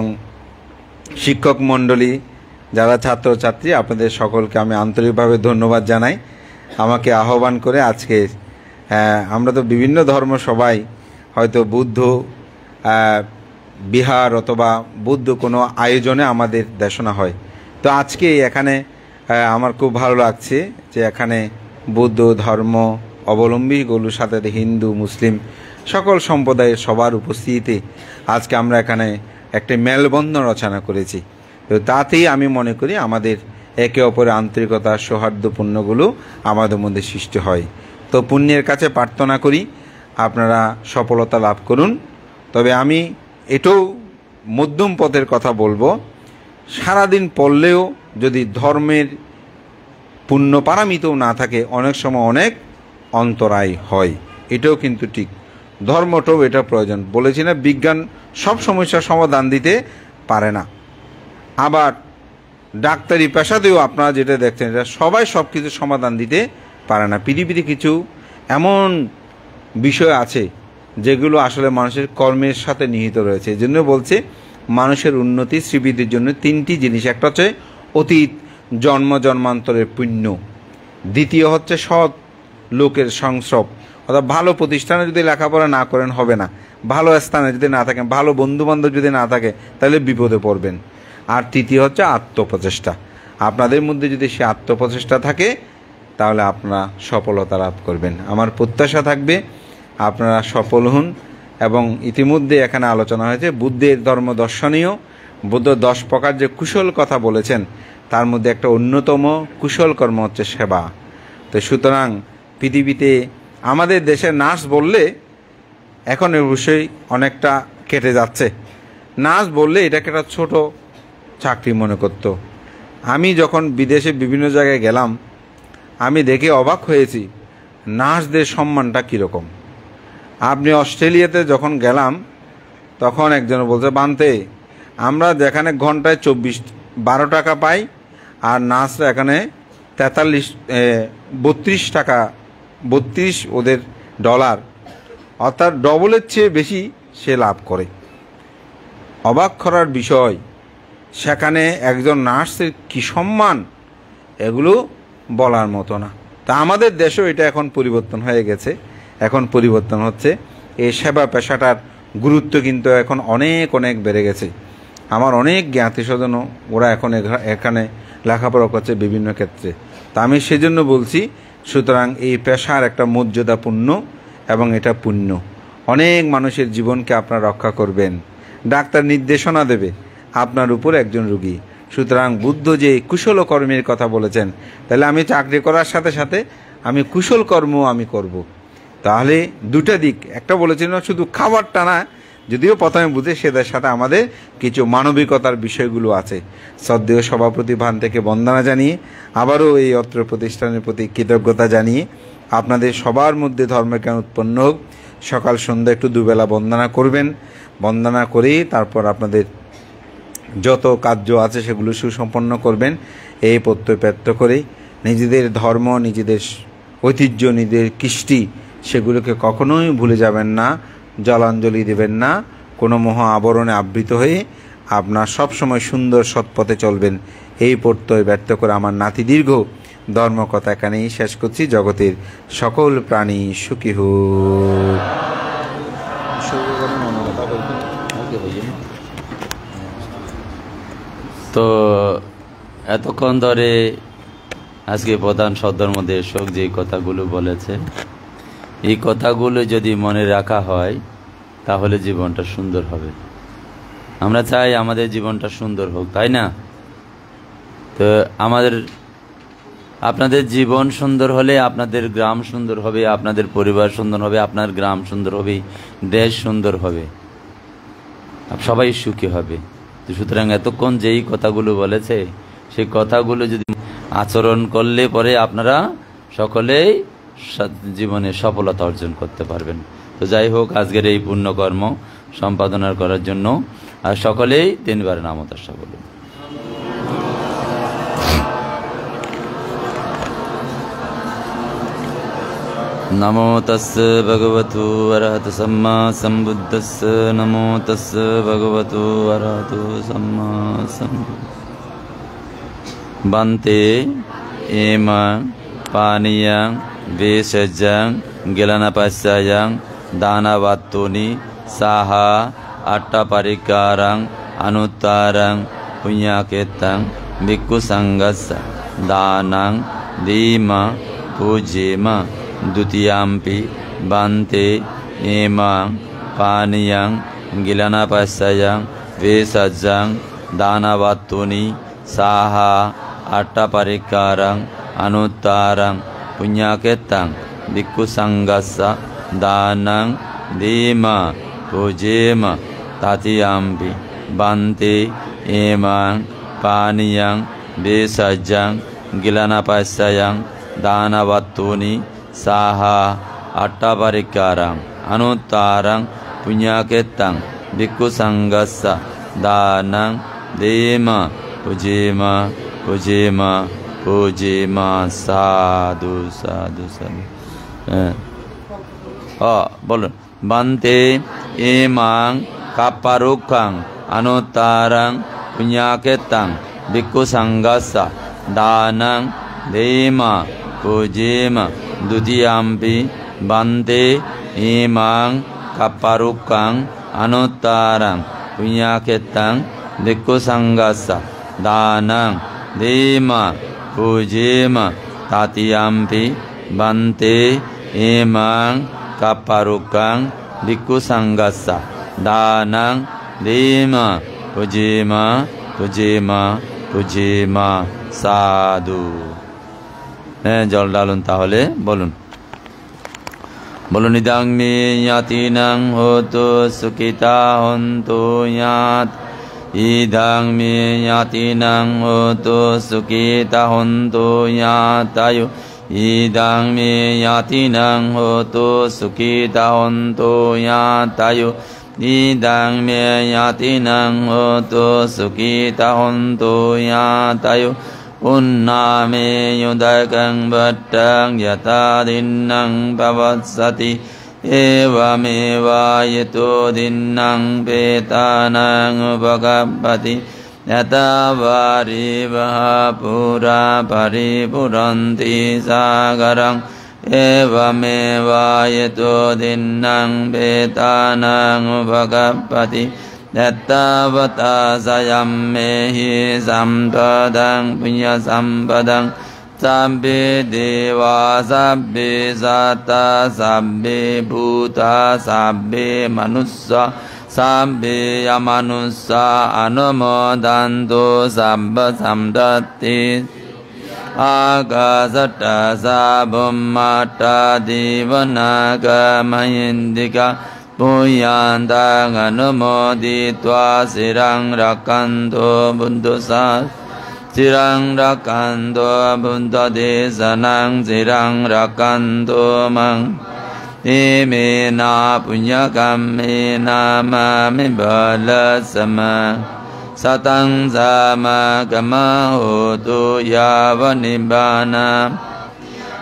শিক্ষক মণ্ডলী, যারা ছাত্রছাত্রী, আপনাদের সকলকে আমি আন্তরিকভাবে ধন্যবাদ জানাই আমাকে আহ্বান করে। আজকে আমরা তো বিভিন্ন ধর্ম সবাই হয়তো বুদ্ধ বিহার অথবা বুদ্ধ কোনো আয়োজনে আমাদের দেশনা হয়। তো আজকে এখানে আমার খুব ভালো লাগছে যে এখানে বৌদ্ধ ধর্ম অবলম্বীগুলোর সাথে হিন্দু মুসলিম সকল সম্প্রদায়ের সবার উপস্থিতিতে আজকে আমরা এখানে একটা মেলবন্ধন রচনা করেছি। তো তাতেই আমি মনে করি আমাদের একে অপরের আন্তরিকতা, সৌহার্দ্যপূর্ণগুলো আমাদের মধ্যে সৃষ্টি হয়। তো পুণ্যের কাছে প্রার্থনা করি আপনারা সফলতা লাভ করুন। তবে আমি এটাও মধ্যম পথের কথা বলবো, সারাদিন পড়লেও যদি ধর্মের পুণ্য পারামিতও না থাকে অনেক সময় অনেক অন্তরায় হয়, এটাও কিন্তু ঠিক। ধর্মটাও এটা প্রয়োজন। বলেছি না বিজ্ঞান সব সমস্যার সমাধান দিতে পারে না, আবার ডাক্তারি পেশাতেও আপনারা যেটা দেখছেন এটা সবাই সব কিছু সমাধান দিতে পারে না। পৃথিবীতে কিছু এমন বিষয় আছে যেগুলো আসলে মানুষের কর্মের সাথে নিহিত রয়েছে। এই জন্য বলছে মানুষের উন্নতি শ্রীবৃদ্ধির জন্য তিনটি জিনিস। একটা হচ্ছে অতীত জন্ম জন্মান্তরের পুণ্য, দ্বিতীয় হচ্ছে সৎ লোকের সংস্রব, অর্থাৎ ভালো প্রতিষ্ঠানে যদি লেখাপড়া না করেন হবে না, ভালো স্থানে যদি না থাকেন, ভালো বন্ধুবান্ধব যদি না থাকে তাহলে বিপদে পড়বেন। আর তৃতীয় হচ্ছে আত্মপ্রচেষ্টা। আপনাদের মধ্যে যদি সে আত্মপ্রচেষ্টা থাকে তাহলে আপনারা সফলতা লাভ করবেন। আমার প্রত্যাশা থাকবে আপনারা সফল হন। এবং ইতিমধ্যে এখানে আলোচনা হয়েছে বুদ্ধের ধর্ম দর্শনীয়, বুদ্ধ 10 প্রকার যে কুশল কথা বলেছেন তার মধ্যে একটা অন্যতম কুশল কর্ম হচ্ছে সেবা। তো সুতরাং পৃথিবীতে আমাদের দেশে নার্স বললে এখন অবশ্যই অনেকটা কেটে যাচ্ছে। নার্স বললে এটাকে একটা ছোট চাকরি মনে করত। আমি যখন বিদেশে বিভিন্ন জায়গায় গেলাম আমি দেখে অবাক হয়েছি নার্সদের সম্মানটা কীরকম। আপনি অস্ট্রেলিয়াতে যখন গেলাম তখন একজন বলছে বানতে আমরা যেখানে ঘন্টায় 12 টাকা পাই আর নার্সরা এখানে 32 টাকা 32 ওদের ডলার, অর্থাৎ ডবলের চেয়ে বেশি সে লাভ করে। অবাক করার বিষয়, সেখানে একজন নার্সের কী সম্মান এগুলো বলার মতো না। তা আমাদের দেশেও এটা এখন পরিবর্তন হয়ে গেছে, এখন পরিবর্তন হচ্ছে। এই সেবা পেশাটার গুরুত্ব কিন্তু এখন অনেক অনেক বেড়ে গেছে। আমার অনেক জ্ঞাতি স্বজনও ওরা এখন এখানে লেখাপড়া করছে বিভিন্ন ক্ষেত্রে। তা আমি সেজন্য বলছি সুতরাং এই পেশার একটা মর্যাদাপূর্ণ এবং এটা পুণ্য। অনেক মানুষের জীবনকে আপনারা রক্ষা করবেন। ডাক্তার নির্দেশনা দেবে আপনার উপর একজন রুগী, সুতরাং বুদ্ধ যে কুশল কর্মের কথা বলেছেন, তাহলে আমি চাকরি করার সাথে সাথে আমি কুশল কর্ম আমি করব। তাহলে দুটা দিক, একটা বলেছেন শুধু খাবারটা না, যদিও প্রথমে বুঝে সেদের সাথে আমাদের কিছু মানবিকতার বিষয়গুলো আছে। শ্রদ্ধেয় সভাপতি ভান থেকে বন্দনা জানিয়ে আবারও এই অত্র প্রতিষ্ঠানের প্রতি কৃতজ্ঞতা জানিয়ে আপনাদের সবার মধ্যে ধর্মজ্ঞান উৎপন্ন হোক। সকাল সন্ধ্যা একটু দুবেলা বন্দনা করবেন, বন্দনা করেই তারপর আপনাদের যত কার্য আছে সেগুলো সুসম্পন্ন করবেন। এই প্রত্যয় ব্যক্ত করে নিজেদের ধর্ম, নিজেদের ঐতিহ্য, নিজেদের কৃষ্টি সেগুলোকে কখনোই ভুলে যাবেন না, জলাঞ্জলি দেবেন না, কোনো মোহ আবরণে আবৃত হয়ে আপনার সবসময় সুন্দর সৎপথে চলবেন। এই প্রত্যয় ব্যক্ত করে আমার নাতি দীর্ঘ ধর্মকথা এখানেই শেষ করছি। জগতের সকল প্রাণী সুখী হোক। তো এতক্ষণ ধরে আজকে প্রধান সদ্ধর্মদেশক যে কথাগুলো বলেছে, এই কথাগুলো যদি মনে রাখা হয় তাহলে জীবনটা সুন্দর হবে। আমরা চাই আমাদের জীবনটা সুন্দর হোক, তাই না? তো আপনাদের জীবন সুন্দর হলে আপনাদের গ্রাম সুন্দর হবে, আপনাদের পরিবার সুন্দর হবে, আপনার গ্রাম সুন্দর হবে, দেশ সুন্দর হবে, সবাই সুখী হবে। তো সুতরাং এতক্ষণ যেই কথাগুলো বলেছে সেই কথাগুলো যদি আচরণ করলে পরে আপনারা সকলেই জীবনে সফলতা অর্জন করতে পারবেন। তো যাই হোক, আজকের এই পুণ্যকর্ম সম্পাদনা করার জন্য আর সকলেই 3 বার নাম তাস্যা বলুন। नमो तस्य भगवतु अरहतो सम्मा सम्बुद्धस्य। नमो तस्य भगवतु अरहतो सम्मा सम्बुद्धस्य। बन्ते एम पानीयं वेषजं गिलनपस्यं दानवत्तुनि साहा अट्टपरिकारं अनुत्तरं पुण्यकेतं भिक्खुसङ्घस्य दानं दीम पूजेम। द्वितीयम्पि बन्ते एमं पानीयं गिलनपस्यं वेषजं दानवत्तुनि साहा अट्टपरिकारं अनुत्तरं पुण्यकेतं भिक्खुसङ्घस्य दानं दीम पूजेम। तृतीयम्पि बन्ते एमं पानीयं वेषजं गिलनपस्यं दानवत्तुनि साहा अट्टपरिकारं अनुत्तरं पुण्यकेतं भिक्खुसङ्घस्य दानं दीम पूजेम पूजेम पूजेम। साधु साधु साधु। बोलुन। बन्ते एमं काप्पारुक्खं अनुत्तरं पुण्यकेतं भिक्खुसङ्घस्य दानं दीम पूजेम। द्वितीयम्पि बन्ते एमं काप्पारुक्खं अनुत्तरं पुण्यकेतं भिक्खुसङ्घस्य दानं दीम पूजेम। तृतीयम्पि बन्ते एमं काप्पारुक्खं भिक्खुसङ्घस्य दानं दीम पूजेम पूजेम पूजेम। साधु। জল ডালুন তাহলে। বলুন বলুন। ইদাং মে ইয়াতিনাং হোতু সুখিতা হন্তু ইয়াত। ইদাং মে ইয়াতিনাং হোতু সুখিতা হন্তু ইয়াতায়ু। ইদাং মে ইয়াতিনাং হোতু সুখিতা হন্তু ইয়াতায়ু। ইদাং মে ইয়াতিনাং হোতু সুখিতা হন্তু ইয়াতায়ু। पुन्नामे युदकं भट्टं यथा दिन्नं भवत्सति एवमेवायतो दिन्नं पेतानां उपगच्छति यथा वारिवः पुरा परिपुरन्ति सागरं एवमेवायतो दिन्नं पेतानां उपगच्छति यत्तावता सयं मेहि सम्पदं पुण्यसम्पदं। सब्बे देवा सब्बे सत्ता सब्बे भूता सब्बे मनुष्या Sabbe amanussa anumodantu sabba samdatti Akasata sabumata divanaga mahindika Puyantang anumoditva sirang rakanto bundusa Sirang rakanto bundadesanang sirang rakanto mang Imena punyakamena mami balasama Satang sama kama hotu yavanibana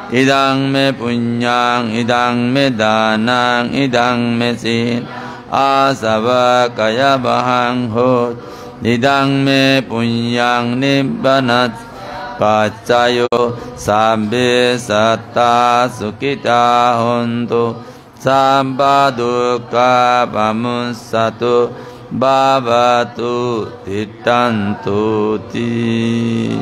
Idang me punyang, idang me danang, idang me sin Asava kaya bahang hot Idang me punyang nibbanat Pacayo sabbe satta sukita hontu Sabba dukkha pamussatu bhavatu tittantu ti